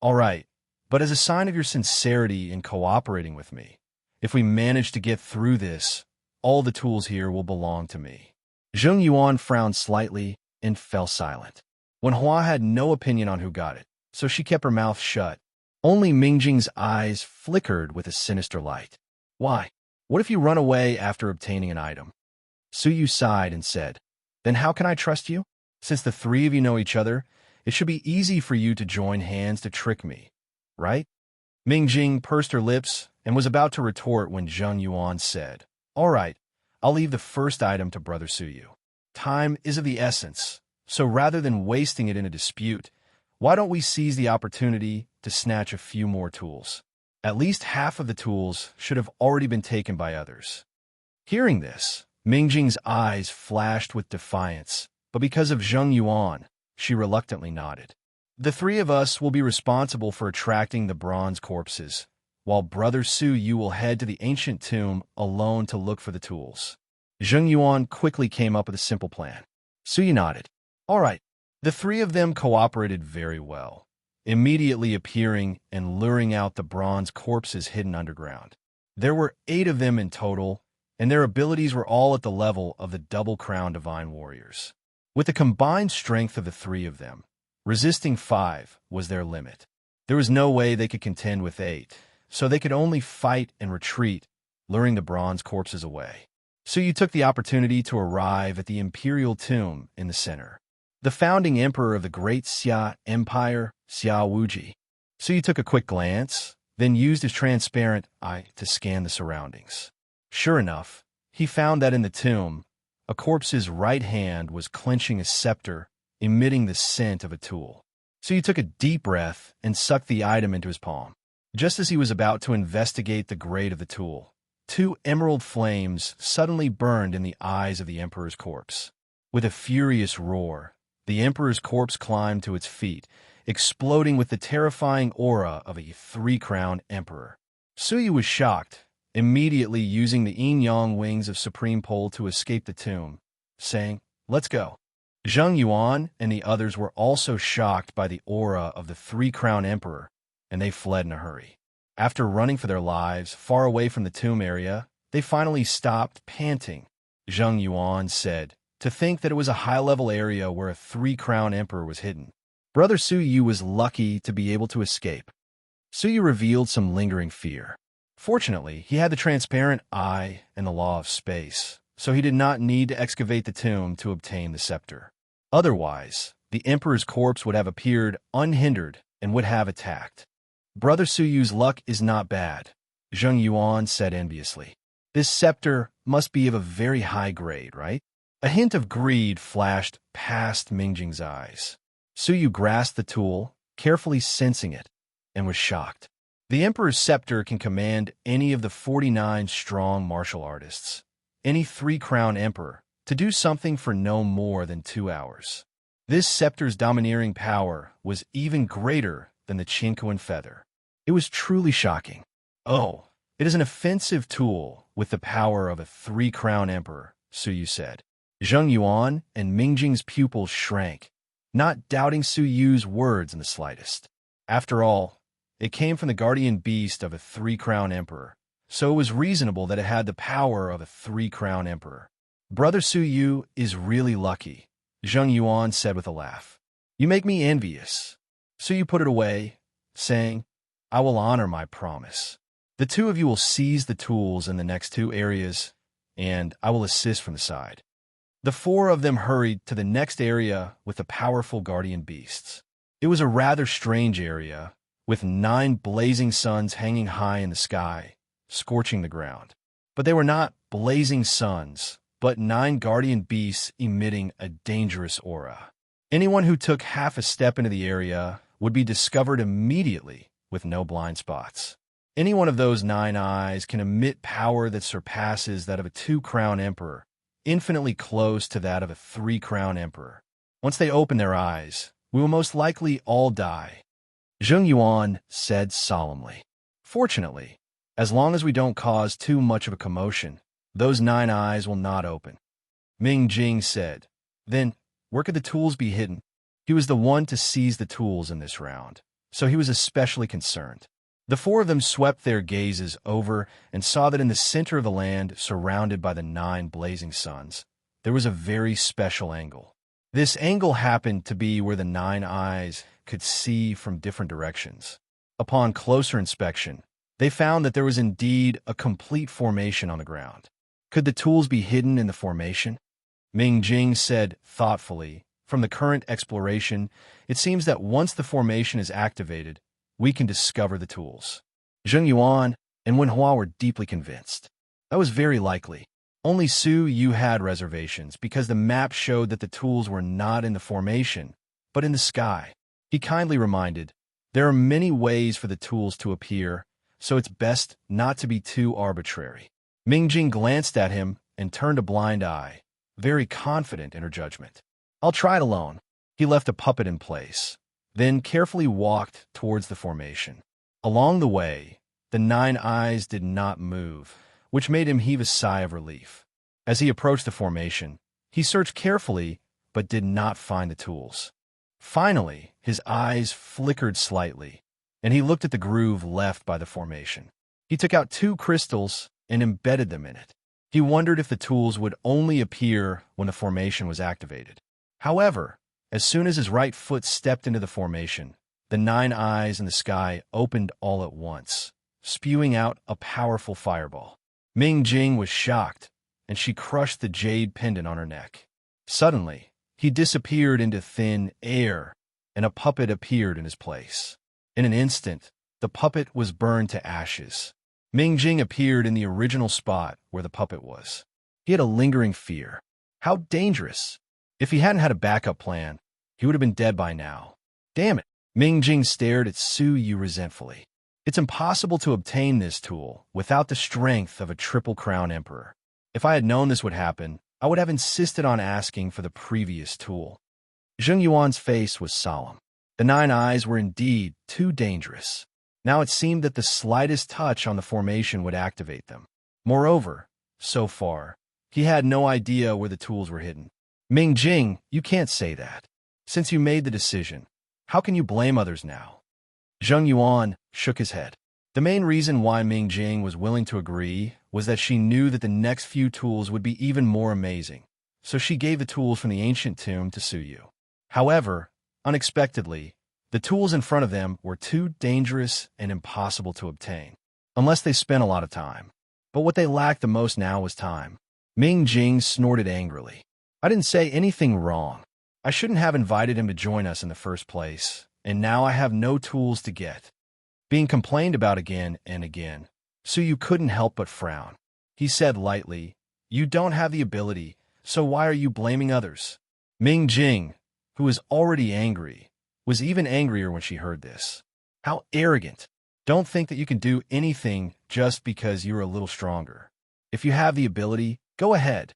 All right, but as a sign of your sincerity in cooperating with me, if we manage to get through this, all the tools here will belong to me. Zheng Yuan frowned slightly and fell silent. Wen Hua had no opinion on who got it, so she kept her mouth shut. Only Mingjing's eyes flickered with a sinister light. Why? What if you run away after obtaining an item? Su Yu sighed and said, Then how can I trust you? Since the three of you know each other, it should be easy for you to join hands to trick me, right? Mingjing pursed her lips and was about to retort when Zheng Yuan said, "All right, I'll leave the first item to Brother Suyu. Time is of the essence, so rather than wasting it in a dispute, why don't we seize the opportunity to snatch a few more tools? At least half of the tools should have already been taken by others." Hearing this, Mingjing's eyes flashed with defiance, but because of Zheng Yuan, she reluctantly nodded. "The three of us will be responsible for attracting the bronze corpses, while Brother Su Yu will head to the ancient tomb alone to look for the tools." Zheng Yuan quickly came up with a simple plan. Su Yu nodded. "All right." The three of them cooperated very well, immediately appearing and luring out the bronze corpses hidden underground. There were 8 of them in total, and their abilities were all at the level of the double-crown divine warriors. With the combined strength of the 3 of them, resisting 5 was their limit. There was no way they could contend with 8, so they could only fight and retreat, luring the bronze corpses away. So you took the opportunity to arrive at the imperial tomb in the center. The founding emperor of the great Xia Empire, Xia Wuji. So you took a quick glance, then used his transparent eye to scan the surroundings. Sure enough, he found that in the tomb, a corpse's right hand was clenching a scepter, emitting the scent of a tool. So you took a deep breath and sucked the item into his palm. Just as he was about to investigate the grade of the tool, 2 emerald flames suddenly burned in the eyes of the emperor's corpse. With a furious roar, the emperor's corpse climbed to its feet, exploding with the terrifying aura of a 3-crown emperor. Suyu was shocked, immediately using the yin-yang wings of Supreme Pole to escape the tomb, saying, "Let's go." Zheng Yuan and the others were also shocked by the aura of the 3-crown emperor, and they fled in a hurry. After running for their lives far away from the tomb area, they finally stopped, panting. Zheng Yuan said, "To think that it was a high-level area where a 3-crown emperor was hidden. Brother Su Yu was lucky to be able to escape." Su Yu revealed some lingering fear. Fortunately, he had the transparent eye and the law of space, so he did not need to excavate the tomb to obtain the scepter. Otherwise, the emperor's corpse would have appeared unhindered and would have attacked. "Brother Su Yu's luck is not bad," Zheng Yuan said enviously. "This scepter must be of a very high grade, right?" A hint of greed flashed past Mingjing's eyes. Su Yu grasped the tool, carefully sensing it, and was shocked. The Emperor's scepter can command any of the 49 strong martial artists, any 3-crown emperor, to do something for no more than 2 hours. This scepter's domineering power was even greater than the Qinquan feather. It was truly shocking. "Oh, it is an offensive tool with the power of a 3-crown emperor," Su Yu said. Zheng Yuan and Mingjing's pupils shrank, not doubting Su Yu's words in the slightest. After all, it came from the guardian beast of a 3-crown emperor, so it was reasonable that it had the power of a 3-crown emperor. "Brother Su Yu is really lucky," Zheng Yuan said with a laugh. "You make me envious." Su Yu put it away, saying, "I will honor my promise. The 2 of you will seize the tools in the next 2 areas, and I will assist from the side." The 4 of them hurried to the next area with the powerful guardian beasts. It was a rather strange area, with 9 blazing suns hanging high in the sky, scorching the ground. But they were not blazing suns, but 9 guardian beasts emitting a dangerous aura. Anyone who took half a step into the area would be discovered immediately with no blind spots. Any one of those 9 eyes can emit power that surpasses that of a 2-crown emperor, infinitely close to that of a 3-crown emperor. Once they open their eyes, we will most likely all die, Zheng Yuan said solemnly. "Fortunately, as long as we don't cause too much of a commotion, those 9 eyes will not open," Ming Jing said. "Then, where could the tools be hidden?" He was the one to seize the tools in this round, so he was especially concerned. The 4 of them swept their gazes over and saw that in the center of the land, surrounded by the 9 blazing suns, there was a very special angle. This angle happened to be where the 9 eyes could see from different directions. Upon closer inspection, they found that there was indeed a complete formation on the ground. Could the tools be hidden in the formation? Ming Jing said thoughtfully, From the current exploration, it seems that once the formation is activated, we can discover the tools. Zheng Yuan and Wen Hua were deeply convinced. That was very likely. Only Su Yu had reservations because the map showed that the tools were not in the formation, but in the sky. He kindly reminded, there are many ways for the tools to appear, so it's best not to be too arbitrary. Mingjing glanced at him and turned a blind eye, very confident in her judgment. I'll try it alone. He left a puppet in place, then carefully walked towards the formation. Along the way, the 9 eyes did not move, which made him heave a sigh of relief. As he approached the formation, he searched carefully but did not find the tools. Finally, his eyes flickered slightly, and he looked at the groove left by the formation. He took out 2 crystals and embedded them in it. He wondered if the tools would only appear when the formation was activated. However, as soon as his right foot stepped into the formation, the 9 eyes in the sky opened all at once, spewing out a powerful fireball. Ming Jing was shocked, and she crushed the jade pendant on her neck. Suddenly, he disappeared into thin air, and a puppet appeared in his place. In an instant, the puppet was burned to ashes. Ming Jing appeared in the original spot where the puppet was. He had a lingering fear. How dangerous! If he hadn't had a backup plan, he would have been dead by now. Damn it! Ming Jing stared at Su Yu resentfully. It's impossible to obtain this tool without the strength of a Triple Crown Emperor. If I had known this would happen, I would have insisted on asking for the previous tool. Zheng Yuan's face was solemn. The 9 eyes were indeed too dangerous. Now it seemed that the slightest touch on the formation would activate them. Moreover, so far, he had no idea where the tools were hidden. Ming Jing, you can't say that. Since you made the decision, how can you blame others now? Zheng Yuan shook his head. The main reason why Ming Jing was willing to agree was that she knew that the next few tools would be even more amazing, so she gave the tools from the ancient tomb to Su Yu. However, unexpectedly, the tools in front of them were too dangerous and impossible to obtain, unless they spent a lot of time. But what they lacked the most now was time. Ming Jing snorted angrily. I didn't say anything wrong. I shouldn't have invited him to join us in the first place, and now I have no tools to get. Being complained about again and again, Su Yu couldn't help but frown. He said lightly, you don't have the ability, so why are you blaming others? Ming Jing, who was already angry, was even angrier when she heard this. How arrogant. Don't think that you can do anything just because you're a little stronger. If you have the ability, go ahead.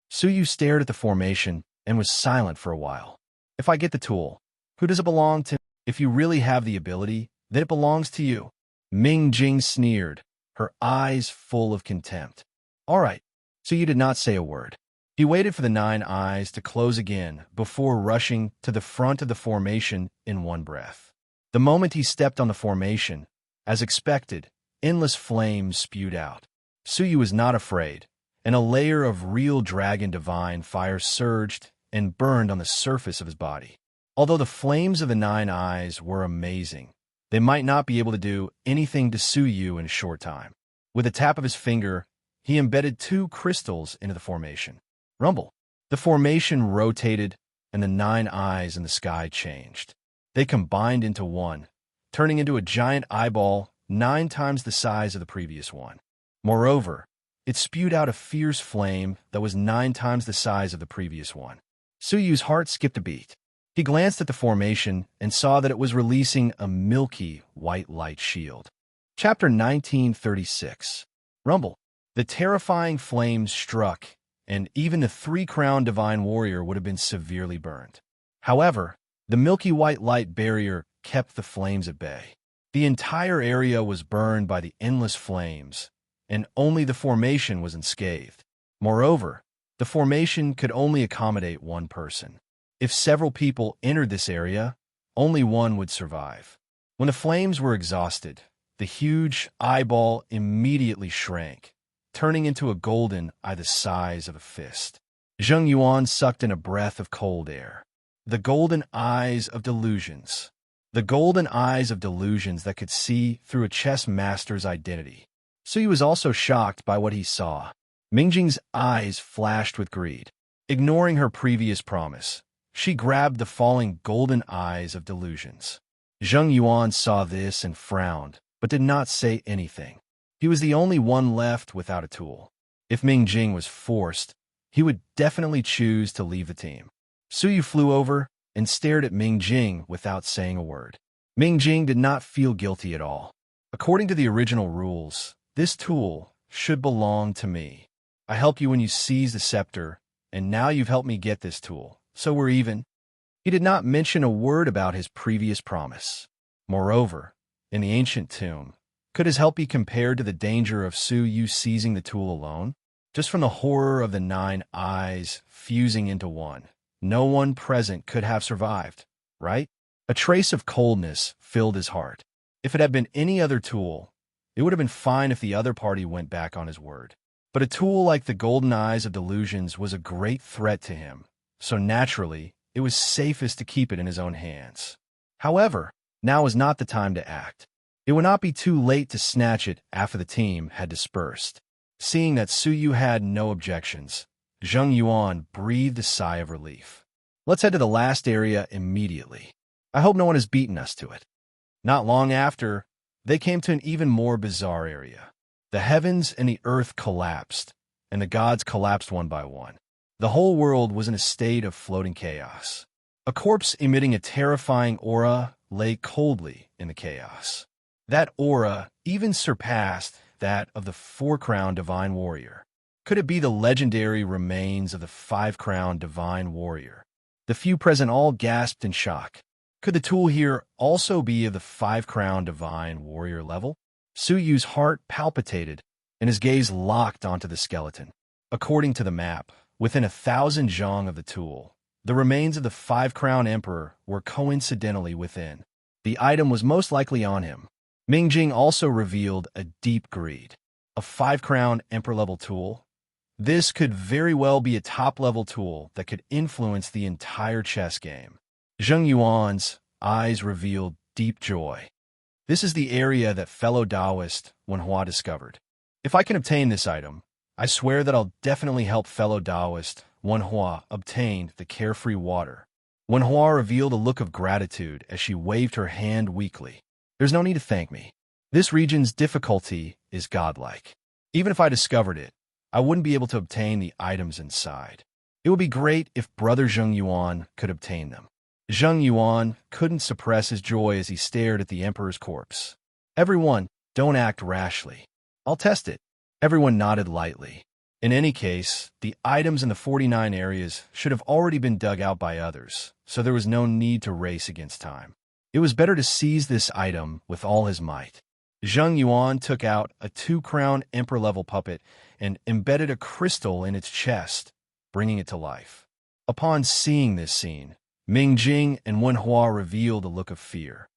Su Yu stared at the formation and was silent for a while. If I get the tool, who does it belong to? If you really have the ability, then it belongs to you. Ming Jing sneered, her eyes full of contempt. All right, Su Yu did not say a word. He waited for the 9 eyes to close again before rushing to the front of the formation in one breath. The moment he stepped on the formation, as expected, endless flames spewed out. Su Yu was not afraid, and a layer of real dragon divine fire surged and burned on the surface of his body. Although the flames of the 9 eyes were amazing, they might not be able to do anything to Su Yu in a short time. With a tap of his finger, he embedded 2 crystals into the formation. Rumble. The formation rotated, and the 9 eyes in the sky changed. They combined into one, turning into a giant eyeball 9 times the size of the previous one. Moreover, it spewed out a fierce flame that was 9 times the size of the previous one. Su Yu's heart skipped a beat. He glanced at the formation and saw that it was releasing a milky white light shield. Chapter 1936. Rumble. The terrifying flames struck, and even the 3-crowned divine warrior would have been severely burned. However, the milky white light barrier kept the flames at bay. The entire area was burned by the endless flames, and only the formation was unscathed. Moreover, the formation could only accommodate one person. If several people entered this area, only one would survive. When the flames were exhausted, the huge eyeball immediately shrank, turning into a golden eye the size of a fist. Zheng Yuan sucked in a breath of cold air. The golden eyes of delusions. The golden eyes of delusions that could see through a chess master's identity. Su Yu was also shocked by what he saw. Mingjing's eyes flashed with greed. Ignoring her previous promise, She grabbed the falling golden eyes of delusions. Zheng Yuan saw this and frowned, but did not say anything. He was the only one left without a tool. If Ming Jing was forced, he would definitely choose to leave the team. Suyu flew over and stared at Ming Jing without saying a word. Ming Jing did not feel guilty at all. According to the original rules, this tool should belong to me. I helped you when you seized the scepter, and now you've helped me get this tool, so we're even. He did not mention a word about his previous promise. Moreover, in the ancient tomb, could his help be compared to the danger of Suyu seizing the tool alone? Just from the horror of the 9 eyes fusing into one, no one present could have survived, right? A trace of coldness filled his heart. If it had been any other tool, it would have been fine if the other party went back on his word. But a tool like the golden eyes of delusions was a great threat to him, so naturally, it was safest to keep it in his own hands. However, now was not the time to act. It would not be too late to snatch it after the team had dispersed. Seeing that Suyu had no objections, Zheng Yuan breathed a sigh of relief. Let's head to the last area immediately. I hope no one has beaten us to it. Not long after, they came to an even more bizarre area. The heavens and the earth collapsed, and the gods collapsed one by one. The whole world was in a state of floating chaos. A corpse emitting a terrifying aura lay coldly in the chaos. That aura even surpassed that of the 4-crowned divine warrior. Could it be the legendary remains of the 5-crowned divine warrior? The few present all gasped in shock. Could the tool here also be of the 5-crowned divine warrior level? Suyu's heart palpitated, and his gaze locked onto the skeleton. According to the map, within 1,000 zhang of the tool, the remains of the 5-crowned emperor were coincidentally within. The item was most likely on him. Ming Jing also revealed a deep greed. A 5-crown emperor-level tool? This could very well be a top-level tool that could influence the entire chess game. Zheng Yuan's eyes revealed deep joy. This is the area that fellow Taoist Wenhua discovered. If I can obtain this item, I swear that I'll definitely help fellow Taoist Wenhua obtain the carefree water. Wenhua revealed a look of gratitude as she waved her hand weakly. There's no need to thank me. This region's difficulty is godlike. Even if I discovered it, I wouldn't be able to obtain the items inside. It would be great if Brother Zheng Yuan could obtain them. Zheng Yuan couldn't suppress his joy as he stared at the emperor's corpse. Everyone, don't act rashly. I'll test it. Everyone nodded lightly. In any case, the items in the 49 areas should have already been dug out by others, so there was no need to race against time. It was better to seize this item with all his might. Zheng Yuan took out a 2-crown emperor-level puppet and embedded a crystal in its chest, bringing it to life. Upon seeing this scene, Ming Jing and Wenhua revealed a look of fear.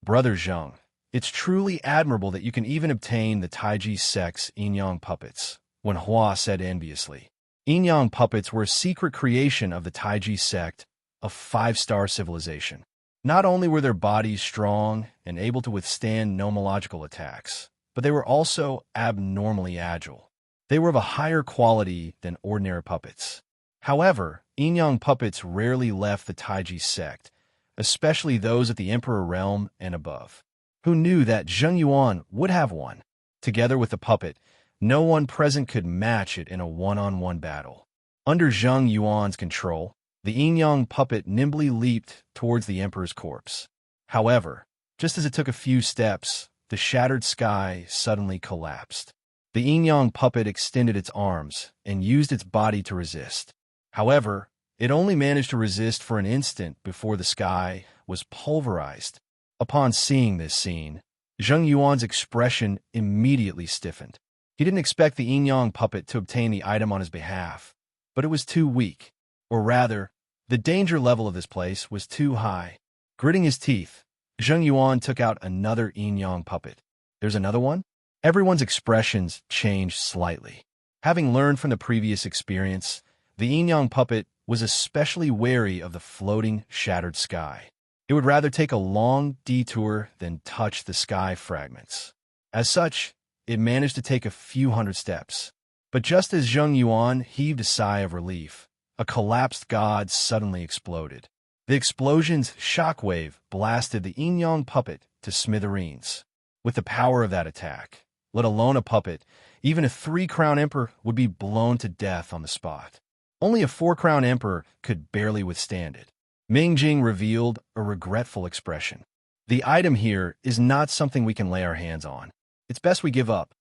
Brother Zheng, it's truly admirable that you can even obtain the Taiji sect's yin-yang puppets, Wenhua said enviously. Yin-yang puppets were a secret creation of the Taiji sect, a 5-star civilization. Not only were their bodies strong and able to withstand nomological attacks, but they were also abnormally agile. They were of a higher quality than ordinary puppets. However, yin-yang puppets rarely left the Taiji sect, especially those at the Emperor realm and above. Who knew that Zheng Yuan would have one? Together with the puppet, no one present could match it in a one-on-one battle. Under Zheng Yuan's control, the yin-yang puppet nimbly leaped towards the emperor's corpse. However, just as it took a few steps, the shattered sky suddenly collapsed. The yin-yang puppet extended its arms and used its body to resist. However, it only managed to resist for an instant before the sky was pulverized. Upon seeing this scene, Zheng Yuan's expression immediately stiffened. He didn't expect the yin-yang puppet to obtain the item on his behalf, but it was too weak. Or rather, the danger level of this place was too high. Gritting his teeth, Zheng Yuan took out another yin-yang puppet. There's another one? Everyone's expressions changed slightly. Having learned from the previous experience, the yin-yang puppet was especially wary of the floating, shattered sky. It would rather take a long detour than touch the sky fragments. As such, it managed to take a few hundred steps. But just as Zheng Yuan heaved a sigh of relief, a collapsed god suddenly exploded. The explosion's shockwave blasted the yin-yang puppet to smithereens. With the power of that attack, let alone a puppet, even a three-crown emperor would be blown to death on the spot. Only a four-crown emperor could barely withstand it. Ming Jing revealed a regretful expression. The item here is not something we can lay our hands on. It's best we give up.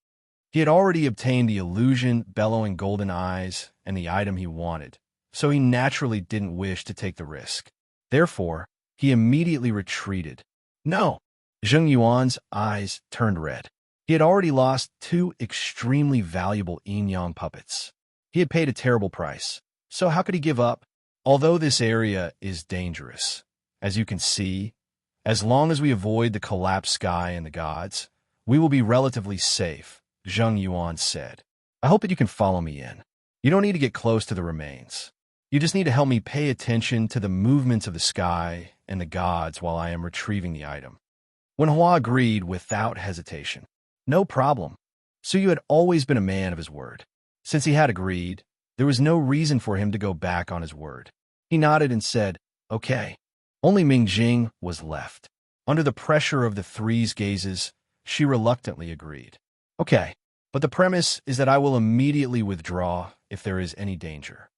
He had already obtained the illusion, bellowing golden eyes, and the item he wanted, so he naturally didn't wish to take the risk. Therefore, he immediately retreated. No! Zheng Yuan's eyes turned red. He had already lost two extremely valuable yin-yang puppets. He had paid a terrible price, so how could he give up? Although this area is dangerous, as you can see, as long as we avoid the collapsed sky and the gods, we will be relatively safe, Zheng Yuan said. I hope that you can follow me in. You don't need to get close to the remains. You just need to help me pay attention to the movements of the sky and the gods while I am retrieving the item. Wen Hua agreed without hesitation. No problem. Suyu had always been a man of his word. Since he had agreed, there was no reason for him to go back on his word. He nodded and said, okay. Only Ming Jing was left. Under the pressure of the three's gazes, she reluctantly agreed. Okay, but the premise is that I will immediately withdraw if there is any danger.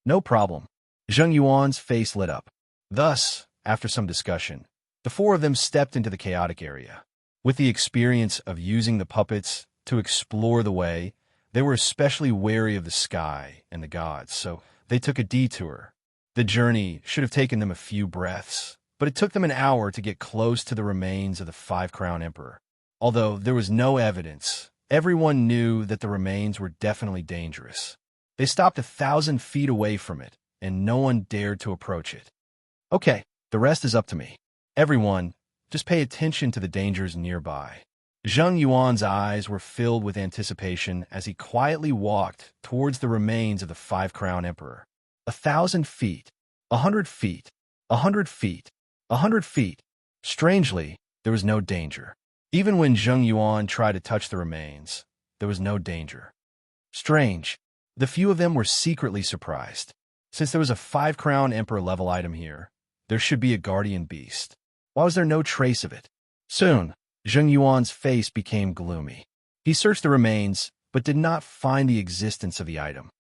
No problem. Zheng Yuan's face lit up. Thus, after some discussion, the four of them stepped into the chaotic area. With the experience of using the puppets to explore the way, they were especially wary of the sky and the gods, so they took a detour. The journey should have taken them a few breaths, but it took them an hour to get close to the remains of the five-crown emperor. Although there was no evidence, everyone knew that the remains were definitely dangerous. They stopped 1,000 feet away from it, and no one dared to approach it. Okay, the rest is up to me. Everyone, just pay attention to the dangers nearby. Zheng Yuan's eyes were filled with anticipation as he quietly walked towards the remains of the five-crown emperor. 1,000 feet, 100 feet, 100 feet, 100 feet. Strangely, there was no danger. Even when Zheng Yuan tried to touch the remains, there was no danger. Strange. The few of them were secretly surprised. Since there was a five-crown emperor level item here, there should be a guardian beast. Why was there no trace of it? Soon, Zheng Yuan's face became gloomy. He searched the remains, but did not find the existence of the item.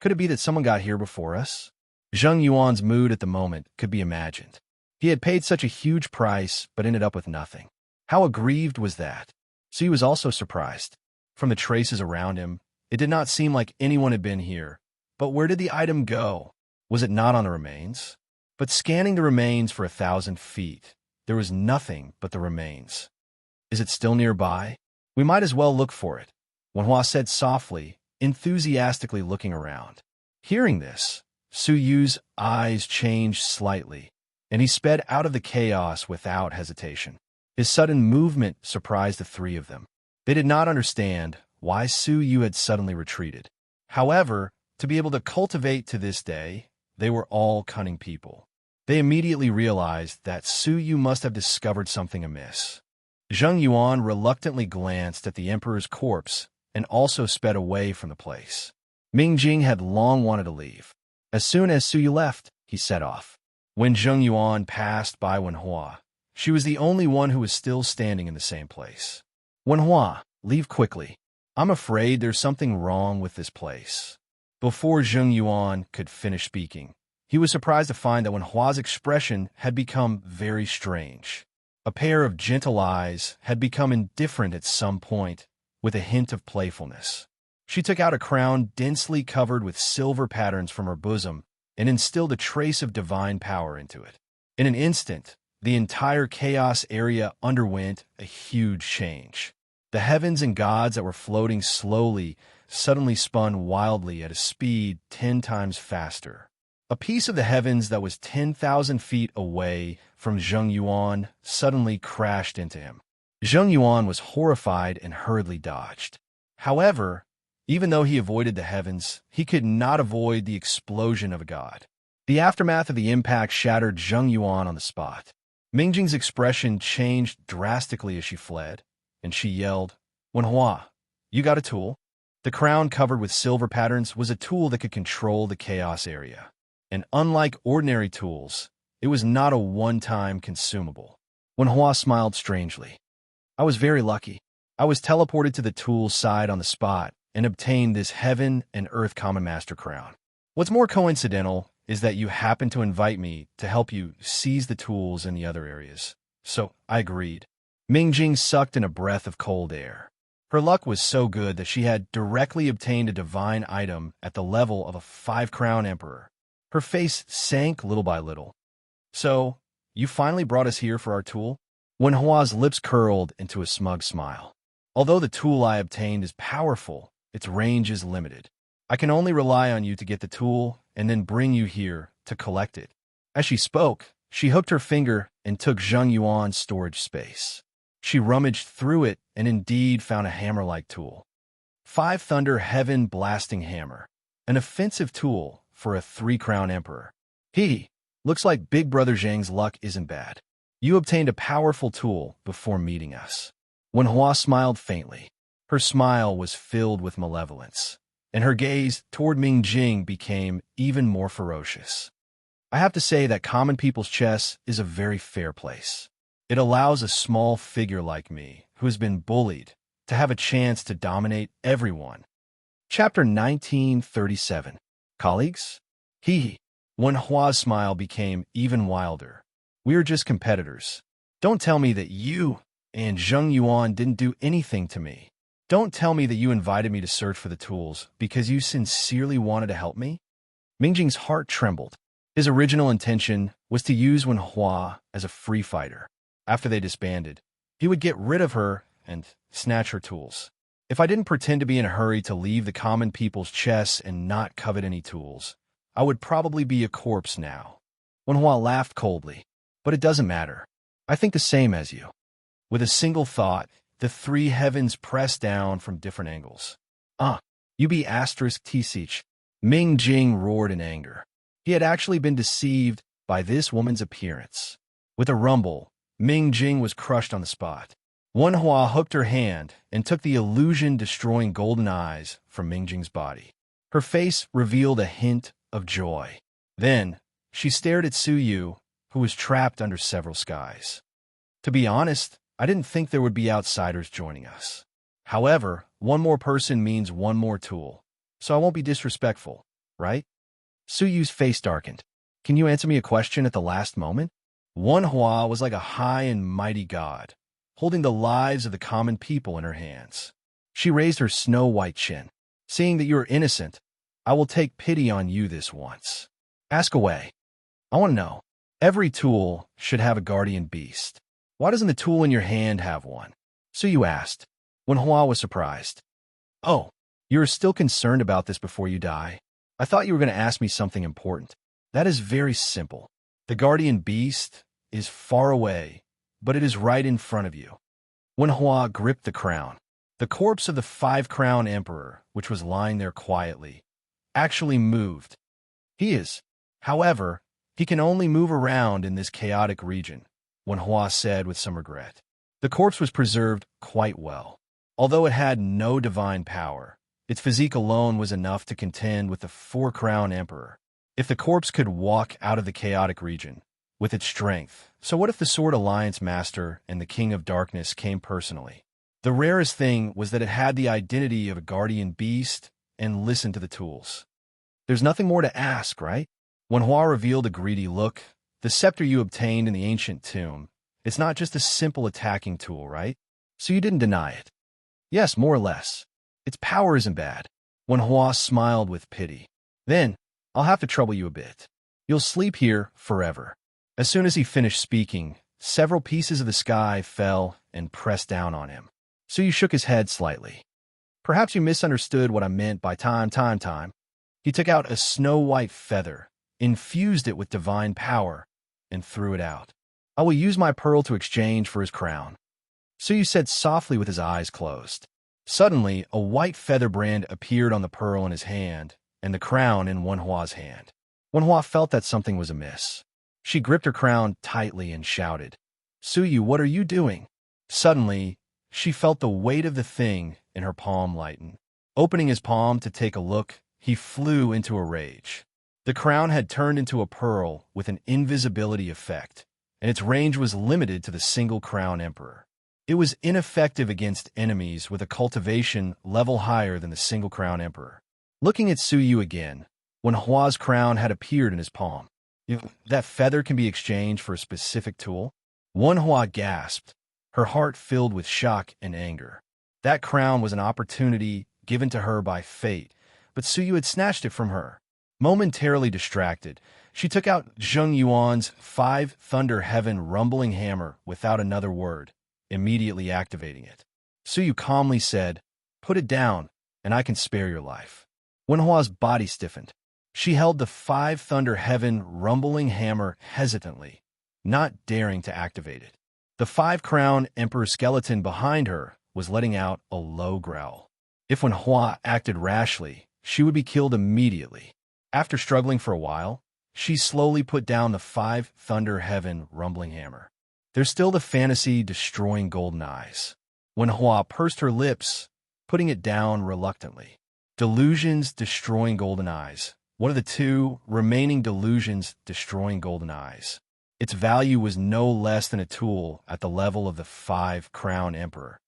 Could it be that someone got here before us? Zheng Yuan's mood at the moment could be imagined. He had paid such a huge price, but ended up with nothing. How aggrieved was that? So he was also surprised. From the traces around him, it did not seem like anyone had been here. But where did the item go? Was it not on the remains? But scanning the remains for 1,000 feet, there was nothing but the remains. Is it still nearby? We might as well look for it, Wen Hua said softly, enthusiastically looking around. Hearing this, Su Yu's eyes changed slightly, and he sped out of the chaos without hesitation. His sudden movement surprised the three of them. They did not understand why Su Yu had suddenly retreated. However, to be able to cultivate to this day, they were all cunning people. They immediately realized that Su Yu must have discovered something amiss. Zheng Yuan reluctantly glanced at the emperor's corpse and also sped away from the place. Ming Jing had long wanted to leave. As soon as Su Yu left, he set off. When Zheng Yuan passed by Wen Hua, she was the only one who was still standing in the same place. Wen Hua, leave quickly. I'm afraid there's something wrong with this place. Before Zheng Yuan could finish speaking, he was surprised to find that Wen Hua's expression had become very strange. A pair of gentle eyes had become indifferent at some point, with a hint of playfulness. She took out a crown densely covered with silver patterns from her bosom and instilled a trace of divine power into it. In an instant, the entire chaos area underwent a huge change. The heavens and gods that were floating slowly suddenly spun wildly at a speed 10 times faster. A piece of the heavens that was 10,000 feet away from Zheng Yuan suddenly crashed into him. Zheng Yuan was horrified and hurriedly dodged. However, even though he avoided the heavens, he could not avoid the explosion of a god. The aftermath of the impact shattered Zheng Yuan on the spot. Mingjing's expression changed drastically as she fled, and she yelled, Wen Hua, you got a tool? The crown covered with silver patterns was a tool that could control the chaos area. And unlike ordinary tools, it was not a one-time consumable. Wen Hua smiled strangely. I was very lucky. I was teleported to the tool's side on the spot and obtained this heaven and earth common master crown. What's more coincidental is that you happened to invite me to help you seize the tools in the other areas. So I agreed. Mingjing sucked in a breath of cold air. Her luck was so good that she had directly obtained a divine item at the level of a 5-crown emperor. Her face sank little by little. So, you finally brought us here for our tool? Wen Hua's lips curled into a smug smile. Although the tool I obtained is powerful, its range is limited. I can only rely on you to get the tool and then bring you here to collect it. As she spoke, she hooked her finger and took Zheng Yuan's storage space. She rummaged through it and indeed found a hammer-like tool. 5 Thunder Heaven Blasting Hammer, an offensive tool for a 3-crown emperor. Looks like Big Brother Zhang's luck isn't bad. You obtained a powerful tool before meeting us. Wen Hua smiled faintly. Her smile was filled with malevolence, and her gaze toward Mingjing became even more ferocious. I have to say that common people's chess is a very fair place. It allows a small figure like me, who has been bullied, to have a chance to dominate everyone. Chapter 1937. Colleagues? Wen Hua's smile became even wilder. We are just competitors. Don't tell me that you and Zheng Yuan didn't do anything to me. Don't tell me that you invited me to search for the tools because you sincerely wanted to help me? Mingjing's heart trembled. His original intention was to use Wen Hua as a free fighter. After they disbanded, he would get rid of her and snatch her tools. If I didn't pretend to be in a hurry to leave the common people's chess and not covet any tools, I would probably be a corpse now. Wen Hua laughed coldly. But it doesn't matter. I think the same as you. With a single thought, the 3 heavens pressed down from different angles. You be asterisk T-Sich. Mingjing roared in anger. He had actually been deceived by this woman's appearance. With a rumble, Mingjing was crushed on the spot. Wen Hua hooked her hand and took the illusion-destroying golden eyes from Mingjing's body. Her face revealed a hint of joy. Then, she stared at Su Yu, who was trapped under several skies. To be honest, I didn't think there would be outsiders joining us. However, one more person means one more tool, so I won't be disrespectful, right? Su Yu's face darkened. Can you answer me a question at the last moment? Wen Hua was like a high and mighty god, holding the lives of the common people in her hands. She raised her snow-white chin. Seeing that you are innocent, I will take pity on you this once. Ask away. I want to know. Every tool should have a guardian beast. Why doesn't the tool in your hand have one? Su Yu asked. Wen Hua was surprised. Oh, you are still concerned about this before you die? I thought you were going to ask me something important. That is very simple. The guardian beast is far away, but it is right in front of you. Wen Hua gripped the crown. The corpse of the 5-crown emperor, which was lying there quietly, actually moved. However, he can only move around in this chaotic region, Wen Hua said with some regret. The corpse was preserved quite well. Although it had no divine power, its physique alone was enough to contend with the 4-crown emperor. If the corpse could walk out of the chaotic region with its strength, so what if the Sword Alliance Master and the King of Darkness came personally? The rarest thing was that it had the identity of a guardian beast and listened to the tools. There's nothing more to ask, right? Wen Hua revealed a greedy look. The scepter you obtained in the ancient tomb, it's not just a simple attacking tool, right? So you didn't deny it. Yes, more or less. Its power isn't bad. Wen Hua smiled with pity. Then, I'll have to trouble you a bit. You'll sleep here forever. As soon as he finished speaking, several pieces of the sky fell and pressed down on him. So you shook his head slightly. Perhaps you misunderstood what I meant by time. He took out a snow-white feather, infused it with divine power, and threw it out. I will use my pearl to exchange for his crown. So you said softly with his eyes closed. Suddenly, a white feather brand appeared on the pearl in his hand, and the crown in Wen Hua's hand. Wen Hua felt that something was amiss. She gripped her crown tightly and shouted, Su Yu, what are you doing? Suddenly, she felt the weight of the thing in her palm lighten. Opening his palm to take a look, he flew into a rage. The crown had turned into a pearl with an invisibility effect, and its range was limited to the single crown emperor. It was ineffective against enemies with a cultivation level higher than the single crown emperor. Looking at Suyu again, when Hua's crown had appeared in his palm, that feather can be exchanged for a specific tool? One Hua gasped, her heart filled with shock and anger. That crown was an opportunity given to her by fate, but Suyu had snatched it from her. Momentarily distracted, she took out Zheng Yuan's 5 Thunder Heaven rumbling hammer without another word, immediately activating it. Suyu calmly said, "Put it down, and I can spare your life." Wen Hua's body stiffened. She held the 5 Thunder Heaven rumbling hammer hesitantly, not daring to activate it. The 5 Crown Emperor skeleton behind her was letting out a low growl. If Wen Hua acted rashly, she would be killed immediately. After struggling for a while, she slowly put down the 5 Thunder Heaven rumbling hammer. There's still the fantasy-destroying golden eyes. Wen Hua pursed her lips, putting it down reluctantly. Delusions destroying golden eyes. What are the 2 remaining delusions destroying golden eyes? Its value was no less than a tool at the level of the 5 Crown Emperor.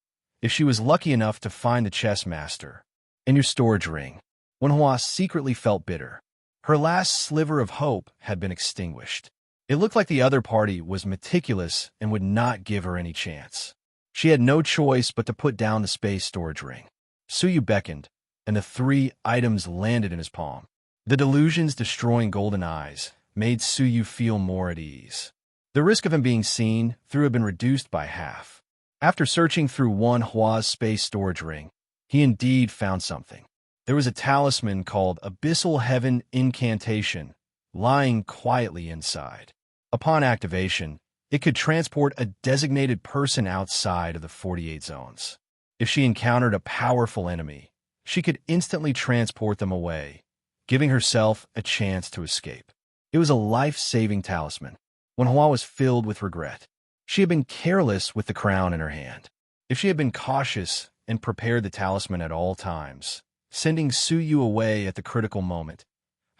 If she was lucky enough to find the chess master. In your storage ring, Wen Hua secretly felt bitter. Her last sliver of hope had been extinguished. It looked like the other party was meticulous and would not give her any chance. She had no choice but to put down the space storage ring. Suyu beckoned, and the 3 items landed in his palm. The delusions destroying golden eyes made Suyu feel more at ease. The risk of him being seen through had been reduced by half. After searching through Wen Hua's space storage ring, he indeed found something. There was a talisman called Abyssal Heaven Incantation lying quietly inside. Upon activation, it could transport a designated person outside of the 48 zones. If she encountered a powerful enemy, she could instantly transport them away, giving herself a chance to escape. It was a life-saving talisman. Wen Hua was filled with regret. She had been careless with the crown in her hand. If she had been cautious and prepared the talisman at all times, sending Suyu away at the critical moment,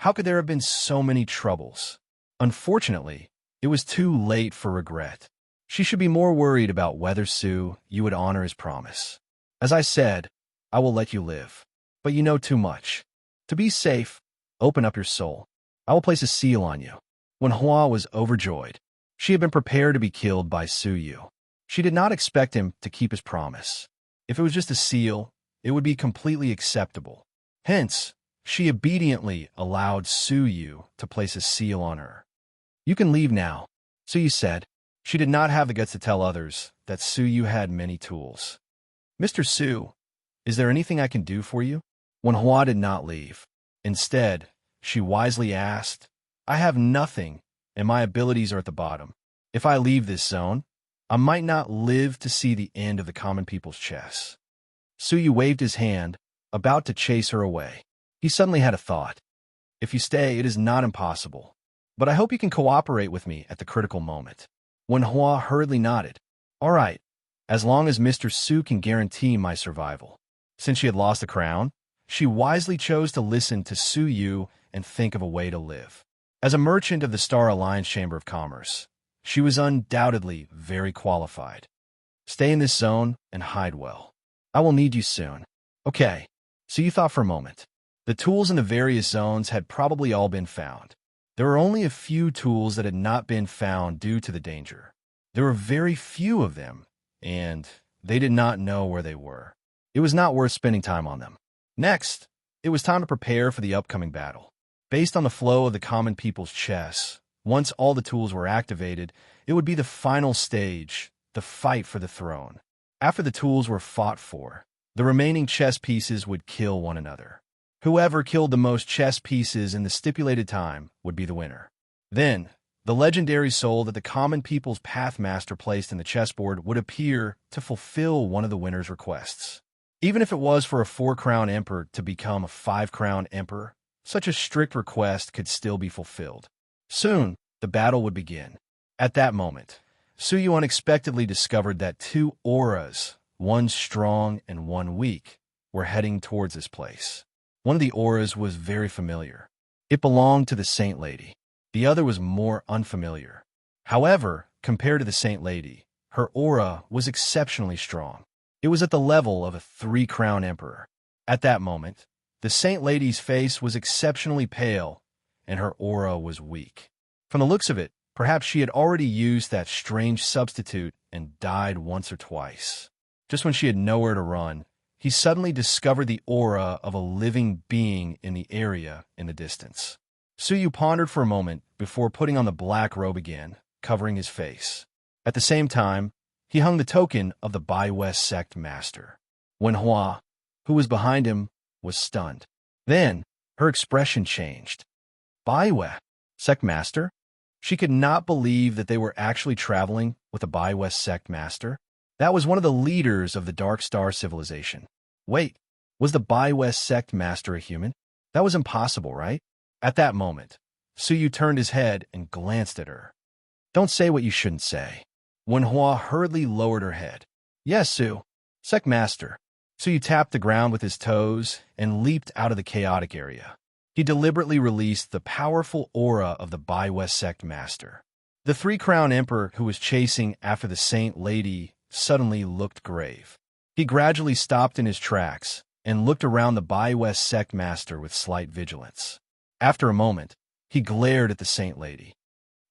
how could there have been so many troubles? Unfortunately, it was too late for regret. She should be more worried about whether Suyu would honor his promise. As I said, I will let you live. But you know too much. To be safe, open up your soul. I will place a seal on you. Wen Hua was overjoyed. She had been prepared to be killed by Suyu. She did not expect him to keep his promise. If it was just a seal, it would be completely acceptable. Hence, she obediently allowed Suyu to place a seal on her. You can leave now, Suyu said. She did not have the guts to tell others that Suyu had many tools. Mr. Su, is there anything I can do for you? Wen Hua did not leave. Instead, she wisely asked, I have nothing, and my abilities are at the bottom. If I leave this zone, I might not live to see the end of the common people's chess. Suyu waved his hand, about to chase her away. He suddenly had a thought. If you stay, it is not impossible. But I hope you can cooperate with me at the critical moment. Wen Hua hurriedly nodded. All right, as long as Mr. Su can guarantee my survival. Since she had lost the crown, she wisely chose to listen to Suyu and think of a way to live. As a merchant of the Star Alliance Chamber of Commerce, she was undoubtedly very qualified. Stay in this zone and hide well. I will need you soon. Okay, so you thought for a moment. The tools in the various zones had probably all been found. There were only a few tools that had not been found due to the danger. There were very few of them, and they did not know where they were. It was not worth spending time on them. Next, it was time to prepare for the upcoming battle. Based on the flow of the common people's chess, once all the tools were activated, it would be the final stage, the fight for the throne. After the tools were fought for, the remaining chess pieces would kill one another. Whoever killed the most chess pieces in the stipulated time would be the winner. Then, the legendary soul that the common people's pathmaster placed in the chessboard would appear to fulfill one of the winner's requests. Even if it was for a 4-crown emperor to become a 5-crown emperor, such a strict request could still be fulfilled. Soon, the battle would begin. At that moment, Suyu unexpectedly discovered that 2 auras, one strong and one weak, were heading towards this place. One of the auras was very familiar. It belonged to the Saint Lady. The other was more unfamiliar. However, compared to the Saint Lady, her aura was exceptionally strong. It was at the level of a three-crown emperor. At that moment, the Saint Lady's face was exceptionally pale, and her aura was weak. From the looks of it, perhaps she had already used that strange substitute and died once or twice. Just when she had nowhere to run, he suddenly discovered the aura of a living being in the area in the distance. Suyu pondered for a moment before putting on the black robe again, covering his face. At the same time, he hung the token of the Bai West sect master. Wenhua, who was behind him, was stunned. Then, her expression changed. Bai West sect master? She could not believe that they were actually traveling with a Bai West sect master. That was one of the leaders of the Dark Star civilization. Wait, was the Bai West sect master a human? That was impossible, right? At that moment, Suyu turned his head and glanced at her. Don't say what you shouldn't say. Wenhua hurriedly lowered her head. Yes, Su. Sect master. Suyu tapped the ground with his toes and leaped out of the chaotic area. He deliberately released the powerful aura of the Bai West sect master. The three-crown emperor who was chasing after the Saint Lady suddenly looked grave. He gradually stopped in his tracks and looked around the Bai West sect master with slight vigilance. After a moment, he glared at the Saint Lady.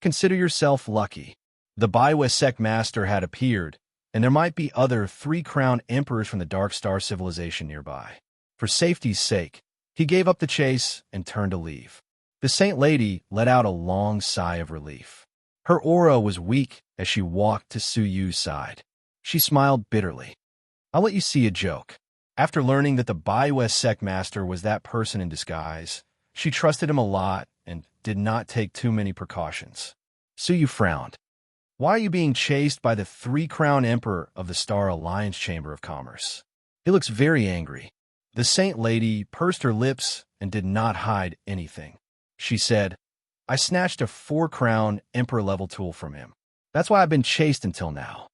Consider yourself lucky. The Bai West sect master had appeared, and there might be other three-crown emperors from the Dark Star civilization nearby. For safety's sake, he gave up the chase and turned to leave. The Saint Lady let out a long sigh of relief. Her aura was weak as she walked to Suyu's side. She smiled bitterly. I'll let you see a joke. After learning that the Bai West sect master was that person in disguise, she trusted him a lot and did not take too many precautions. Suyu frowned. Why are you being chased by the three-crown emperor of the Star Alliance Chamber of Commerce? He looks very angry. The Saint Lady pursed her lips and did not hide anything. She said, I snatched a four-crown emperor-level tool from him. That's why I've been chased until now.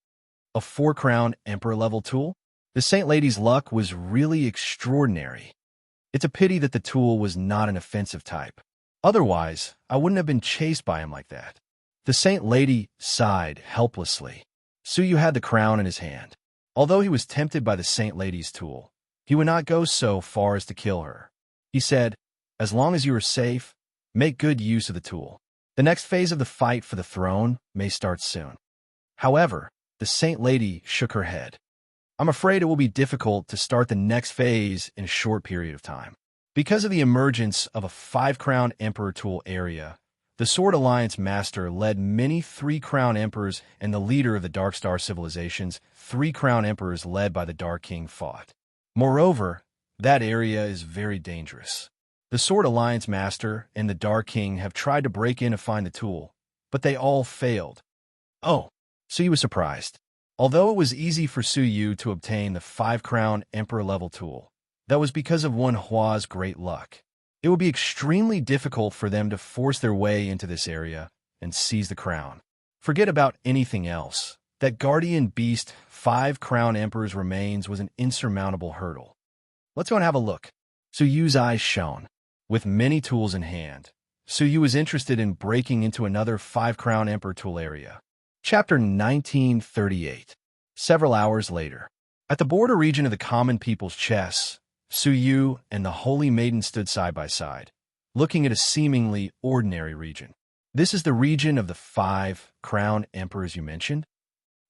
A four-crown emperor-level tool? The Saint Lady's luck was really extraordinary. It's a pity that the tool was not an offensive type. Otherwise, I wouldn't have been chased by him like that. The Saint Lady sighed helplessly. Suyu had the crown in his hand. Although he was tempted by the Saint Lady's tool, he would not go so far as to kill her. He said, as long as you are safe, make good use of the tool. The next phase of the fight for the throne may start soon. However, the Saint Lady shook her head. I'm afraid it will be difficult to start the next phase in a short period of time. Because of the emergence of a five-crown emperor tool area, the Sword Alliance Master led many three-crown emperors, and the leader of the Dark Star civilizations, three-crown emperors led by the Dark King, fought. Moreover, that area is very dangerous. The Sword Alliance Master and the Dark King have tried to break in to find the tool, but they all failed. Oh, Suyu was surprised. Although it was easy for Suyu to obtain the five-crown emperor-level tool, that was because of Wenhua's great luck. It would be extremely difficult for them to force their way into this area and seize the crown. Forget about anything else. That guardian beast, five-crown emperor's remains, was an insurmountable hurdle. Let's go and have a look. Suyu's eyes shone. With many tools in hand, Suyu was interested in breaking into another five-crown emperor tool area. Chapter 1938. Several hours later. At the border region of the Common People's Chess, Suyu and the Holy Maiden stood side by side, looking at a seemingly ordinary region. This is the region of the five-crown emperors you mentioned?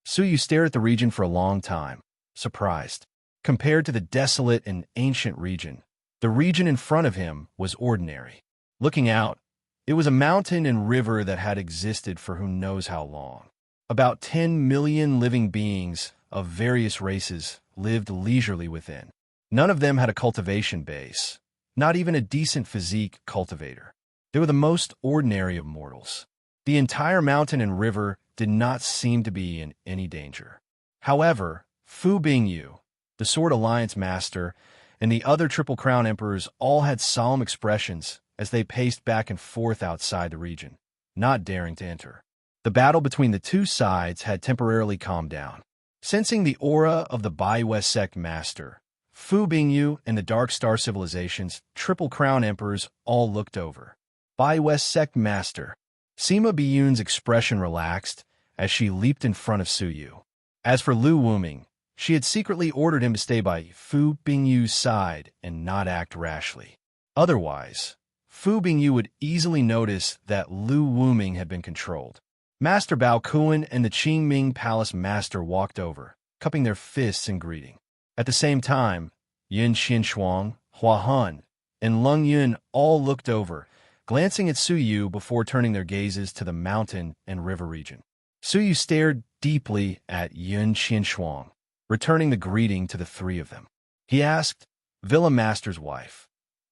Suyu stared at the region for a long time, surprised. Compared to the desolate and ancient region, the region in front of him was ordinary. Looking out, it was a mountain and river that had existed for who knows how long. About 10 million living beings of various races lived leisurely within. None of them had a cultivation base, not even a decent physique cultivator. They were the most ordinary of mortals. The entire mountain and river did not seem to be in any danger. However, Fu Bingyu, the Sword Alliance Master, and the other Triple Crown Emperors all had solemn expressions as they paced back and forth outside the region, not daring to enter. The battle between the two sides had temporarily calmed down. Sensing the aura of the Bai West sect master, Fu Bingyu and the Dark Star civilization's Triple Crown Emperors all looked over. Bai West Sect Master. Sima Biyun's expression relaxed as she leaped in front of Su Yu. As for Lu Wuming, she had secretly ordered him to stay by Fu Bingyu's side and not act rashly. Otherwise, Fu Bingyu would easily notice that Lu Wuming had been controlled. Master Bao Kuan and the Qingming Palace Master walked over, cupping their fists in greeting. At the same time, Yin Xinshuang, Hua Han, and Lung Yun all looked over, glancing at Su Yu before turning their gazes to the mountain and river region. Su Yu stared deeply at Yin Xinshuang, returning the greeting to the three of them. He asked, Villa Master's wife,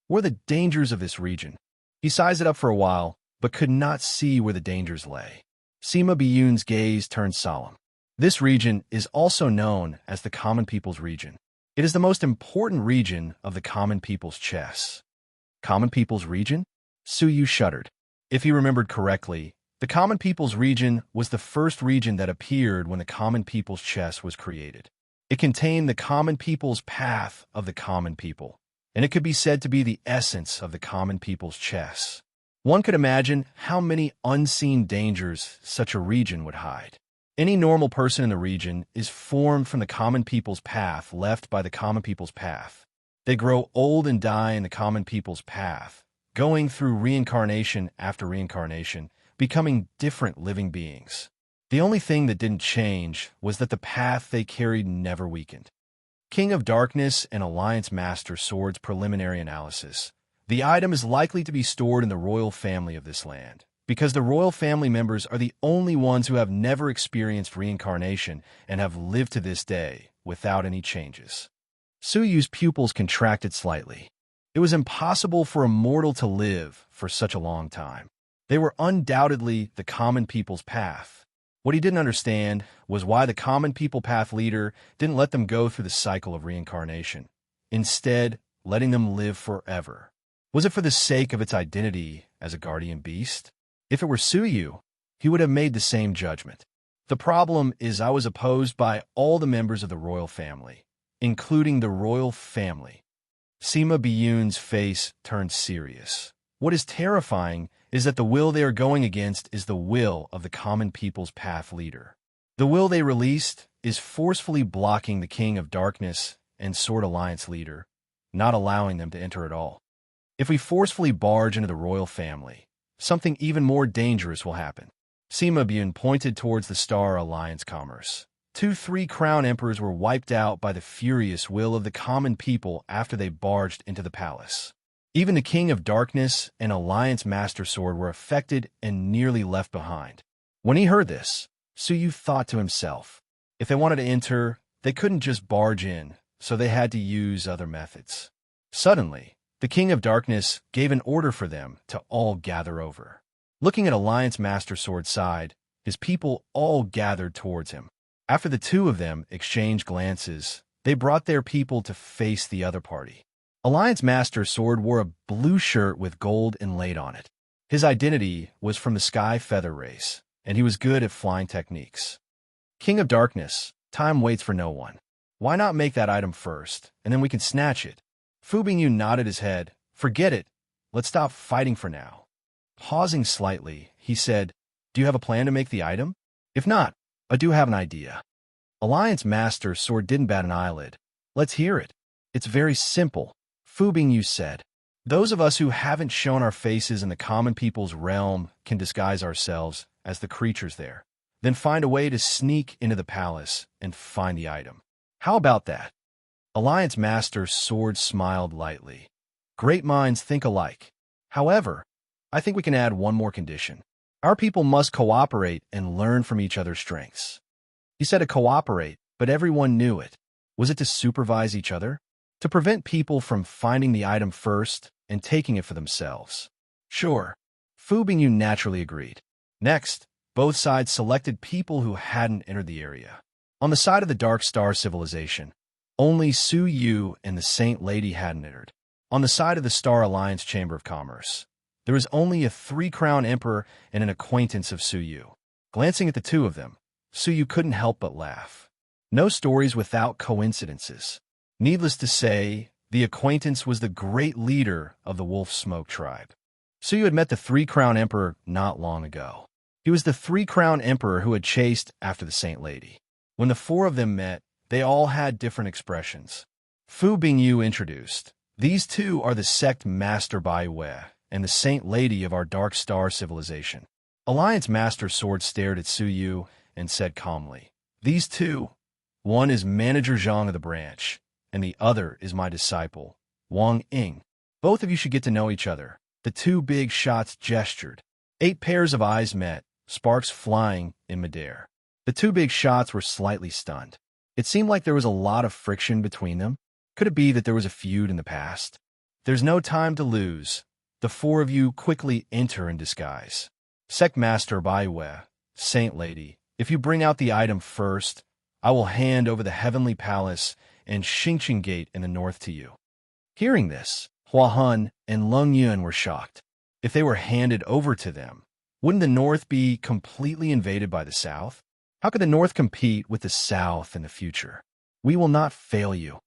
what are the dangers of this region? He sized it up for a while, but could not see where the dangers lay. Sima Biyun's gaze turned solemn. This region is also known as the Common People's region. It is the most important region of the Common People's chess. Common People's region? Su Yu shuddered. If he remembered correctly, the Common People's region was the first region that appeared when the Common People's chess was created. It contained the Common People's path of the Common People, and it could be said to be the essence of the Common People's chess. One could imagine how many unseen dangers such a region would hide. Any normal person in the region is formed from the Common People's path left by the Common People's path. They grow old and die in the Common People's path, going through reincarnation after reincarnation, becoming different living beings. The only thing that didn't change was that the path they carried never weakened. King of Darkness and Alliance Master Sword's preliminary analysis. The item is likely to be stored in the royal family of this land, because the royal family members are the only ones who have never experienced reincarnation and have lived to this day without any changes. Su Yu's pupils contracted slightly. It was impossible for a mortal to live for such a long time. They were undoubtedly the Common People's path. What he didn't understand was why the Common People path leader didn't let them go through the cycle of reincarnation, instead letting them live forever. Was it for the sake of its identity as a guardian beast? If it were Su Yu, he would have made the same judgment. The problem is I was opposed by all the members of the royal family, including the royal family. Sima Biyun's face turned serious. What is terrifying is that the will they are going against is the will of the Common People's path leader. The will they released is forcefully blocking the King of Darkness and Sword Alliance leader, not allowing them to enter at all. If we forcefully barge into the royal family, something even more dangerous will happen. Sima Biyun pointed towards the Star Alliance commerce. 3 crown emperors were wiped out by the furious will of the common people after they barged into the palace. Even the King of Darkness and Alliance Master Sword were affected and nearly left behind. When he heard this, Su Yu thought to himself, if they wanted to enter, they couldn't just barge in, so they had to use other methods. Suddenly, the King of Darkness gave an order for them to all gather over. Looking at Alliance Master Sword's side, his people all gathered towards him. After the two of them exchanged glances, they brought their people to face the other party. Alliance Master Sword wore a blue shirt with gold inlaid on it. His identity was from the Sky Feather race, and he was good at flying techniques. King of Darkness, time waits for no one. Why not make that item first, and then we can snatch it? Fu Bingyu nodded his head. Forget it. Let's stop fighting for now. Pausing slightly, he said, do you have a plan to make the item? If not, I do have an idea. Alliance Master Sword didn't bat an eyelid. Let's hear it. It's very simple, Fu Bingyu said. Those of us who haven't shown our faces in the common people's realm can disguise ourselves as the creatures there, then find a way to sneak into the palace and find the item. How about that? Alliance Master Sword smiled lightly. Great minds think alike. However, I think we can add one more condition. Our people must cooperate and learn from each other's strengths. He said to cooperate, but everyone knew it. Was it to supervise each other? To prevent people from finding the item first and taking it for themselves? Sure. Fu Bingyu naturally agreed. Next, both sides selected people who hadn't entered the area. On the side of the Dark Star Civilization, only Su Yu and the Saint Lady hadn't entered. On the side of the Star Alliance Chamber of Commerce, there was only a 3-crown emperor and an acquaintance of Su Yu. Glancing at the two of them, Su Yu couldn't help but laugh. No stories without coincidences. Needless to say, the acquaintance was the great leader of the Wolf Smoke tribe. Suyu had met the Three-Crown Emperor not long ago. He was the Three-Crown Emperor who had chased after the Saint Lady. When the four of them met, they all had different expressions. Fu Bingyu introduced, "These two are the sect Master Bai Wei and the Saint Lady of our Dark Star civilization." Alliance Master Sword stared at Suyu and said calmly, "These two, one is Manager Zhang of the branch, and the other is my disciple, Wang Ying. Both of you should get to know each other." The two big shots gestured. 8 pairs of eyes met, sparks flying in midair. The two big shots were slightly stunned. It seemed like there was a lot of friction between them. Could it be that there was a feud in the past? "There's no time to lose. The four of you quickly enter in disguise. Sect Master Bai Wei, Saint Lady, if you bring out the item first, I will hand over the Heavenly Palace and Xingqing Gate in the north to you." Hearing this, Hua Hun and Lung Yun were shocked. If they were handed over to them, wouldn't the north be completely invaded by the south? How could the north compete with the south in the future? "We will not fail you."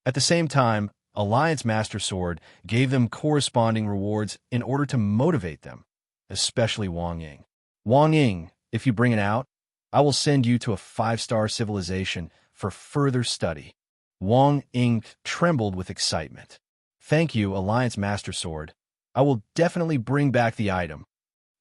At the same time, Alliance Master Sword gave them corresponding rewards in order to motivate them, especially Wang Ying. "Wang Ying, if you bring it out, I will send you to a 5-star civilization for further study." Wang Ying trembled with excitement. "Thank you, Alliance Master Sword. I will definitely bring back the item."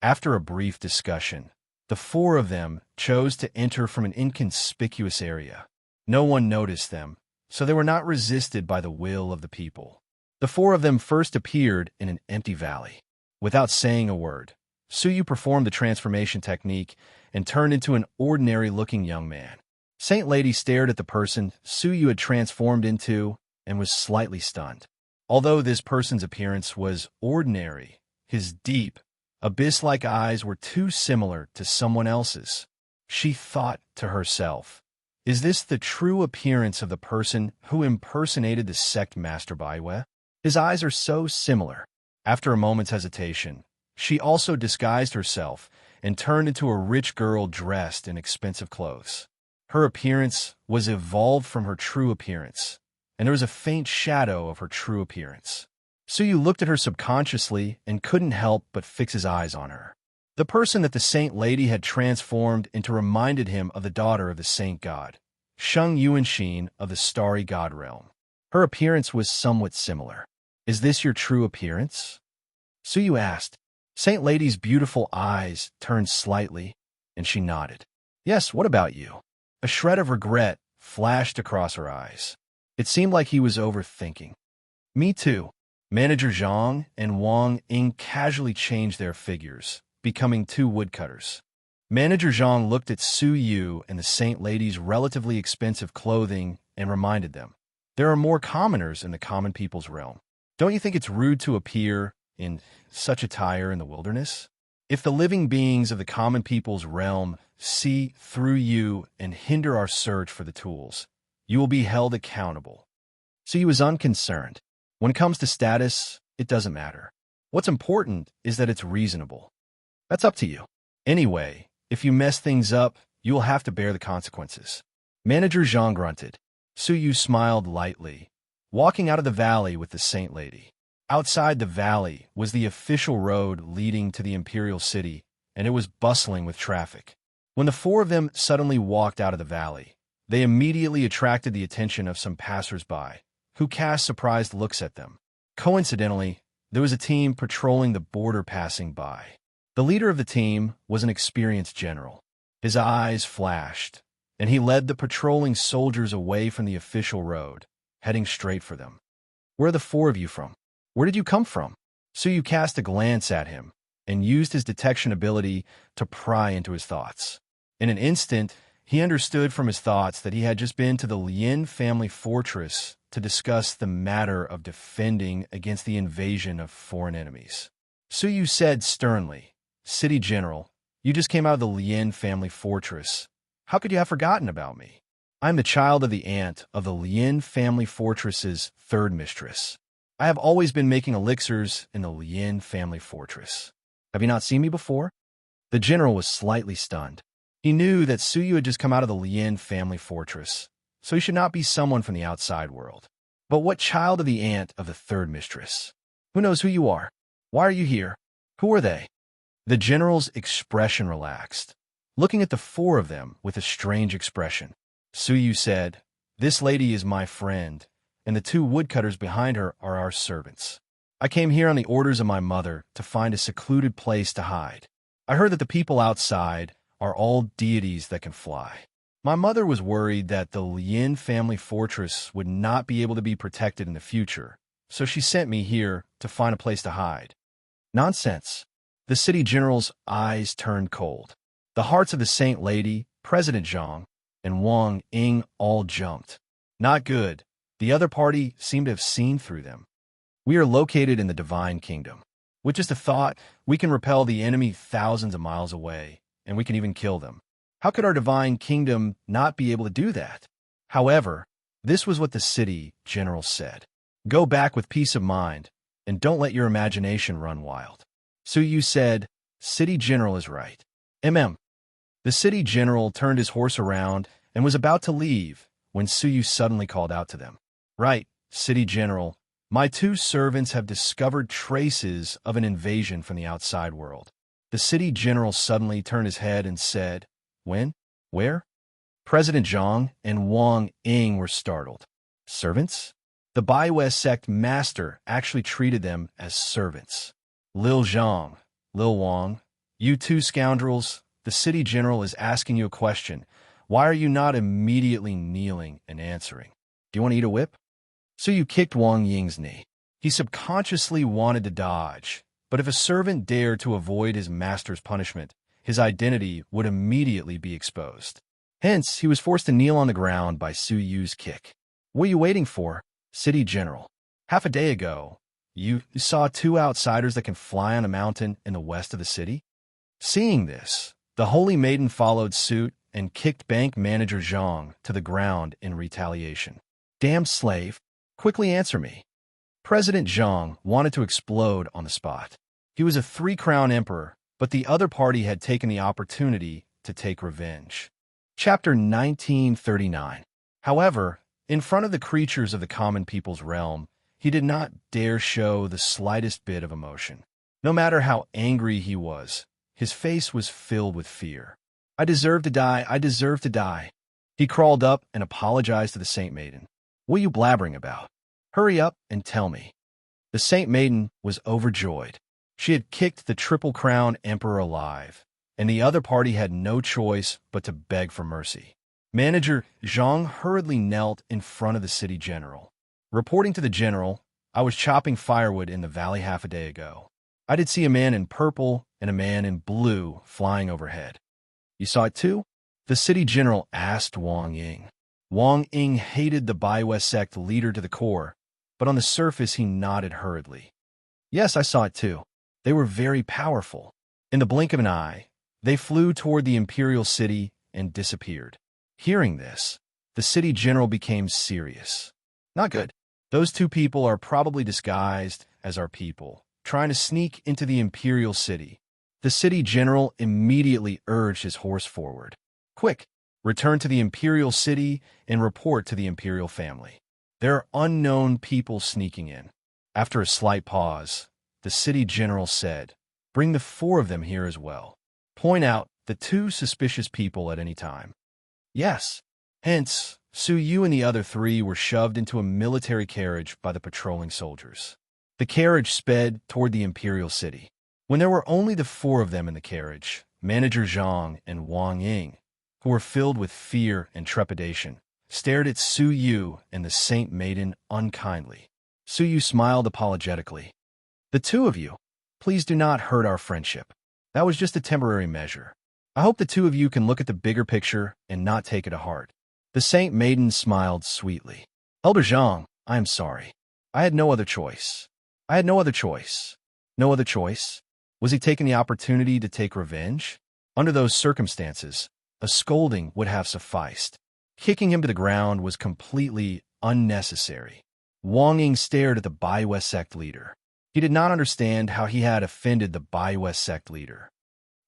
After a brief discussion, the four of them chose to enter from an inconspicuous area. No one noticed them, so they were not resisted by the will of the people. The four of them first appeared in an empty valley. Without saying a word, Suyu performed the transformation technique and turned into an ordinary-looking young man. Saint Lady stared at the person Suyu had transformed into and was slightly stunned. Although this person's appearance was ordinary, his deep, abyss-like eyes were too similar to someone else's. She thought to herself, "Is this the true appearance of the person who impersonated the sect Master Bai Wei? His eyes are so similar." After a moment's hesitation, she also disguised herself and turned into a rich girl dressed in expensive clothes. Her appearance was evolved from her true appearance, and there was a faint shadow of her true appearance. Suyu looked at her subconsciously and couldn't help but fix his eyes on her. The person that the Saint Lady had transformed into reminded him of the daughter of the Saint God, Sheng Yuanxin of the Starry God Realm. Her appearance was somewhat similar. "Is this your true appearance?" Suyu asked. Saint Lady's beautiful eyes turned slightly, and she nodded. "Yes, what about you?" A shred of regret flashed across her eyes. It seemed like he was overthinking. "Me too." Manager Zhang and Wang Ying casually changed their figures, becoming two woodcutters. Manager Zhang looked at Suyu and the Saint Lady's relatively expensive clothing and reminded them, "There are more commoners in the common people's realm. Don't you think it's rude to appear in such attire in the wilderness? If the living beings of the common people's realm see through you and hinder our search for the tools, you will be held accountable." So he was unconcerned. When it comes to status, it doesn't matter. What's important is that it's reasonable. That's up to you. Anyway, if you mess things up, you will have to bear the consequences. Manager Zhang grunted. Suyu smiled lightly, walking out of the valley with the Saint Lady. Outside the valley was the official road leading to the Imperial City, and it was bustling with traffic. When the four of them suddenly walked out of the valley, they immediately attracted the attention of some passers-by, who cast surprised looks at them. Coincidentally, there was a team patrolling the border passing by. The leader of the team was an experienced general. His eyes flashed, and he led the patrolling soldiers away from the official road, heading straight for them. "Where are the four of you from? Where did you come from?" Suyu cast a glance at him and used his detection ability to pry into his thoughts. In an instant, he understood from his thoughts that he had just been to the Lin family fortress to discuss the matter of defending against the invasion of foreign enemies. Suyu said sternly, "City General, you just came out of the Lin family fortress. How could you have forgotten about me? I'm the child of the aunt of the Lin family fortress's third mistress. I have always been making elixirs in the Lin family fortress. Have you not seen me before?" The general was slightly stunned. He knew that Suyu had just come out of the Lin family fortress, so he should not be someone from the outside world. But what child of the aunt of the third mistress? Who knows who you are? Why are you here? Who are they? The general's expression relaxed, looking at the four of them with a strange expression. Suyu said, "This lady is my friend, and the two woodcutters behind her are our servants. I came here on the orders of my mother to find a secluded place to hide. I heard that the people outside are all deities that can fly. My mother was worried that the Lin family fortress would not be able to be protected in the future, so she sent me here to find a place to hide." Nonsense. The city general's eyes turned cold. The hearts of the Saint Lady, President Zhang, and Wang Ying all jumped. Not good. The other party seemed to have seen through them. "We are located in the Divine Kingdom. With just a thought, we can repel the enemy thousands of miles away, and we can even kill them. How could our Divine Kingdom not be able to do that?" However, this was what the city general said. "Go back with peace of mind, and don't let your imagination run wild." Suyu said, "City general is right." The city general turned his horse around and was about to leave when Suyu suddenly called out to them. "Right, city general. My two servants have discovered traces of an invasion from the outside world." The city general suddenly turned his head and said, "When? Where?" President Zhang and Wang Ying were startled. Servants? The Baiwei sect master actually treated them as servants. "Lil Zhang, Lil Wang, you two scoundrels, the city general is asking you a question. Why are you not immediately kneeling and answering? Do you want to eat a whip?" So you kicked Wang Ying's knee. He subconsciously wanted to dodge, but if a servant dared to avoid his master's punishment, his identity would immediately be exposed. Hence, he was forced to kneel on the ground by Su Yu's kick. "What are you waiting for, city general? Half a day ago, you saw two outsiders that can fly on a mountain in the west of the city?" Seeing this, the holy maiden followed suit and kicked bank manager Zhang to the ground in retaliation. "Damn slave, quickly answer me." President Zhang wanted to explode on the spot. He was a three-crown emperor, but the other party had taken the opportunity to take revenge. Chapter 1939. However, in front of the creatures of the common people's realm, he did not dare show the slightest bit of emotion. No matter how angry he was, his face was filled with fear. "I deserve to die, I deserve to die." He crawled up and apologized to the Saint Maiden. "What are you blabbering about? Hurry up and tell me." The Saint Maiden was overjoyed. She had kicked the Triple Crown Emperor alive, and the other party had no choice but to beg for mercy. Manager Zhang hurriedly knelt in front of the city general. Reporting to the general, "I was chopping firewood in the valley half a day ago. I did see a man in purple and a man in blue flying overhead." "You saw it too?" the city general asked Wang Ying. Wang Ying hated the Baiwei sect leader to the core, but on the surface he nodded hurriedly. "Yes, I saw it too. They were very powerful. In the blink of an eye, they flew toward the imperial city and disappeared." Hearing this, the city general became serious. "Not good. Those two people are probably disguised as our people, trying to sneak into the imperial city." The city general immediately urged his horse forward. "Quick, return to the imperial city and report to the imperial family. There are unknown people sneaking in." After a slight pause, the city general said, "Bring the four of them here as well. Point out the two suspicious people at any time." "Yes." Hence, Su Yu and the other three were shoved into a military carriage by the patrolling soldiers. The carriage sped toward the imperial city. When there were only the four of them in the carriage, Manager Zhang and Wang Ying, who were filled with fear and trepidation, stared at Su Yu and the Saint Maiden unkindly. Su Yu smiled apologetically. "The two of you, please do not hurt our friendship. That was just a temporary measure. I hope the two of you can look at the bigger picture and not take it to heart." The Saint Maiden smiled sweetly. "Elder Zhang, I am sorry. I had no other choice. I had no other choice." No other choice? Was he taking the opportunity to take revenge? Under those circumstances, a scolding would have sufficed. Kicking him to the ground was completely unnecessary. Wang Ying stared at the Baiwei sect leader. He did not understand how he had offended the Baiwei sect leader.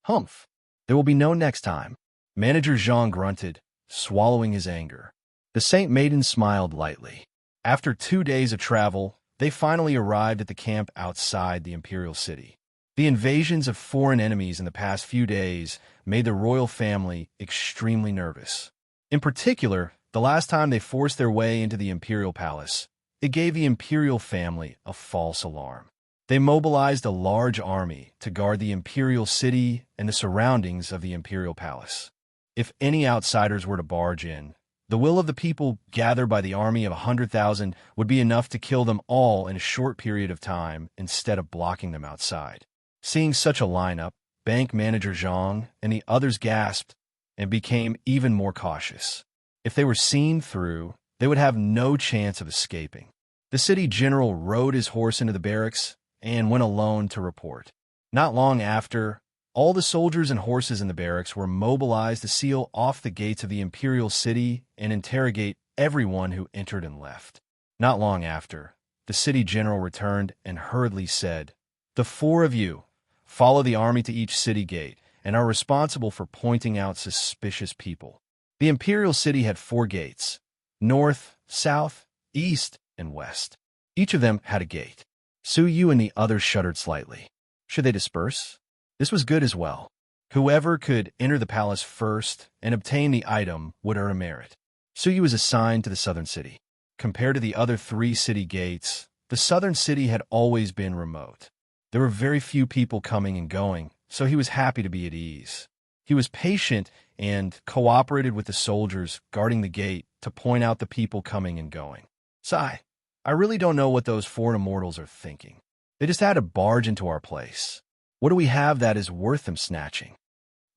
"Humph. There will be no next time." Manager Zhang grunted, swallowing his anger. The Saint Maiden smiled lightly. After 2 days of travel, they finally arrived at the camp outside the imperial city. The invasions of foreign enemies in the past few days made the royal family extremely nervous. In particular, the last time they forced their way into the imperial palace, it gave the imperial family a false alarm. They mobilized a large army to guard the imperial city and the surroundings of the imperial palace. If any outsiders were to barge in, the will of the people gathered by the army of 100,000 would be enough to kill them all in a short period of time instead of blocking them outside. Seeing such a lineup, bank manager Zhang and the others gasped and became even more cautious. If they were seen through, they would have no chance of escaping. The city general rode his horse into the barracks and went alone to report. Not long after, all the soldiers and horses in the barracks were mobilized to seal off the gates of the imperial city and interrogate everyone who entered and left. Not long after, the city general returned and hurriedly said, "The four of you follow the army to each city gate and are responsible for pointing out suspicious people." The imperial city had 4 gates: north, south, east, and west. Each of them had a gate. Su Yu and the others shuddered slightly. Should they disperse? This was good as well. Whoever could enter the palace first and obtain the item would earn a merit. Su Yu was assigned to the southern city. Compared to the other 3 city gates, the southern city had always been remote. There were very few people coming and going, so he was happy to be at ease. He was patient and cooperated with the soldiers guarding the gate to point out the people coming and going. "Sigh, I really don't know what those foreign immortals are thinking. They just had to barge into our place. What do we have that is worth them snatching?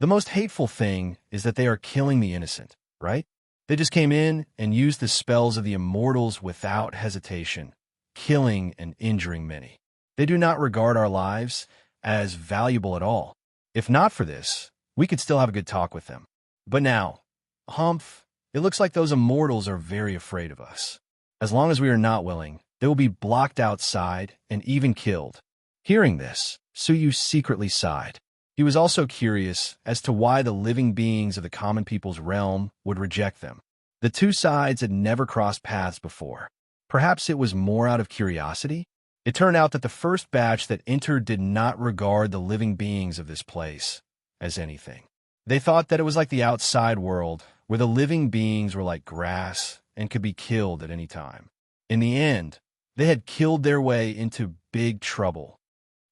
The most hateful thing is that they are killing the innocent, right? They just came in and used the spells of the immortals without hesitation, killing and injuring many. They do not regard our lives as valuable at all. If not for this, we could still have a good talk with them. But now, humph, it looks like those immortals are very afraid of us. As long as we are not willing, they will be blocked outside and even killed." Hearing this, Su Yu secretly sighed. He was also curious as to why the living beings of the common people's realm would reject them. The 2 sides had never crossed paths before. Perhaps it was more out of curiosity? It turned out that the first batch that entered did not regard the living beings of this place as anything. They thought that it was like the outside world, where the living beings were like grass and could be killed at any time. In the end, they had killed their way into big trouble.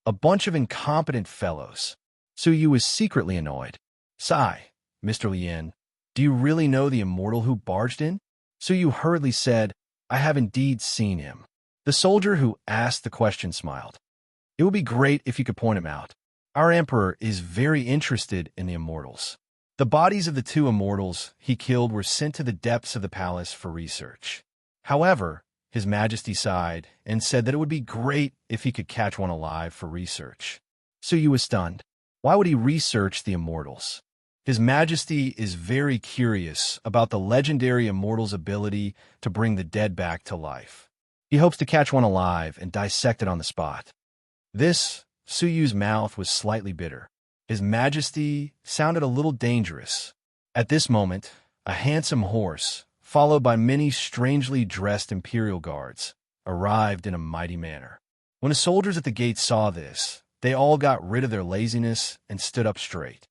A bunch of incompetent fellows. Su Yu was secretly annoyed. "Sigh, Mr. Lien, do you really know the immortal who barged in?" Su Yu hurriedly said, "I have indeed seen him." The soldier who asked the question smiled. "It would be great if you could point him out. Our emperor is very interested in the immortals." The bodies of the 2 immortals he killed were sent to the depths of the palace for research. However, His Majesty sighed and said that it would be great if he could catch one alive for research. Su Yu was stunned. Why would he research the immortals? His Majesty is very curious about the legendary immortal's ability to bring the dead back to life. He hopes to catch one alive and dissect it on the spot. This, Su Yu's mouth was slightly bitter. His Majesty sounded a little dangerous. At this moment, a handsome horse, followed by many strangely dressed imperial guards, arrived in a mighty manner. When the soldiers at the gate saw this, they all got rid of their laziness and stood up straight.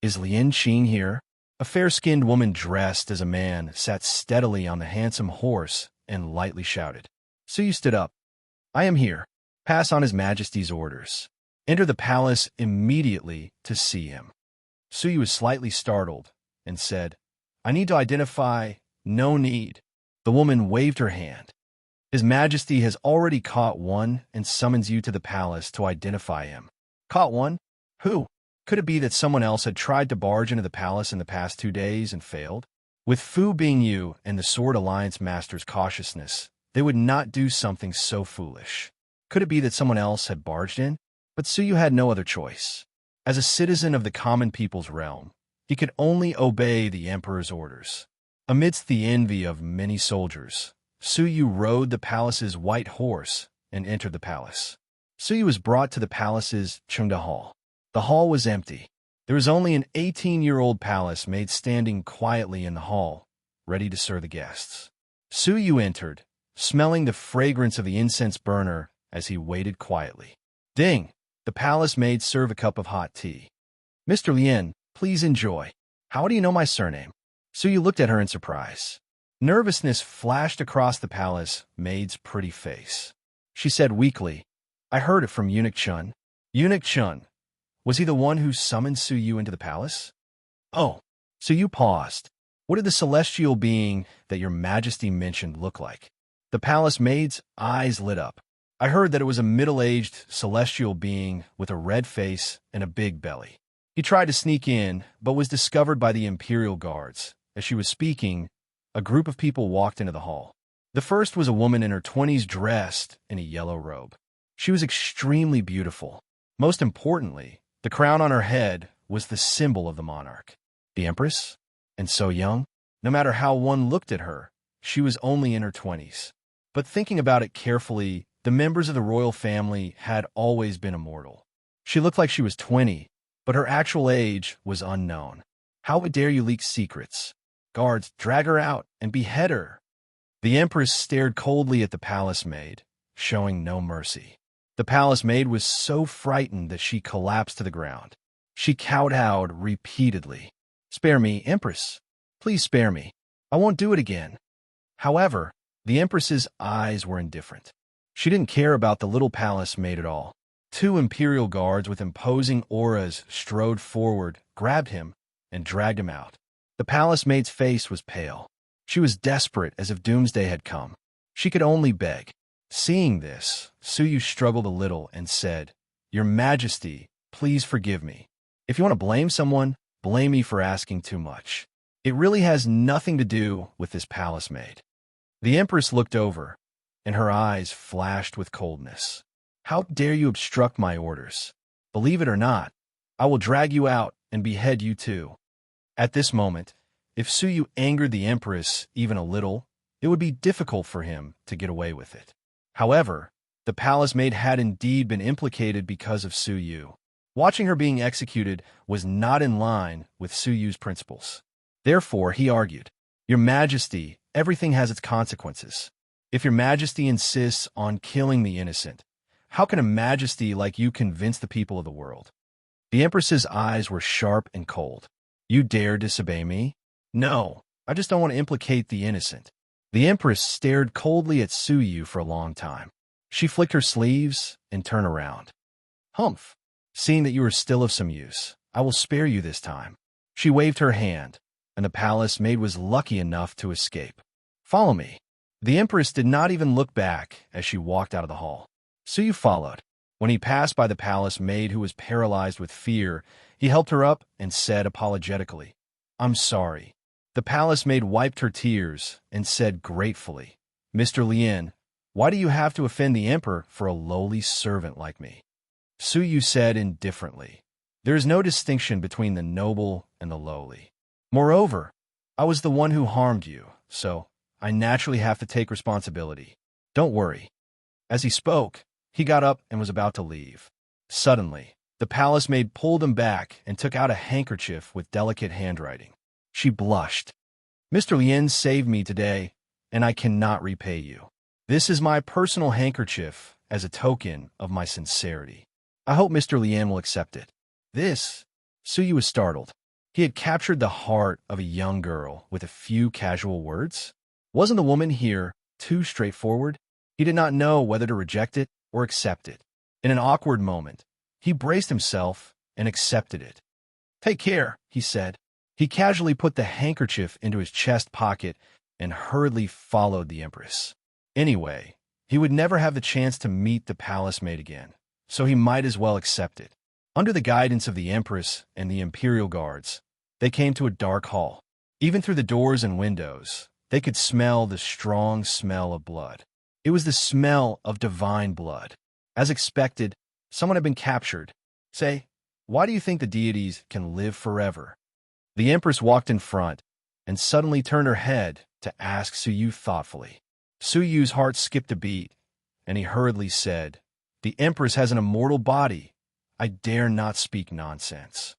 "Is Lien Qing here?" A fair-skinned woman dressed as a man sat steadily on the handsome horse and lightly shouted. Su Yu stood up. "I am here. Pass on His Majesty's orders. Enter the palace immediately to see him." Su Yu was slightly startled and said, "I need to identify..." "No need." The woman waved her hand. "His Majesty has already caught one and summons you to the palace to identify him." "Caught one? Who?" Could it be that someone else had tried to barge into the palace in the past 2 days and failed? With Fu Bingyu and the Sword Alliance Master's cautiousness, they would not do something so foolish. Could it be that someone else had barged in? But Su Yu had no other choice. As a citizen of the common people's realm, he could only obey the emperor's orders. Amidst the envy of many soldiers, Su Yu rode the palace's white horse and entered the palace. Su Yu was brought to the palace's Chengda Hall. The hall was empty. There was only an 18-year-old palace maid standing quietly in the hall, ready to serve the guests. Su Yu entered, smelling the fragrance of the incense burner as he waited quietly. Ding! The palace maid served a cup of hot tea. Mr. Lien, please enjoy. How do you know my surname? Suyu looked at her in surprise. Nervousness flashed across the palace maid's pretty face. She said weakly, I heard it from Eunuch Chun. Eunuch Chun. Was he the one who summoned Suyu into the palace? Oh. Suyu paused. What did the celestial being that your majesty mentioned look like? The palace maid's eyes lit up. I heard that it was a middle-aged celestial being with a red face and a big belly. He tried to sneak in, but was discovered by the Imperial Guards. As she was speaking, a group of people walked into the hall. The first was a woman in her 20s dressed in a yellow robe. She was extremely beautiful. Most importantly, the crown on her head was the symbol of the monarch. The Empress? And so young? No matter how one looked at her, she was only in her 20s. But thinking about it carefully, the members of the royal family had always been immortal. She looked like she was 20, but her actual age was unknown. How dare you leak secrets? Guards, drag her out and behead her. The Empress stared coldly at the palace maid, showing no mercy. The palace maid was so frightened that she collapsed to the ground. She kowtowed repeatedly. Spare me, Empress. Please spare me. I won't do it again. However, the Empress's eyes were indifferent. She didn't care about the little palace maid at all. Two Imperial guards with imposing auras strode forward, grabbed him, and dragged him out. The palace maid's face was pale. She was desperate, as if doomsday had come. She could only beg. Seeing this, Suyu struggled a little and said, Your Majesty, please forgive me. If you want to blame someone, blame me for asking too much. It really has nothing to do with this palace maid. The Empress looked over, and her eyes flashed with coldness. How dare you obstruct my orders? Believe it or not, I will drag you out and behead you too. At this moment, if Suyu angered the Empress even a little, it would be difficult for him to get away with it. However, the palace maid had indeed been implicated because of Suyu. Watching her being executed was not in line with Suyu's principles. Therefore, he argued, Your Majesty, everything has its consequences. If your Majesty insists on killing the innocent, how can a majesty like you convince the people of the world? The Empress's eyes were sharp and cold. You dare disobey me? No, I just don't want to implicate the innocent. The Empress stared coldly at Suyu for a long time. She flicked her sleeves and turned around. Humph, seeing that you are still of some use, I will spare you this time. She waved her hand, and the palace maid was lucky enough to escape. Follow me. The Empress did not even look back as she walked out of the hall. Suyu followed. When he passed by the palace maid who was paralyzed with fear, he helped her up and said apologetically, I'm sorry. The palace maid wiped her tears and said gratefully, Mr. Lien, why do you have to offend the emperor for a lowly servant like me? Suyu said indifferently, There is no distinction between the noble and the lowly. Moreover, I was the one who harmed you, so I naturally have to take responsibility. Don't worry. As he spoke, he got up and was about to leave. Suddenly, the palace maid pulled him back and took out a handkerchief with delicate handwriting. She blushed. Mr. Lien saved me today, and I cannot repay you. This is my personal handkerchief as a token of my sincerity. I hope Mr. Lien will accept it. This? Suyu was startled. He had captured the heart of a young girl with a few casual words. Wasn't the woman here too straightforward? He did not know whether to reject it or accept it. In an awkward moment, he braced himself and accepted it. Take care, he said. He casually put the handkerchief into his chest pocket and hurriedly followed the Empress. Anyway, he would never have the chance to meet the palace maid again, so he might as well accept it. Under the guidance of the Empress and the Imperial Guards, they came to a dark hall. Even through the doors and windows, they could smell the strong smell of blood. It was the smell of divine blood. As expected, someone had been captured. Say, why do you think the deities can live forever? The Empress walked in front and suddenly turned her head to ask Suyu thoughtfully. Suyu's heart skipped a beat, and he hurriedly said, The Empress has an immortal body. I dare not speak nonsense.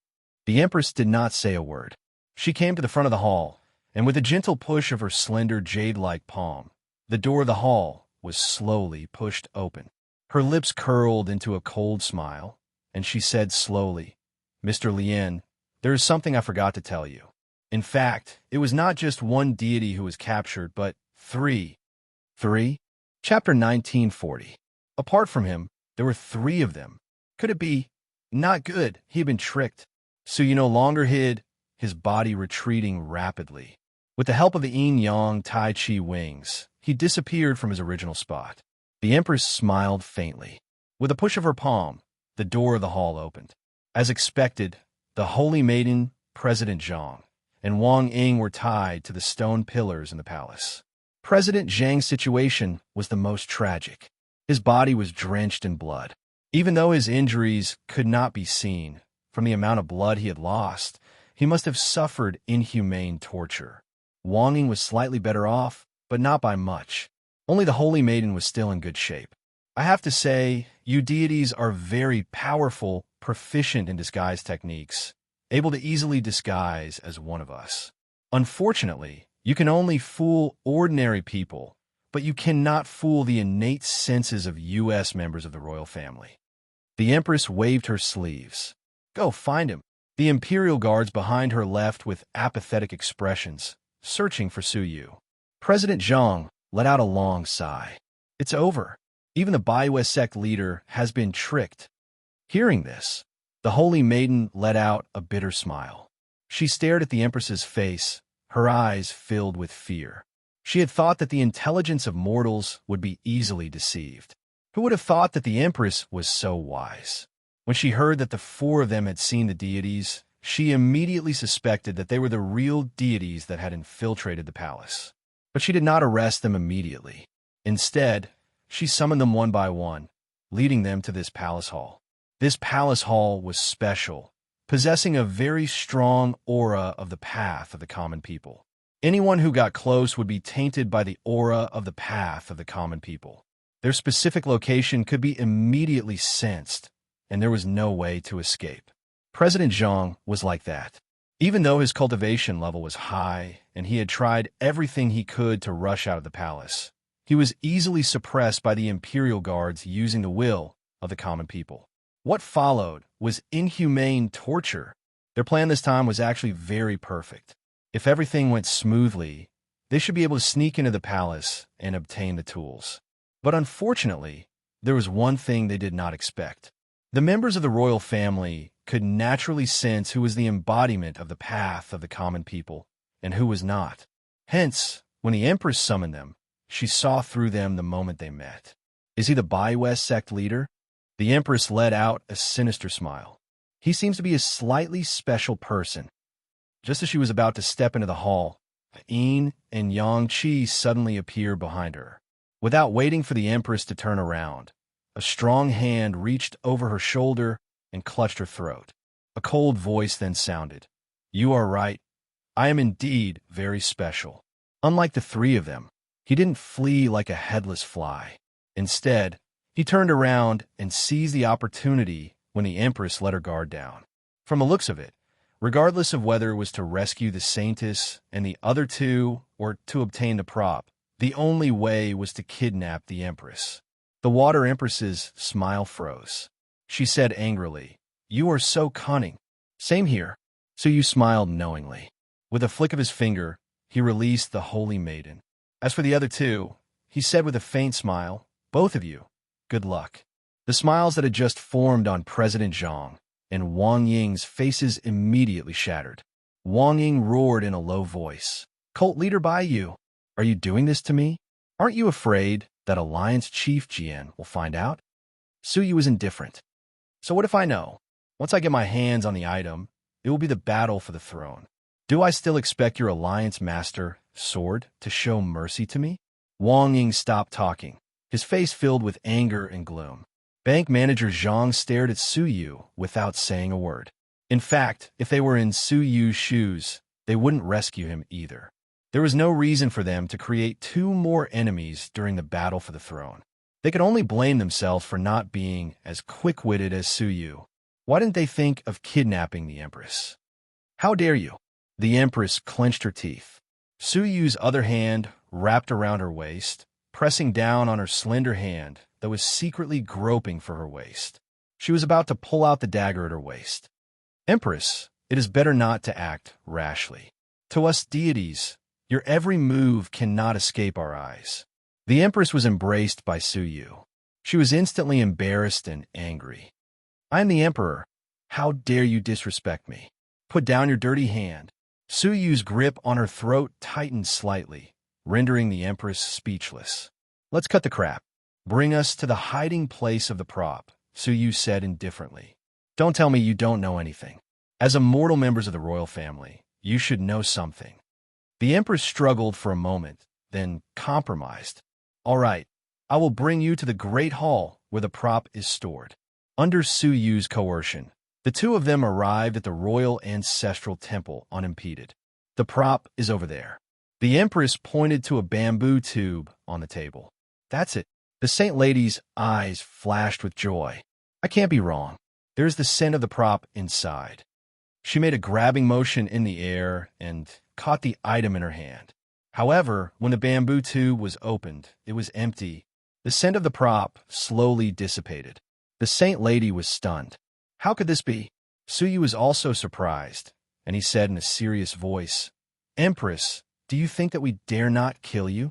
The Empress did not say a word. She came to the front of the hall, and with a gentle push of her slender jade-like palm, the door of the hall was slowly pushed open. Her lips curled into a cold smile, and she said slowly, "Mr. Lien, there is something I forgot to tell you. In fact, it was not just one deity who was captured, but three." Three? Chapter 1940. Apart from him, there were three of them. Could it be? Not good. He had been tricked. Suyu no longer hid, his body retreating rapidly. With the help of the yin-yang Tai Chi wings, he disappeared from his original spot. The Empress smiled faintly. With a push of her palm, the door of the hall opened. As expected, the Holy Maiden, President Zhang, and Wang Ying were tied to the stone pillars in the palace. President Zhang's situation was the most tragic. His body was drenched in blood. Even though his injuries could not be seen, from the amount of blood he had lost, he must have suffered inhumane torture. Wang Ying was slightly better off, but not by much. Only the Holy Maiden was still in good shape. I have to say, you deities are very powerful, proficient in disguise techniques, able to easily disguise as one of us. Unfortunately, you can only fool ordinary people, but you cannot fool the innate senses of U.S. members of the royal family. The Empress waved her sleeves. Go find him. The Imperial guards behind her left with apathetic expressions, searching for Suyu. President Zhang let out a long sigh. It's over. Even the Baiwei sect leader has been tricked. Hearing this, the Holy Maiden let out a bitter smile. She stared at the Empress's face, her eyes filled with fear. She had thought that the intelligence of mortals would be easily deceived. Who would have thought that the Empress was so wise? When she heard that the four of them had seen the deities, she immediately suspected that they were the real deities that had infiltrated the palace. But she did not arrest them immediately. Instead, she summoned them one by one, leading them to this palace hall. This palace hall was special, possessing a very strong aura of the path of the common people. Anyone who got close would be tainted by the aura of the path of the common people. Their specific location could be immediately sensed, and there was no way to escape. President Zhang was like that. Even though his cultivation level was high and he had tried everything he could to rush out of the palace, he was easily suppressed by the Imperial guards using the will of the common people. What followed was inhumane torture. Their plan this time was actually very perfect. If everything went smoothly, they should be able to sneak into the palace and obtain the tools. But unfortunately, there was one thing they did not expect. The members of the royal family could naturally sense who was the embodiment of the path of the common people and who was not. Hence, when the Empress summoned them, she saw through them the moment they met. Is he the Baiwei sect leader? The Empress let out a sinister smile. He seems to be a slightly special person. Just as she was about to step into the hall, Yin and Yang Qi suddenly appeared behind her. Without waiting for the Empress to turn around, a strong hand reached over her shoulder and clutched her throat. A cold voice then sounded. You are right. I am indeed very special. Unlike the three of them, he didn't flee like a headless fly. Instead, he turned around and seized the opportunity when the Empress let her guard down. From the looks of it, regardless of whether it was to rescue the Saintess and the other two or to obtain the prop, the only way was to kidnap the Empress. The Water Empress's smile froze. She said angrily, You are so cunning. Same here. Suyu smiled knowingly. With a flick of his finger, he released the Holy Maiden. As for the other two, he said with a faint smile, Both of you, good luck. The smiles that had just formed on President Zhang and Wang Ying's faces immediately shattered. Wang Ying roared in a low voice, Cult leader by you, are you doing this to me? Aren't you afraid that Alliance Chief Jian will find out? Suyu was indifferent. So what if I know? Once I get my hands on the item, it will be the battle for the throne. Do I still expect your Alliance Master, Sword, to show mercy to me? Wang Ying stopped talking, his face filled with anger and gloom. Bank manager Zhang stared at Suyu without saying a word. In fact, if they were in Suyu's shoes, they wouldn't rescue him either. There was no reason for them to create two more enemies during the battle for the throne. They could only blame themselves for not being as quick-witted as Suyu. Why didn't they think of kidnapping the Empress? How dare you? The Empress clenched her teeth. Suyu's other hand wrapped around her waist, pressing down on her slender hand that was secretly groping for her waist. She was about to pull out the dagger at her waist. Empress, it is better not to act rashly. To us deities, your every move cannot escape our eyes. The Empress was embraced by Su Yu. She was instantly embarrassed and angry. I am the Emperor. How dare you disrespect me? Put down your dirty hand. Su Yu's grip on her throat tightened slightly, rendering the Empress speechless. Let's cut the crap. Bring us to the hiding place of the prop, Su Yu said indifferently. Don't tell me you don't know anything. As immortal members of the royal family, you should know something. The Empress struggled for a moment, then compromised. All right, I will bring you to the great hall where the prop is stored. Under Su Yu's coercion, the two of them arrived at the royal ancestral temple unimpeded. The prop is over there. The Empress pointed to a bamboo tube on the table. That's it. The Saint Lady's eyes flashed with joy. I can't be wrong. There's the scent of the prop inside. She made a grabbing motion in the air and caught the item in her hand. However, when the bamboo tube was opened, it was empty. The scent of the prop slowly dissipated. The Saint Lady was stunned. How could this be? Su Yu was also surprised, and he said in a serious voice, Empress, do you think that we dare not kill you?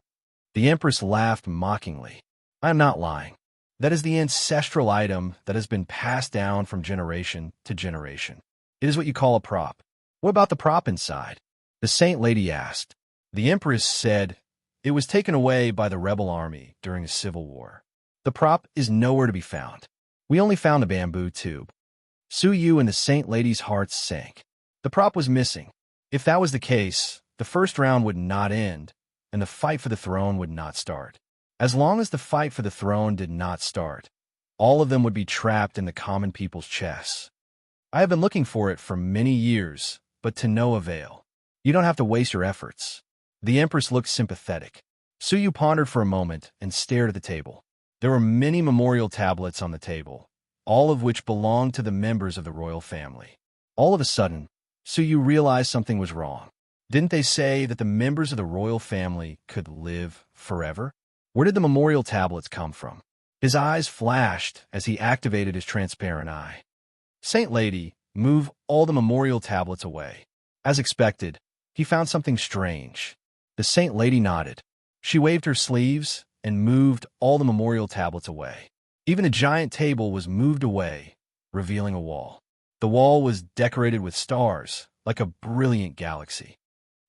The Empress laughed mockingly. I am not lying. That is the ancestral item that has been passed down from generation to generation. It is what you call a prop. What about the prop inside? The Saint Lady asked. The Empress said, it was taken away by the rebel army during a civil war. The prop is nowhere to be found. We only found the bamboo tube. Su Yu and the Saint Lady's hearts sank. The prop was missing. If that was the case, the first round would not end, and the fight for the throne would not start. As long as the fight for the throne did not start, all of them would be trapped in the common people's chess. I have been looking for it for many years, but to no avail. You don't have to waste your efforts. The Empress looked sympathetic. Su Yu pondered for a moment and stared at the table. There were many memorial tablets on the table, all of which belonged to the members of the royal family. All of a sudden, Su Yu realized something was wrong. Didn't they say that the members of the royal family could live forever? Where did the memorial tablets come from? His eyes flashed as he activated his transparent eye. Saint Lady, move all the memorial tablets away. As expected, he found something strange. The Saint Lady nodded. She waved her sleeves and moved all the memorial tablets away. Even a giant table was moved away, revealing a wall. The wall was decorated with stars, like a brilliant galaxy.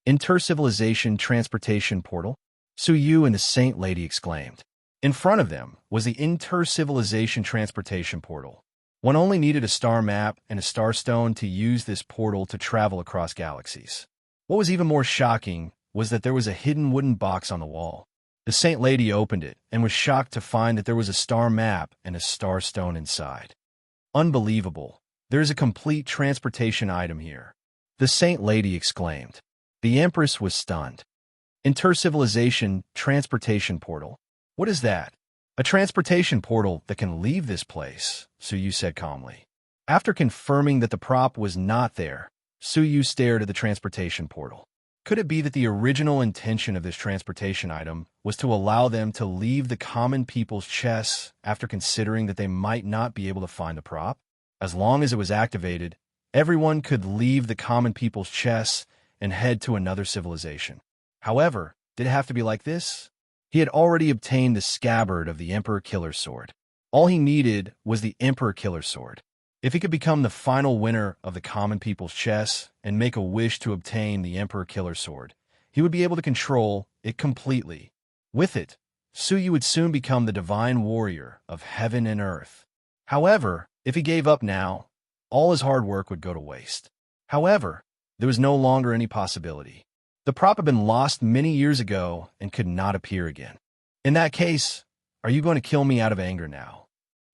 Inter-civilization transportation portal? Su Yu and the Saint Lady exclaimed. In front of them was the inter-civilization transportation portal. One only needed a star map and a star stone to use this portal to travel across galaxies. What was even more shocking was that there was a hidden wooden box on the wall. The Saint Lady opened it and was shocked to find that there was a star map and a star stone inside. Unbelievable. There is a complete transportation item here. The Saint Lady exclaimed. The Empress was stunned. Inter-civilization transportation portal. What is that? A transportation portal that can leave this place, Su Yu said calmly. After confirming that the prop was not there, Su Yu stared at the transportation portal. Could it be that the original intention of this transportation item was to allow them to leave the common people's chess after considering that they might not be able to find the prop? As long as it was activated, everyone could leave the common people's chess and head to another civilization. However, did it have to be like this? He had already obtained the scabbard of the Emperor Killer's sword. All he needed was the Emperor Killer's sword. If he could become the final winner of the common people's chess and make a wish to obtain the Emperor Killer's sword, he would be able to control it completely. With it, Su Yu would soon become the divine warrior of heaven and earth. However, if he gave up now, all his hard work would go to waste. However, there was no longer any possibility. The prop had been lost many years ago and could not appear again. In that case, are you going to kill me out of anger now?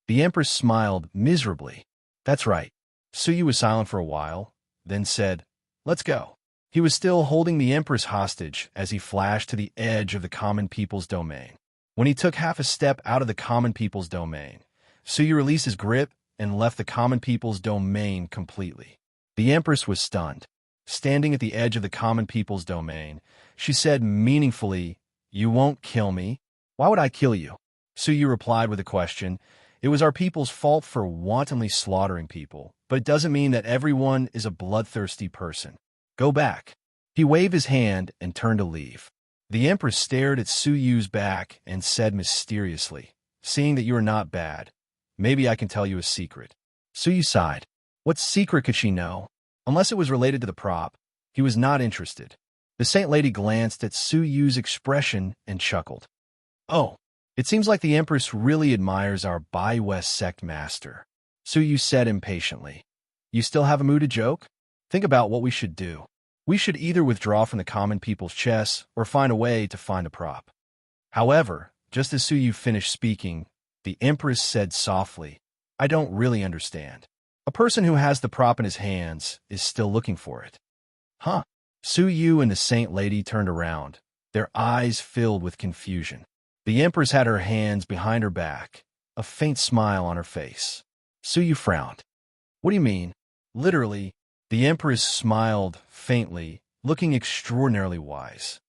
The Empress smiled miserably. That's right. Su Yu was silent for a while, then said, let's go. He was still holding the Empress hostage as he flashed to the edge of the common people's domain. When he took half a step out of the common people's domain, Su Yu released his grip and left the common people's domain completely. The Empress was stunned. Standing at the edge of the common people's domain, she said meaningfully, you won't kill me? Why would I kill you? Su Yu replied with a question. It was our people's fault for wantonly slaughtering people, but it doesn't mean that everyone is a bloodthirsty person. Go back." He waved his hand and turned to leave. The Empress stared at Su Yu's back and said mysteriously, "Seeing that you are not bad, maybe I can tell you a secret." Su Yu sighed. What secret could she know? Unless it was related to the prop, he was not interested. The Saint Lady glanced at Su Yu's expression and chuckled. "Oh, it seems like the Empress really admires our Bai West sect master," Su Yu said impatiently. "You still have a mood to joke? Think about what we should do. We should either withdraw from the common people's chess or find a way to find a prop." However, just as Su Yu finished speaking, the Empress said softly, "I don't really understand. A person who has the prop in his hands is still looking for it." Huh? Su Yu and the Saint Lady turned around, their eyes filled with confusion. The Empress had her hands behind her back, a faint smile on her face. Su Yu frowned. "What do you mean?" "Literally," the Empress smiled faintly, looking extraordinarily wise.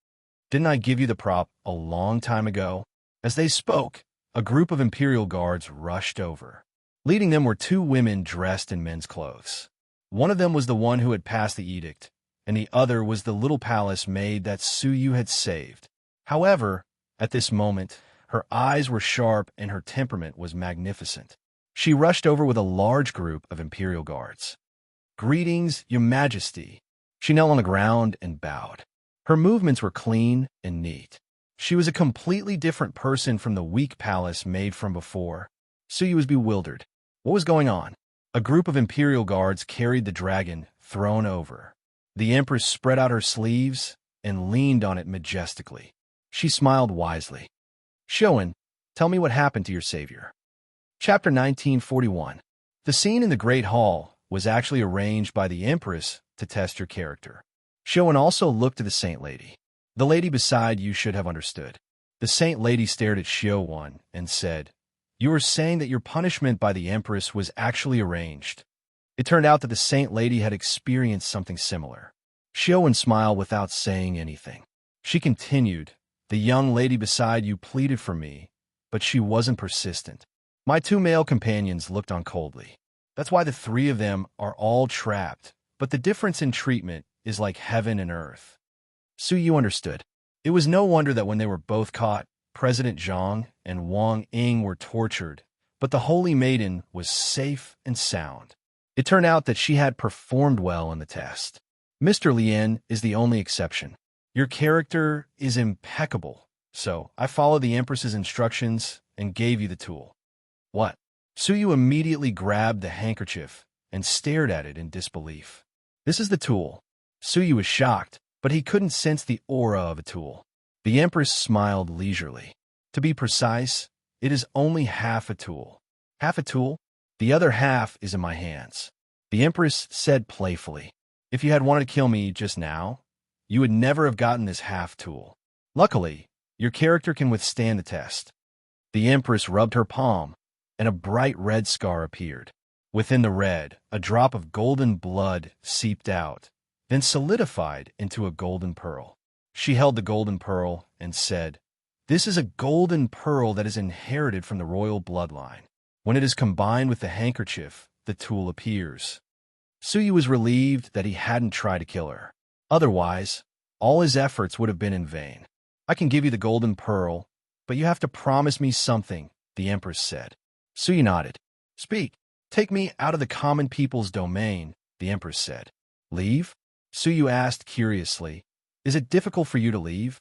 "Didn't I give you the prop a long time ago?" As they spoke, a group of Imperial guards rushed over. Leading them were two women dressed in men's clothes. One of them was the one who had passed the edict, and the other was the little palace maid that Su Yu had saved. However, at this moment, her eyes were sharp and her temperament was magnificent. She rushed over with a large group of Imperial guards. "Greetings, Your Majesty." She knelt on the ground and bowed. Her movements were clean and neat. She was a completely different person from the weak palace maid from before. Su Yu was bewildered. What was going on? A group of Imperial guards carried the dragon, thrown over. The Empress spread out her sleeves and leaned on it majestically. She smiled wisely. "Showen, tell me what happened to your savior." Chapter 1941. The scene in the Great Hall was actually arranged by the Empress to test your character. Showen also looked to the Saint Lady. The lady beside you should have understood. The Saint Lady stared at Showen and said, "You are saying that your punishment by the Empress was actually arranged." It turned out that the Saint Lady had experienced something similar. Showen smiled without saying anything. She continued, "The young lady beside you pleaded for me, but she wasn't persistent. My two male companions looked on coldly. That's why the three of them are all trapped, but the difference in treatment is like heaven and earth." Su Yu understood. It was no wonder that when they were both caught, President Zhang and Wang Ying were tortured, but the Holy Maiden was safe and sound. It turned out that she had performed well in the test. Mr. Lien is the only exception. Your character is impeccable, so I followed the Empress's instructions and gave you the tool. What? Su Yu immediately grabbed the handkerchief and stared at it in disbelief. This is the tool. Su Yu was shocked, but he couldn't sense the aura of a tool. The Empress smiled leisurely. To be precise, it is only half a tool. Half a tool? The other half is in my hands. The Empress said playfully, "If you had wanted to kill me just now, you would never have gotten this half tool. Luckily, your character can withstand the test." The Empress rubbed her palm, and a bright red scar appeared. Within the red, a drop of golden blood seeped out, then solidified into a golden pearl. She held the golden pearl and said, "This is a golden pearl that is inherited from the royal bloodline. When it is combined with the handkerchief, the tool appears." Su Yu was relieved that he hadn't tried to kill her. Otherwise, all his efforts would have been in vain. "I can give you the golden pearl, but you have to promise me something," the Empress said. Su Yu nodded. "Speak. Take me out of the common people's domain," the Empress said. "Leave?" Su Yu asked curiously. "Is it difficult for you to leave?"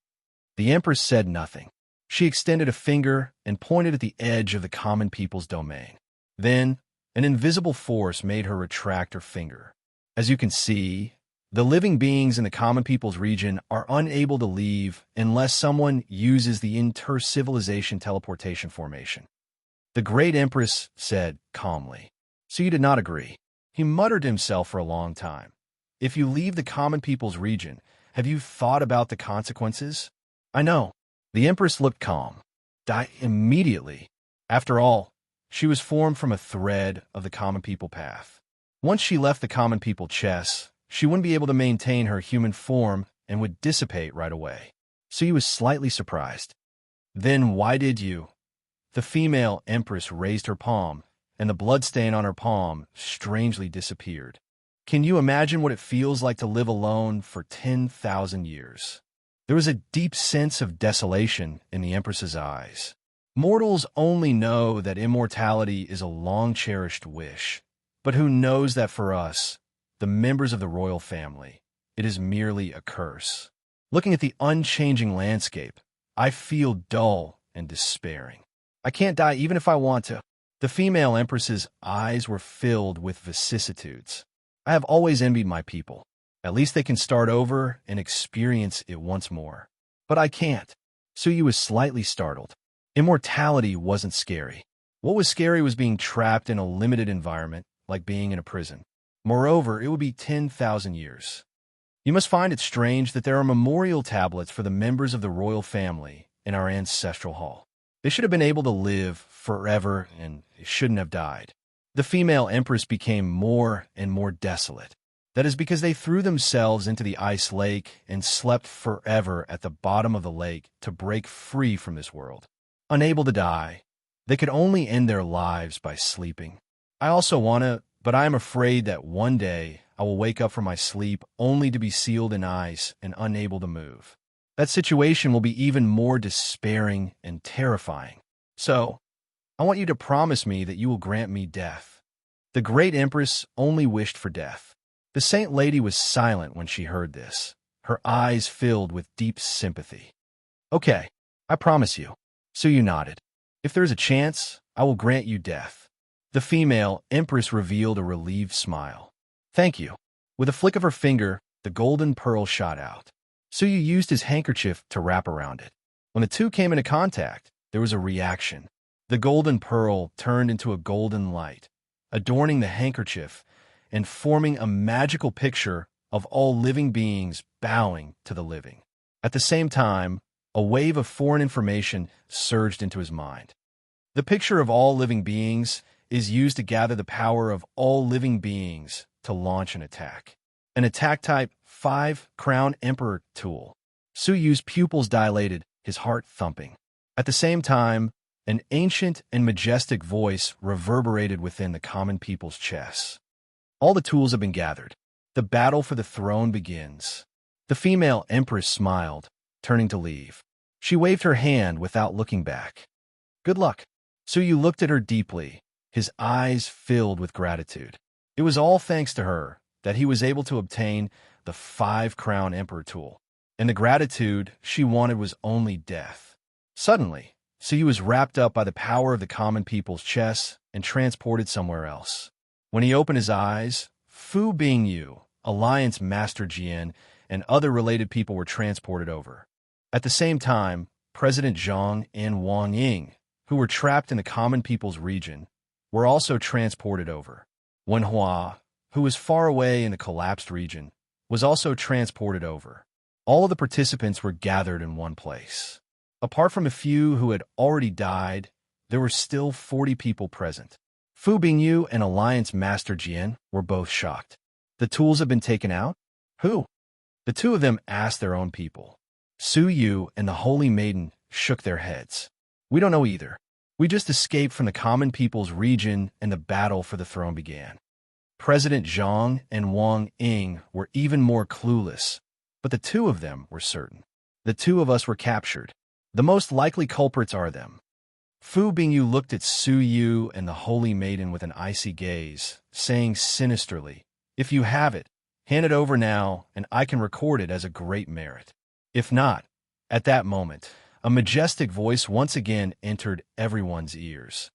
The Empress said nothing. She extended a finger and pointed at the edge of the common people's domain. Then, an invisible force made her retract her finger. As you can see, the living beings in the common people's region are unable to leave unless someone uses the inter-civilization teleportation formation. The Great Empress said calmly. Su Yu did not agree. He muttered to himself for a long time. "If you leave the common people's region, have you thought about the consequences?" "I know." The Empress looked calm. "Die immediately." After all, she was formed from a thread of the common people path. Once she left the common people chess, she wouldn't be able to maintain her human form and would dissipate right away. So he was slightly surprised. "Then why did you?" The female empress raised her palm, and the bloodstain on her palm strangely disappeared. Can you imagine what it feels like to live alone for 10,000 years? There was a deep sense of desolation in the empress's eyes. Mortals only know that immortality is a long-cherished wish, but who knows that for us, the members of the royal family, it is merely a curse. Looking at the unchanging landscape, I feel dull and despairing. I can't die even if I want to. The female empress's eyes were filled with vicissitudes. I have always envied my people. At least they can start over and experience it once more. But I can't. Suyu was slightly startled. Immortality wasn't scary. What was scary was being trapped in a limited environment, like being in a prison. Moreover, it would be 10,000 years. You must find it strange that there are memorial tablets for the members of the royal family in our ancestral hall. They should have been able to live forever and shouldn't have died. The female empress became more and more desolate. That is because they threw themselves into the ice lake and slept forever at the bottom of the lake to break free from this world. Unable to die, they could only end their lives by sleeping. I also want to, but I am afraid that one day I will wake up from my sleep only to be sealed in ice and unable to move. That situation will be even more despairing and terrifying. So, I want you to promise me that you will grant me death. The great empress only wished for death. The saint lady was silent when she heard this, her eyes filled with deep sympathy. Okay, I promise you. Suyu nodded. If there is a chance, I will grant you death. The female empress revealed a relieved smile. Thank you. With a flick of her finger, the golden pearl shot out. Suyu used his handkerchief to wrap around it. When the two came into contact, there was a reaction. The golden pearl turned into a golden light, adorning the handkerchief and forming a magical picture of all living beings bowing to the living. At the same time, a wave of foreign information surged into his mind. The picture of all living beings is used to gather the power of all living beings to launch an attack. An attack type 5 Crown Emperor tool. Suyu's pupils dilated, his heart thumping. At the same time, an ancient and majestic voice reverberated within the common people's chests. All the tools have been gathered. The battle for the throne begins. The female empress smiled, turning to leave. She waved her hand without looking back. Good luck. Suyu looked at her deeply, his eyes filled with gratitude. It was all thanks to her that he was able to obtain the 5 Crown Emperor tool, and the gratitude she wanted was only death. Suddenly, Suyu was wrapped up by the power of the common people's chests and transported somewhere else. When he opened his eyes, Fu Bingyu, Alliance Master Jian, and other related people were transported over. At the same time, President Zhang and Wang Ying, who were trapped in the common people's region, were also transported over. Wen Hua, who was far away in the collapsed region, was also transported over. All of the participants were gathered in one place. Apart from a few who had already died, there were still 40 people present. Fu Bingyu and Alliance Master Jian were both shocked. The tools have been taken out? Who? The two of them asked their own people. Suyu and the Holy Maiden shook their heads. We don't know either. We just escaped from the common people's region and the battle for the throne began. President Zhang and Wang Ying were even more clueless, but the two of them were certain. The two of us were captured. The most likely culprits are them. Fu Bingyu looked at Suyu and the Holy Maiden with an icy gaze, saying sinisterly, If you have it, hand it over now, and I can record it as a great merit. If not, at that moment, a majestic voice once again entered everyone's ears.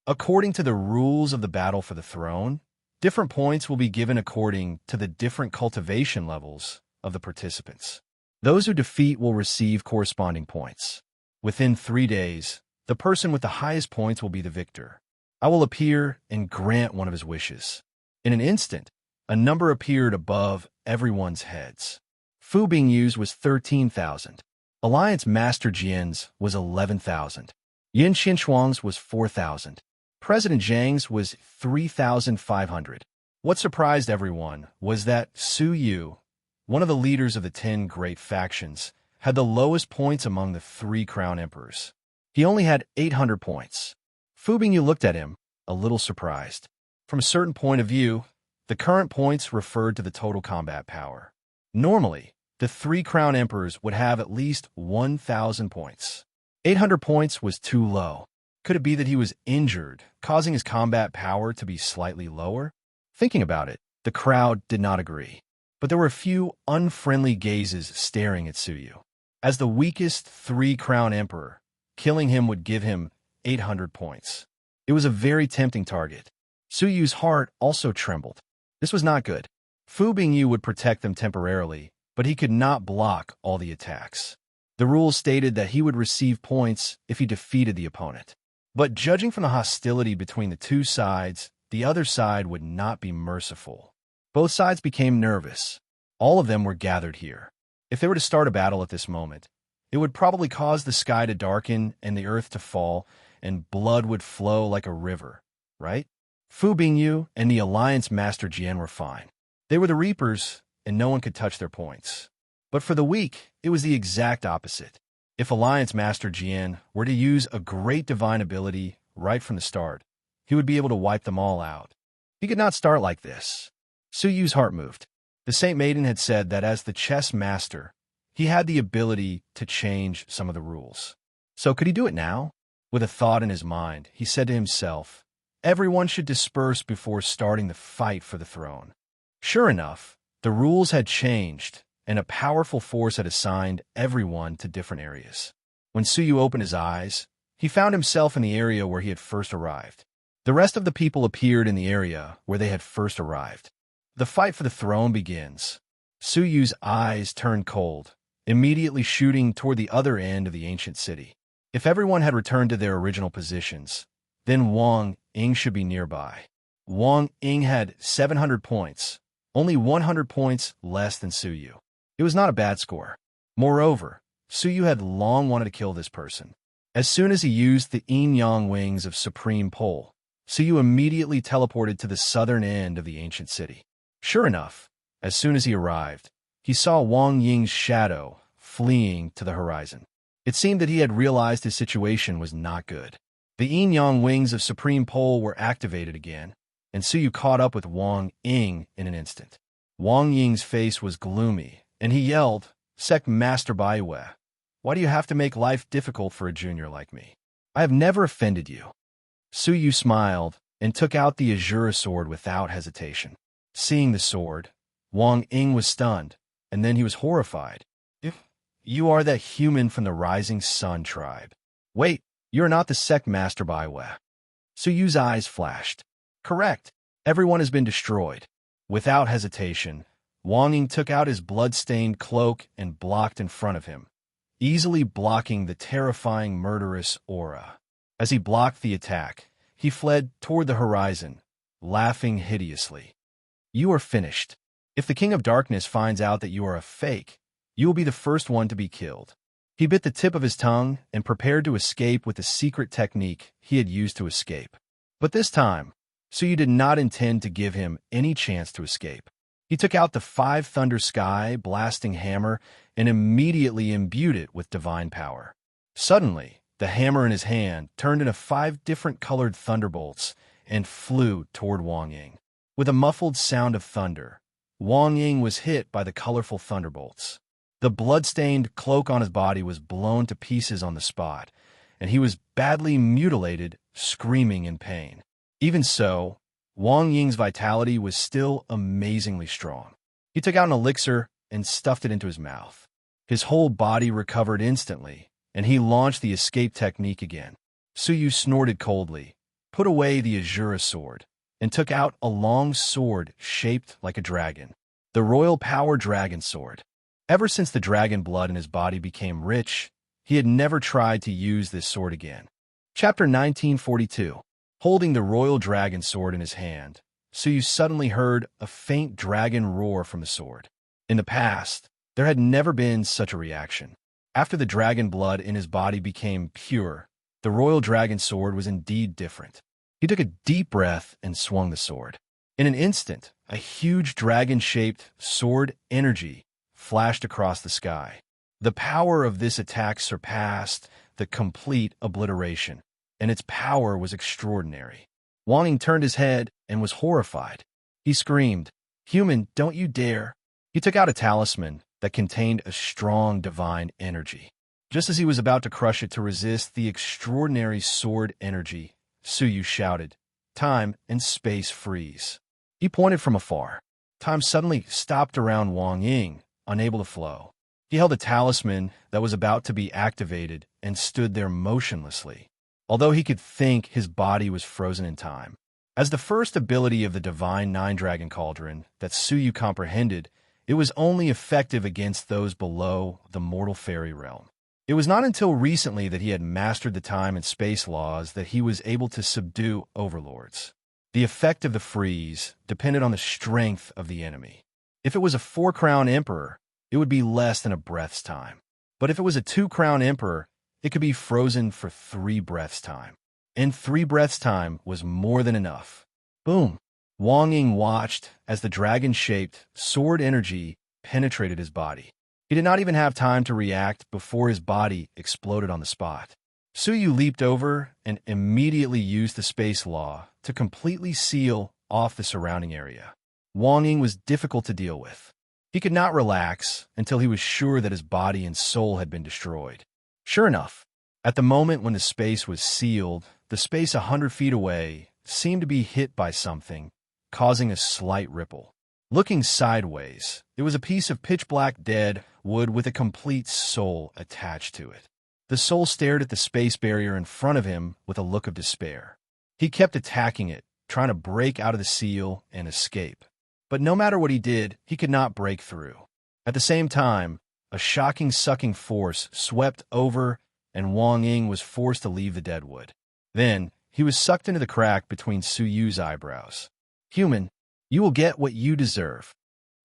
According to the rules of the battle for the throne, different points will be given according to the different cultivation levels of the participants. Those who defeat will receive corresponding points. Within 3 days, the person with the highest points will be the victor. I will appear and grant one of his wishes. In an instant, a number appeared above everyone's heads. Fu Bingyu's was 13,000. Alliance Master Jian's was 11,000. Yin Xinchuang's was 4,000. President Zhang's was 3,500. What surprised everyone was that Suyu, one of the leaders of the 10 great factions, had the lowest points among the 3 crown emperors. He only had 800 points. Fu Bingyu looked at him, a little surprised. From a certain point of view, the current points referred to the total combat power. Normally, the 3 crown emperors would have at least 1,000 points. 800 points was too low. Could it be that he was injured, causing his combat power to be slightly lower? Thinking about it, the crowd did not agree. But there were a few unfriendly gazes staring at Suyu. As the weakest 3 crown emperor, killing him would give him 800 points. It was a very tempting target. Suyu's heart also trembled. This was not good. Fu Bingyu would protect them temporarily, but he could not block all the attacks. The rules stated that he would receive points if he defeated the opponent. But judging from the hostility between the two sides, the other side would not be merciful. Both sides became nervous. All of them were gathered here. If they were to start a battle at this moment, it would probably cause the sky to darken and the earth to fall, and blood would flow like a river, right? Fu Bingyu and the Alliance Master Jian were fine. They were the Reapers, and no one could touch their points. But for the weak, it was the exact opposite. If Alliance Master Jian were to use a great divine ability right from the start, he would be able to wipe them all out. He could not start like this. Suyu's heart moved. The Saint Maiden had said that as the chess master, he had the ability to change some of the rules. So could he do it now? With a thought in his mind, he said to himself, everyone should disperse before starting the fight for the throne. Sure enough, the rules had changed, and a powerful force had assigned everyone to different areas. When Suyu opened his eyes, he found himself in the area where he had first arrived. The rest of the people appeared in the area where they had first arrived. The fight for the throne begins. Suyu's eyes turned cold, immediately shooting toward the other end of the ancient city. If everyone had returned to their original positions, then Wang Ying should be nearby. Wang Ying had 700 points, only 100 points less than Suyu. It was not a bad score. Moreover, Suyu had long wanted to kill this person. As soon as he used the yin-yang wings of Supreme Pole, Suyu immediately teleported to the southern end of the ancient city. Sure enough, as soon as he arrived, he saw Wang Ying's shadow fleeing to the horizon. It seemed that he had realized his situation was not good. The yin-yang wings of Supreme Pole were activated again, and Suyu caught up with Wang Ying in an instant. Wang Ying's face was gloomy, and he yelled, Sect Master Baiwei, why do you have to make life difficult for a junior like me? I have never offended you. Suyu smiled and took out the Azura sword without hesitation. Seeing the sword, Wang Ying was stunned, and then he was horrified. You are that human from the Rising Sun tribe. Wait, you're not the Sect Master Baiwei. Suyu's eyes flashed. Correct. Everyone has been destroyed. Without hesitation, Wang Ying took out his blood-stained cloak and blocked in front of him, easily blocking the terrifying murderous aura. As he blocked the attack, he fled toward the horizon, laughing hideously. You are finished. If the King of Darkness finds out that you are a fake, you will be the first one to be killed. He bit the tip of his tongue and prepared to escape with the secret technique he had used to escape. But this time, Suyu did not intend to give him any chance to escape. He took out the 5 Thunder Sky blasting hammer and immediately imbued it with divine power. Suddenly, the hammer in his hand turned into 5 different colored thunderbolts and flew toward Wang Ying. With a muffled sound of thunder, Wang Ying was hit by the colorful thunderbolts. The blood-stained cloak on his body was blown to pieces on the spot, and he was badly mutilated, screaming in pain. Even so, Wang Ying's vitality was still amazingly strong. He took out an elixir and stuffed it into his mouth. His whole body recovered instantly, and he launched the escape technique again. Suyu snorted coldly, put away the Azura sword, and took out a long sword shaped like a dragon, the Royal Power Dragon Sword. Ever since the dragon blood in his body became rich, he had never tried to use this sword again. Chapter 1942. Holding the Royal Dragon Sword in his hand, Suyu suddenly heard a faint dragon roar from the sword. In the past, there had never been such a reaction. After the dragon blood in his body became pure, the Royal Dragon Sword was indeed different. He took a deep breath and swung the sword. In an instant, a huge dragon-shaped sword energy flashed across the sky. The power of this attack surpassed the complete obliteration, and its power was extraordinary. Wang Ying turned his head and was horrified. He screamed, "Human, don't you dare!" He took out a talisman that contained a strong divine energy. Just as he was about to crush it to resist the extraordinary sword energy, Suyu shouted, "Time and space freeze." He pointed from afar. Time suddenly stopped around Wang Ying, unable to flow. He held a talisman that was about to be activated and stood there motionlessly, although he could think his body was frozen in time. As the first ability of the divine nine-dragon cauldron that Suyu comprehended, it was only effective against those below the mortal fairy realm. It was not until recently that he had mastered the time and space laws that he was able to subdue overlords. The effect of the freeze depended on the strength of the enemy. If it was a 4-crown emperor, it would be less than a breath's time. But if it was a 2-crown emperor, it could be frozen for 3 breaths' time. And 3 breaths' time was more than enough. Boom! Wang Ying watched as the dragon-shaped sword energy penetrated his body. He did not even have time to react before his body exploded on the spot. Suyu leaped over and immediately used the space law to completely seal off the surrounding area. Wang Ying was difficult to deal with. He could not relax until he was sure that his body and soul had been destroyed. Sure enough, at the moment when the space was sealed, the space 100 feet away seemed to be hit by something, causing a slight ripple. Looking sideways, it was a piece of pitch-black dead wood with a complete soul attached to it. The soul stared at the space barrier in front of him with a look of despair. He kept attacking it, trying to break out of the seal and escape. But no matter what he did, he could not break through. At the same time, a shocking sucking force swept over, and Wang Ying was forced to leave the deadwood. Then, he was sucked into the crack between Suyu's eyebrows. "Human, you will get what you deserve."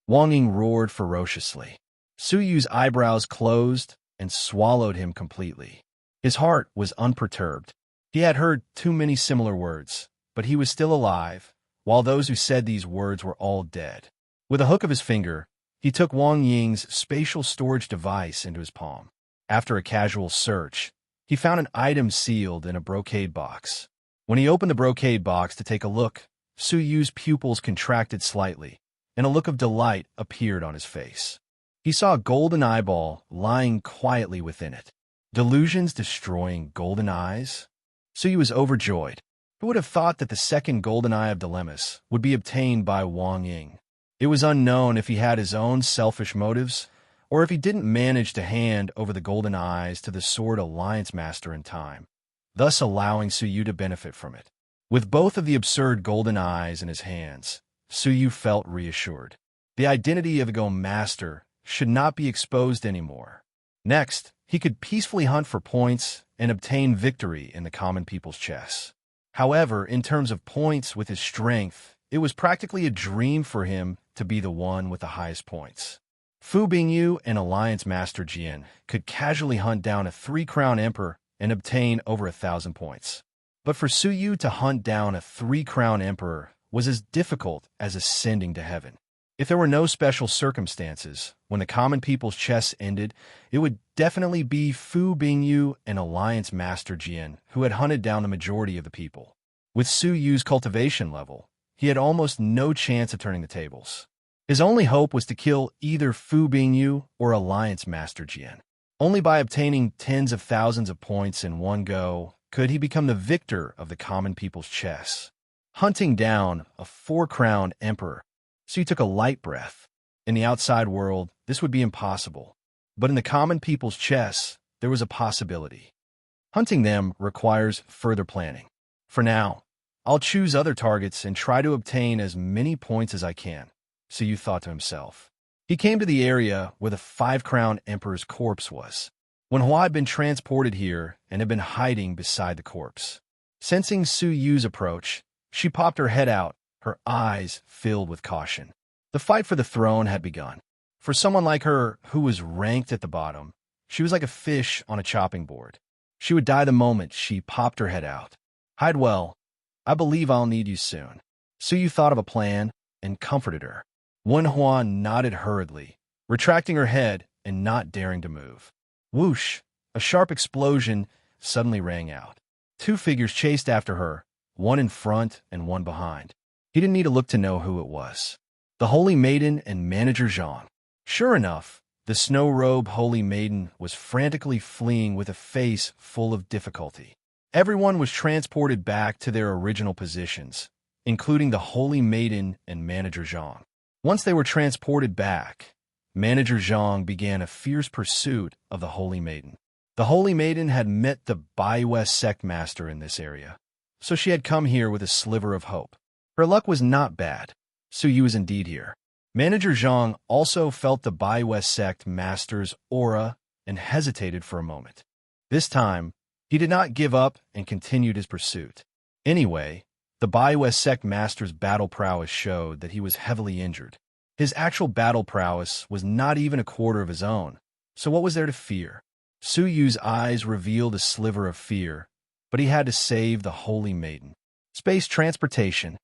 Wang Ying roared ferociously. Suyu's eyebrows closed and swallowed him completely. His heart was unperturbed. He had heard too many similar words, but he was still alive, while those who said these words were all dead. With a hook of his finger, he took Wang Ying's spatial storage device into his palm. After a casual search, he found an item sealed in a brocade box. When he opened the brocade box to take a look, Suyu's pupils contracted slightly, and a look of delight appeared on his face. He saw a golden eyeball lying quietly within it. Delusions destroying golden eyes? Suyu was overjoyed. Who would have thought that the second golden eye of Dilemmas would be obtained by Wang Ying? It was unknown if he had his own selfish motives, or if he didn't manage to hand over the golden eyes to the Sword Alliance Master in time, thus allowing Suyu to benefit from it. With both of the absurd golden eyes in his hands, Suyu felt reassured. The identity of the Go Master should not be exposed anymore. Next, he could peacefully hunt for points and obtain victory in the common people's chess. However, in terms of points with his strength, it was practically a dream for him to be the one with the highest points. Fu Bingyu and Alliance Master Jian could casually hunt down a 3-crown emperor and obtain over 1,000 points. But for Suyu to hunt down a 3-crown emperor was as difficult as ascending to heaven. If there were no special circumstances, when the common people's chess ended, it would definitely be Fu Bingyu and Alliance Master Jian who had hunted down the majority of the people. With Suyu's cultivation level, he had almost no chance of turning the tables. His only hope was to kill either Fu Bingyu or Alliance Master Jian. Only by obtaining tens of thousands of points in one go could he become the victor of the common people's chess. Hunting down a 4-crown emperor, so he took a light breath. In the outside world, this would be impossible. But in the common people's chess, there was a possibility. Hunting them requires further planning. For now, I'll choose other targets and try to obtain as many points as I can, Suyu thought to himself. He came to the area where the 5-crown emperor's corpse was. When Hua had been transported here and had been hiding beside the corpse. Sensing Suyu's approach, she popped her head out, her eyes filled with caution. The fight for the throne had begun. For someone like her, who was ranked at the bottom, she was like a fish on a chopping board. She would die the moment she popped her head out. Hide well. I believe I'll need you soon. Suyu thought of a plan and comforted her. Wen Hua nodded hurriedly, retracting her head and not daring to move. Whoosh! A sharp explosion suddenly rang out. Two figures chased after her, one in front and one behind. He didn't need to look to know who it was. The Holy Maiden and Manager Zhang. Sure enough, the snow-robed Holy Maiden was frantically fleeing with a face full of difficulty. Everyone was transported back to their original positions, including the Holy Maiden and Manager Zhang. Once they were transported back, Manager Zhang began a fierce pursuit of the Holy Maiden. The Holy Maiden had met the Baiwest sect master in this area, so she had come here with a sliver of hope. Her luck was not bad. Su Yu was indeed here. Manager Zhang also felt the Baiwest sect master's aura and hesitated for a moment. This time, he did not give up and continued his pursuit. Anyway, the Baiwest sect master's battle prowess showed that he was heavily injured. His actual battle prowess was not even a quarter of his own, so what was there to fear? Su Yu's eyes revealed a sliver of fear, but he had to save the Holy Maiden. Space transportation.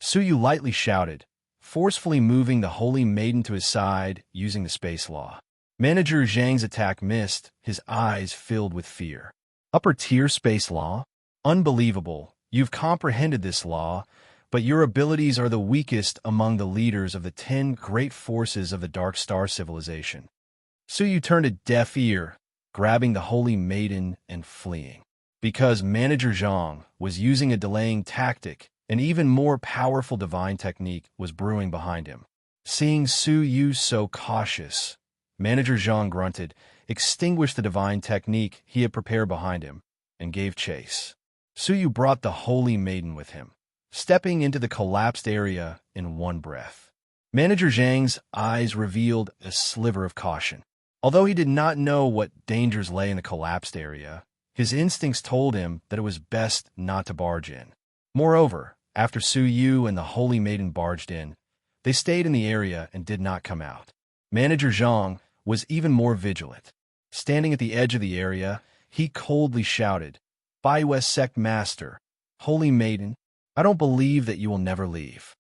Su Yu lightly shouted, forcefully moving the Holy Maiden to his side using the space law. Manager Zhang's attack missed, his eyes filled with fear. Upper tier space law? Unbelievable. You've comprehended this law, but your abilities are the weakest among the leaders of the 10 great forces of the Dark Star civilization. Su Yu turned a deaf ear, grabbing the Holy Maiden and fleeing. Because Manager Zhang was using a delaying tactic, an even more powerful divine technique was brewing behind him. Seeing Su Yu so cautious, Manager Zhang grunted, extinguished the divine technique he had prepared behind him, and gave chase. Su Yu brought the Holy Maiden with him, stepping into the collapsed area in one breath. Manager Zhang's eyes revealed a sliver of caution. Although he did not know what dangers lay in the collapsed area, his instincts told him that it was best not to barge in. Moreover, after Su Yu and the Holy Maiden barged in, they stayed in the area and did not come out. Manager Zhang was even more vigilant. Standing at the edge of the area, he coldly shouted, Baiwest sect master, Holy Maiden, I don't believe that you will never leave.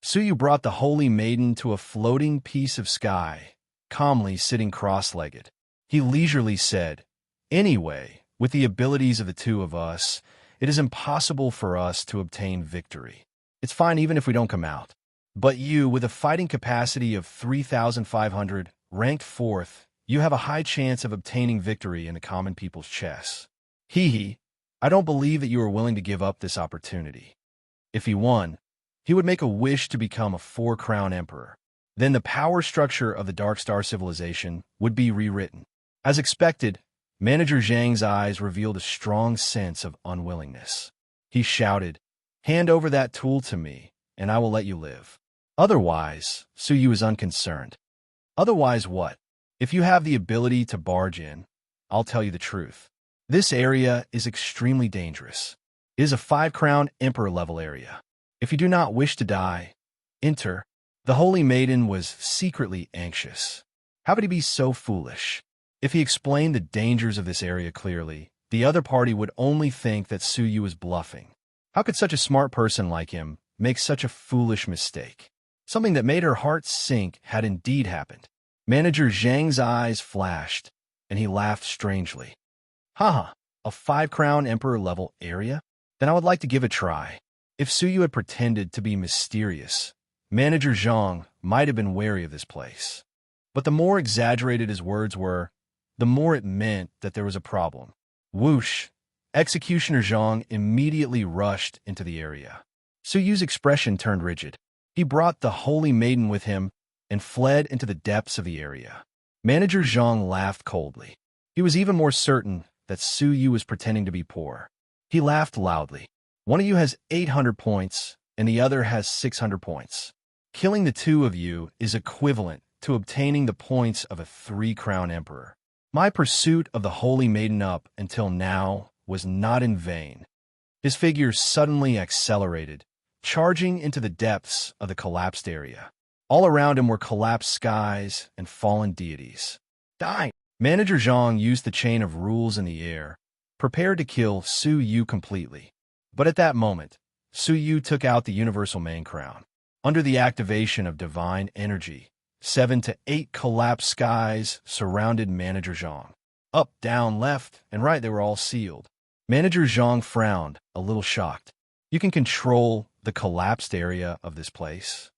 Su Yu brought the Holy Maiden to a floating piece of sky, calmly sitting cross-legged. He leisurely said, Anyway, with the abilities of the two of us, it is impossible for us to obtain victory. It's fine even if we don't come out. But you, with a fighting capacity of 3,500, ranked 4th, you have a high chance of obtaining victory in the common people's chess. Hee, I don't believe that you are willing to give up this opportunity. If he won, he would make a wish to become a 4-crown emperor. Then the power structure of the Dark Star civilization would be rewritten. As expected, Manager Zhang's eyes revealed a strong sense of unwillingness. He shouted, Hand over that tool to me, and I will let you live. Otherwise, Su Yu is unconcerned. Otherwise what? If you have the ability to barge in, I'll tell you the truth. This area is extremely dangerous. It is a 5-crown emperor level area. If you do not wish to die, enter. The Holy Maiden was secretly anxious. How could he be so foolish? If he explained the dangers of this area clearly, the other party would only think that Su Yu was bluffing. How could such a smart person like him make such a foolish mistake? Something that made her heart sink had indeed happened. Manager Zhang's eyes flashed, and he laughed strangely. Haha, a 5-crown emperor level area? Then I would like to give a try. If Su Yu had pretended to be mysterious, Manager Zhang might have been wary of this place. But the more exaggerated his words were, the more it meant that there was a problem. Whoosh! Executioner Zhang immediately rushed into the area. Su Yu's expression turned rigid. He brought the Holy Maiden with him and fled into the depths of the area. Manager Zhang laughed coldly. He was even more certain that Su Yu was pretending to be poor. He laughed loudly. One of you has 800 points, and the other has 600 points. Killing the two of you is equivalent to obtaining the points of a 3-crown emperor. My pursuit of the Holy Maiden up until now was not in vain. His figure suddenly accelerated, charging into the depths of the collapsed area. All around him were collapsed skies and fallen deities. Die! Manager Zhang used the chain of rules in the air, prepared to kill Su Yu completely. But at that moment, Su Yu took out the universal main crown. Under the activation of divine energy, 7 to 8 collapsed skies surrounded Manager Zhang. Up, down, left, and right, they were all sealed. Manager Zhang frowned, a little shocked. You can control the collapsed area of this place?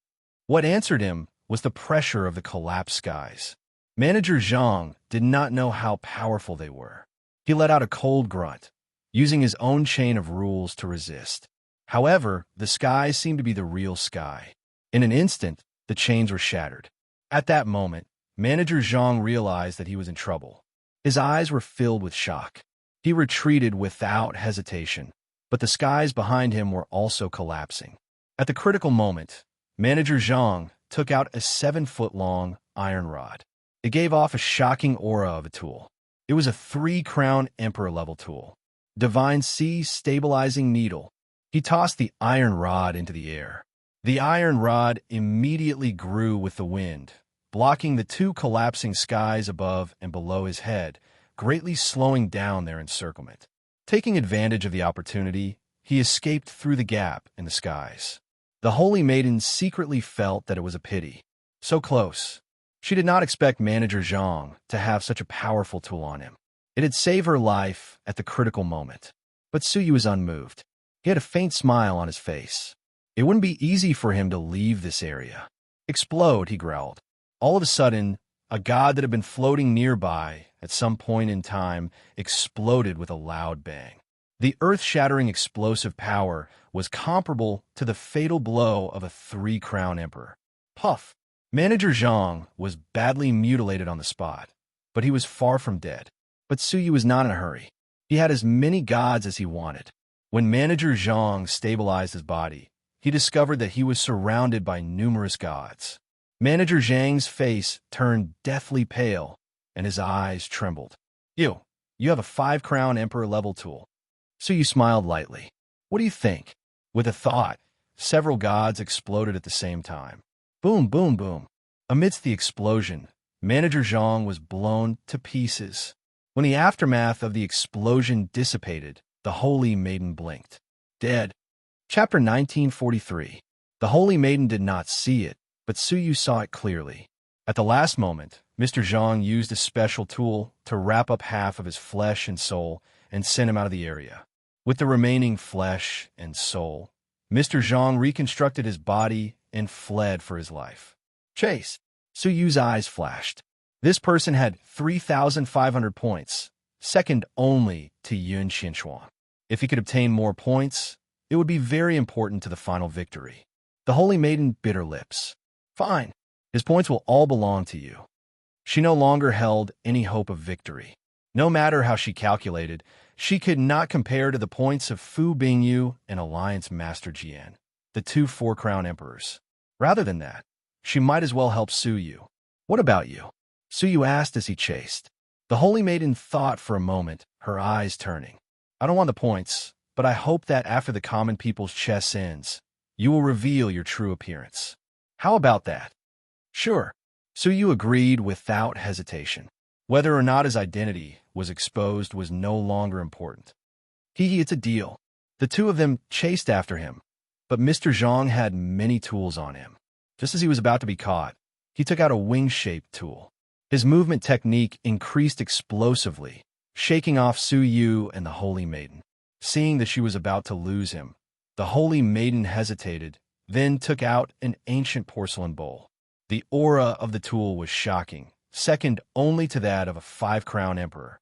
What answered him was the pressure of the collapsed skies. Manager Zhang did not know how powerful they were. He let out a cold grunt, using his own chain of rules to resist. However, the skies seemed to be the real sky. In an instant, the chains were shattered. At that moment, Manager Zhang realized that he was in trouble. His eyes were filled with shock. He retreated without hesitation, but the skies behind him were also collapsing. At the critical moment, Manager Zhang took out a 7-foot-long iron rod. It gave off a shocking aura of a tool. It was a 3-crown Emperor-level tool. Divine Sea Stabilizing Needle. He tossed the iron rod into the air. The iron rod immediately grew with the wind, blocking the 2 collapsing skies above and below his head, greatly slowing down their encirclement. Taking advantage of the opportunity, he escaped through the gap in the skies. The Holy Maiden secretly felt that it was a pity. So close. She did not expect Manager Zhang to have such a powerful tool on him. It had saved her life at the critical moment. But Suyu was unmoved. He had a faint smile on his face. It wouldn't be easy for him to leave this area. Explode, he growled. All of a sudden, a god that had been floating nearby at some point in time exploded with a loud bang. The earth-shattering explosive power was comparable to the fatal blow of a 3-crown emperor. Puff! Manager Zhang was badly mutilated on the spot, but he was far from dead. But Suyu was not in a hurry. He had as many gods as he wanted. When Manager Zhang stabilized his body, he discovered that he was surrounded by numerous gods. Manager Zhang's face turned deathly pale, and his eyes trembled. You have a 5-crown Emperor-level tool. Suyu smiled lightly. What do you think? With a thought, several gods exploded at the same time. Boom, boom, boom. Amidst the explosion, Manager Zhang was blown to pieces. When the aftermath of the explosion dissipated, the Holy Maiden blinked. Dead. Chapter 1943. The Holy Maiden did not see it, but Suyu saw it clearly. At the last moment, Mr. Zhang used a special tool to wrap up half of his flesh and soul and send him out of the area. With the remaining flesh and soul, Mr. Zhang reconstructed his body and fled for his life. Chase! Suyu's eyes flashed. This person had 3,500 points, second only to Yun Qinshuang. If he could obtain more points, it would be very important to the final victory. The Holy Maiden bit her lips. Fine. His points will all belong to you. She no longer held any hope of victory. No matter how she calculated, she could not compare to the points of Fu Bingyu and Alliance Master Jian, the 2 4-crown emperors. Rather than that, she might as well help Suyu. What about you? Suyu asked as he chased. The Holy Maiden thought for a moment, her eyes turning. I don't want the points, but I hope that after the common people's chess ends, you will reveal your true appearance. How about that? Sure. Suyu agreed without hesitation. Whether or not his identity was exposed was no longer important. It's a deal. The two of them chased after him, but Mr. Zhang had many tools on him. Just as he was about to be caught, he took out a wing-shaped tool. His movement technique increased explosively, shaking off Suyu and the Holy Maiden. Seeing that she was about to lose him, the Holy Maiden hesitated, then took out an ancient porcelain bowl. The aura of the tool was shocking, second only to that of a 5-crown emperor.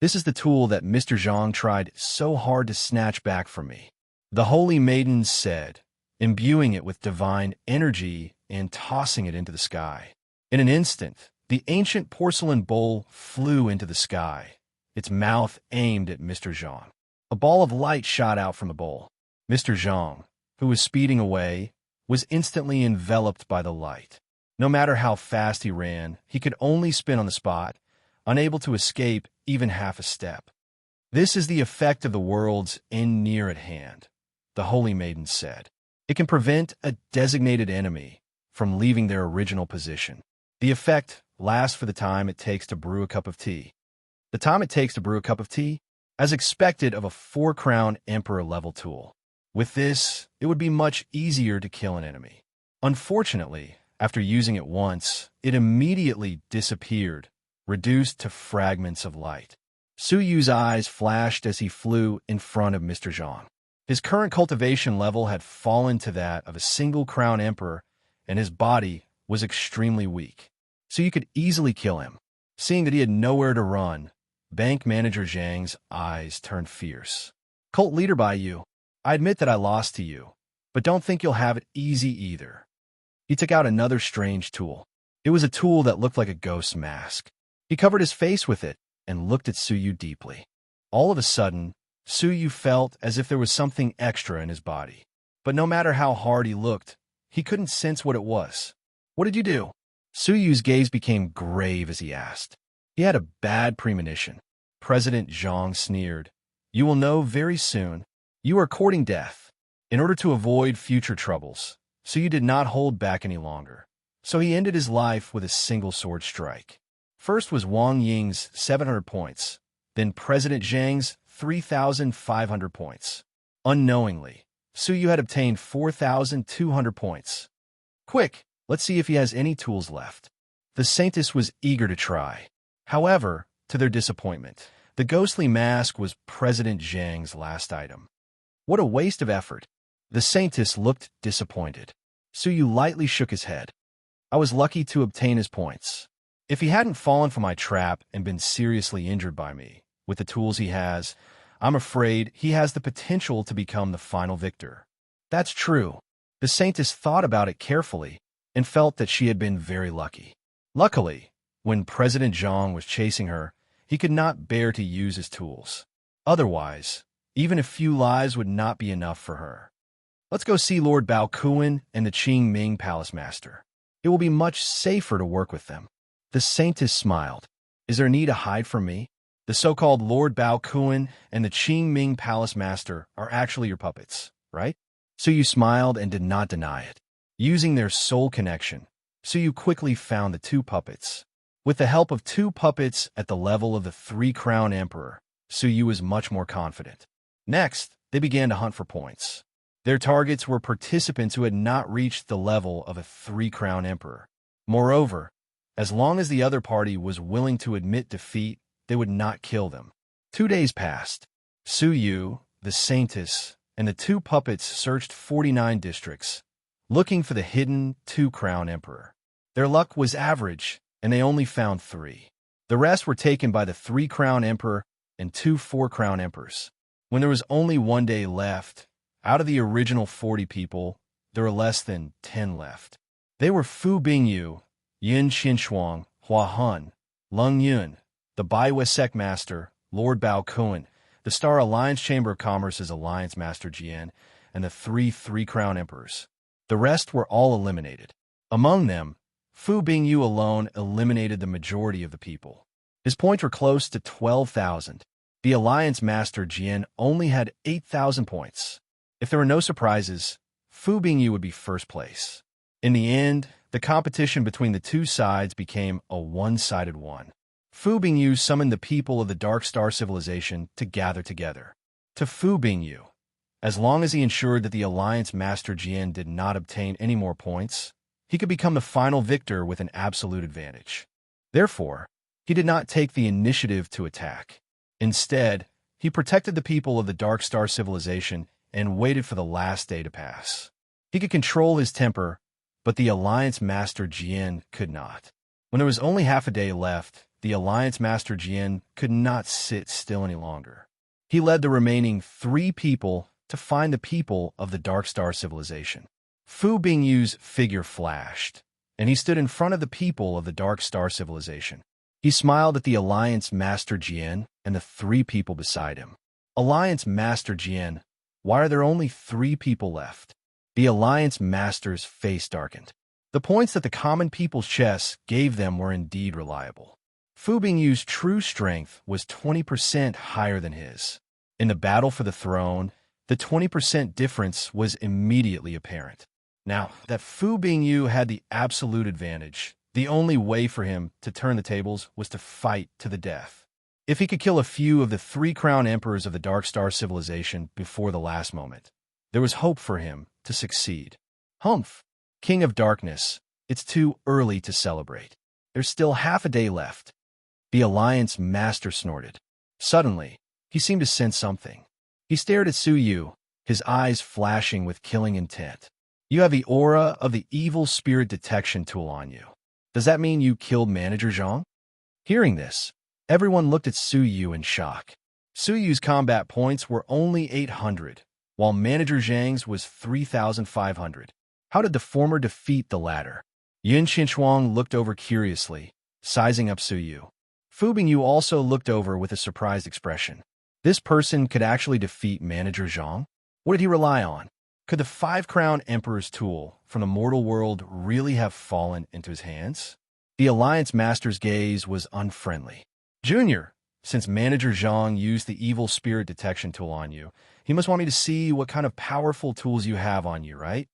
This is the tool that Mr. Zhang tried so hard to snatch back from me, the Holy Maiden said, imbuing it with divine energy and tossing it into the sky. In an instant, the ancient porcelain bowl flew into the sky, its mouth aimed at Mr. Zhang. A ball of light shot out from the bowl. Mr. Zhang, who was speeding away, was instantly enveloped by the light. No matter how fast he ran, he could only spin on the spot, unable to escape even half a step. This is the effect of the world's end near at hand, the Holy Maiden said. It can prevent a designated enemy from leaving their original position. The effect lasts for the time it takes to brew a cup of tea. The time it takes to brew a cup of tea, as expected of a 4-crown Emperor-level tool. With this, it would be much easier to kill an enemy. Unfortunately, after using it once, it immediately disappeared, reduced to fragments of light. Su Yu's eyes flashed as he flew in front of Mr. Zhang. His current cultivation level had fallen to that of a single crown emperor, and his body was extremely weak. So you could easily kill him. Seeing that he had nowhere to run, Bank Manager Zhang's eyes turned fierce. Cult leader by you, I admit that I lost to you, but don't think you'll have it easy either. He took out another strange tool. It was a tool that looked like a ghost mask. He covered his face with it and looked at Su Yu deeply. All of a sudden, Su Yu felt as if there was something extra in his body. But no matter how hard he looked, he couldn't sense what it was. What did you do? Su Yu's gaze became grave as he asked. He had a bad premonition. President Zhang sneered. You will know very soon. You are courting death. In order to avoid future troubles, Su Yu did not hold back any longer. So he ended his life with a single sword strike. First was Wang Ying's 700 points, then President Zhang's 3,500 points. Unknowingly, Su Yu had obtained 4,200 points. Quick, let's see if he has any tools left. The Saintess was eager to try. However, to their disappointment, the ghostly mask was President Zhang's last item. What a waste of effort. The Saintess looked disappointed. Su Yu lightly shook his head. I was lucky to obtain his points. If he hadn't fallen for my trap and been seriously injured by me, with the tools he has, I'm afraid he has the potential to become the final victor. That's true. The Saintess thought about it carefully and felt that she had been very lucky. Luckily, when President Zhang was chasing her, he could not bear to use his tools. Otherwise, even a few lives would not be enough for her. Let's go see Lord Bao Kuan and the Qing Ming Palace Master. It will be much safer to work with them. The Saintess smiled. Is there need to hide from me? The so-called Lord Bao Kuan and the Qing Ming Palace Master are actually your puppets, right? Su Yu smiled and did not deny it. Using their soul connection, Su Yu quickly found the two puppets. With the help of two puppets at the level of the Three-Crown Emperor, Su Yu was much more confident. Next, they began to hunt for points. Their targets were participants who had not reached the level of a Three-Crown Emperor. Moreover, as long as the other party was willing to admit defeat, they would not kill them. 2 days passed. Su Yu, the Saintess, and the two puppets searched 49 districts, looking for the hidden Two-Crown Emperor. Their luck was average, and they only found 3. The rest were taken by the Three-Crown Emperor and 2 Four-Crown Emperors. When there was only 1 day left, out of the original 40 people, there were less than 10 left. They were Fu Bingyu, Yin Qinshuang, Hua Hun, Lung Yun, the Bai Wesek Master, Lord Bao Kuan, the Star Alliance Chamber of Commerce's Alliance Master Jian, and the 3 Three-Crown Emperors. The rest were all eliminated. Among them, Fu Bingyu alone eliminated the majority of the people. His points were close to 12,000. The Alliance Master Jian only had 8,000 points. If there were no surprises, Fu Bingyu would be first place. In the end, the competition between the two sides became a one-sided one. Fu Bingyu summoned the people of the Dark Star civilization to gather together. To Fu Bingyu, as long as he ensured that the Alliance Master Jian did not obtain any more points, he could become the final victor with an absolute advantage. Therefore, he did not take the initiative to attack. Instead, he protected the people of the Dark Star civilization and waited for the last day to pass. He could control his temper, but the Alliance Master Jian could not. When there was only half a day left, the Alliance Master Jian could not sit still any longer. He led the remaining 3 people to find the people of the Dark Star civilization. Fu Bingyu's figure flashed, and he stood in front of the people of the Dark Star civilization. He smiled at the Alliance Master Jian and the 3 people beside him. Alliance Master Jian, why are there only 3 people left? The Alliance Master's face darkened. The points that the common people's chests gave them were indeed reliable. Fu Bingyu's true strength was 20% higher than his. In the battle for the throne, the 20% difference was immediately apparent. Now that Fu Bingyu had the absolute advantage, the only way for him to turn the tables was to fight to the death. If he could kill a few of the 3 crown emperors of the Dark Star civilization before the last moment, there was hope for him to succeed. Humph, King of Darkness, it's too early to celebrate. There's still half a day left. The Alliance Master snorted. Suddenly, he seemed to sense something. He stared at Su Yu, his eyes flashing with killing intent. You have the aura of the evil spirit detection tool on you. Does that mean you killed Manager Zhang? Hearing this, everyone looked at Su Yu in shock. Su Yu's combat points were only 800, while Manager Zhang's was 3,500. How did the former defeat the latter? Yin Xinchuang looked over curiously, sizing up Su Yu. Fu Bingyu also looked over with a surprised expression. This person could actually defeat Manager Zhang? What did he rely on? Could the Five-Crown Emperor's tool from the mortal world really have fallen into his hands? The Alliance Master's gaze was unfriendly. Junior, since Manager Zhang used the evil spirit detection tool on you, he must want me to see what kind of powerful tools you have on you, right?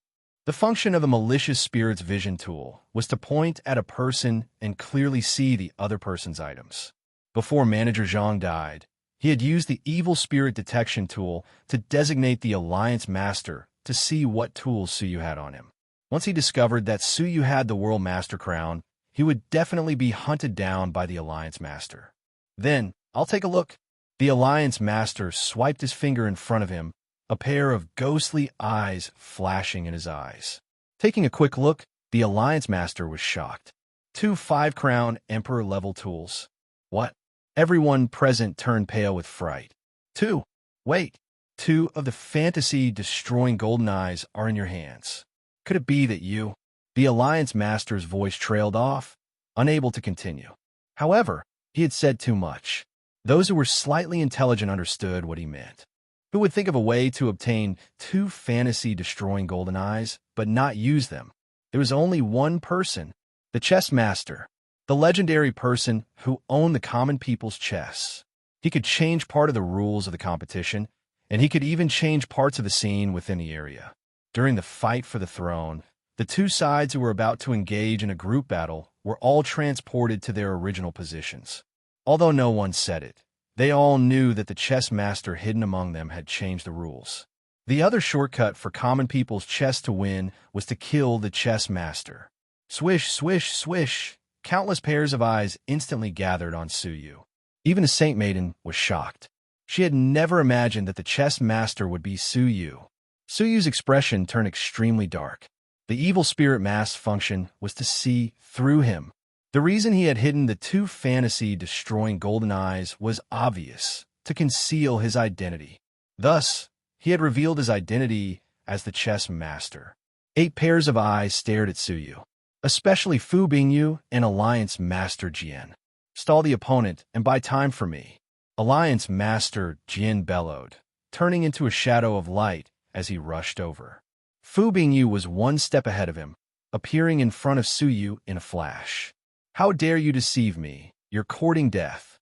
The function of a malicious spirit's vision tool was to point at a person and clearly see the other person's items. Before Manager Zhang died, he had used the evil spirit detection tool to designate the Alliance Master to see what tools Su Yu had on him. Once he discovered that Su Yu had the World Master Crown, he would definitely be hunted down by the Alliance Master. Then, I'll take a look. The Alliance Master swiped his finger in front of him, a pair of ghostly eyes flashing in his eyes. Taking a quick look, the Alliance Master was shocked. 2 Five-Crown Emperor-level tools. What? Everyone present turned pale with fright. 2. Wait. 2 of the fantasy-destroying golden eyes are in your hands. Could it be that you... The Alliance Master's voice trailed off, unable to continue. However, he had said too much. Those who were slightly intelligent understood what he meant. Who would think of a way to obtain 2 fantasy-destroying golden eyes, but not use them? There was only one person, the chess master, the legendary person who owned the common people's chess. He could change part of the rules of the competition, and he could even change parts of the scene within the area. During the fight for the throne, the 2 sides who were about to engage in a group battle were all transported to their original positions. Although no one said it, they all knew that the chess master hidden among them had changed the rules. The other shortcut for common people's chess to win was to kill the chess master. Swish, swish, swish. Countless pairs of eyes instantly gathered on Su Yu. Even the Saint Maiden was shocked. She had never imagined that the chess master would be Su Yu. Su Yu's expression turned extremely dark. The evil spirit mask's function was to see through him. The reason he had hidden the 2 fantasy-destroying golden eyes was obvious, to conceal his identity. Thus, he had revealed his identity as the chess master. 8 pairs of eyes stared at Su Yu, especially Fu Bingyu and Alliance Master Jian. Stall the opponent and buy time for me. Alliance Master Jian bellowed, turning into a shadow of light as he rushed over. Fu Bingyu was 1 step ahead of him, appearing in front of Su Yu in a flash. How dare you deceive me? You're courting death.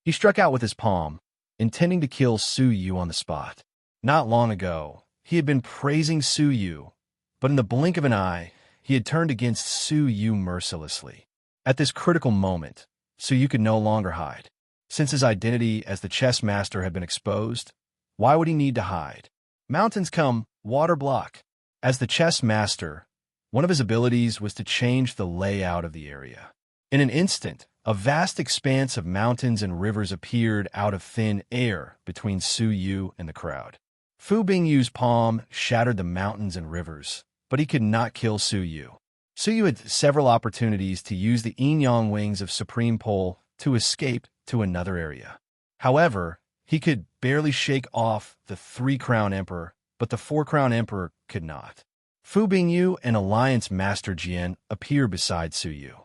He struck out with his palm, intending to kill Su Yu on the spot. Not long ago, he had been praising Su Yu, but in the blink of an eye, he had turned against Su Yu mercilessly. At this critical moment, Su Yu could no longer hide. Since his identity as the chess master had been exposed, why would he need to hide? Mountains come, water block. As the chess master, one of his abilities was to change the layout of the area. In an instant, a vast expanse of mountains and rivers appeared out of thin air between Su Yu and the crowd. Fu Bingyu's palm shattered the mountains and rivers, but he could not kill Su Yu. Su Yu had several opportunities to use the yin-yang wings of Supreme Pole to escape to another area. However, he could barely shake off the 3-Crown Emperor, but the 4-Crown Emperor could not. Fu Bingyu and Alliance Master Jian appeared beside Su Yu.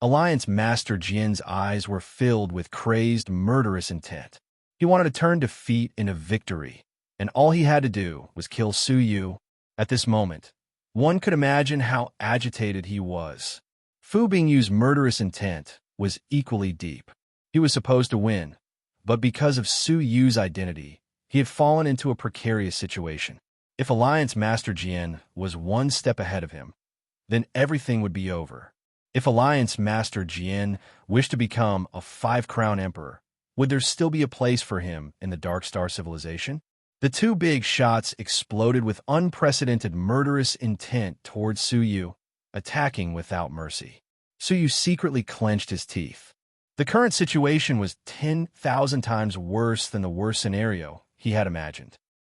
Alliance Master Jian's eyes were filled with crazed, murderous intent. He wanted to turn defeat into victory, and all he had to do was kill Su Yu. At this moment, one could imagine how agitated he was. Fu Bingyu's murderous intent was equally deep. He was supposed to win, but because of Su Yu's identity, he had fallen into a precarious situation. If Alliance Master Jian was 1 step ahead of him, then everything would be over. If Alliance Master Jian wished to become a 5-Crown Emperor, would there still be a place for him in the Dark Star civilization? The 2 big shots exploded with unprecedented murderous intent towards Su Yu, attacking without mercy. Su Yu secretly clenched his teeth. The current situation was 10,000 times worse than the worst scenario he had imagined.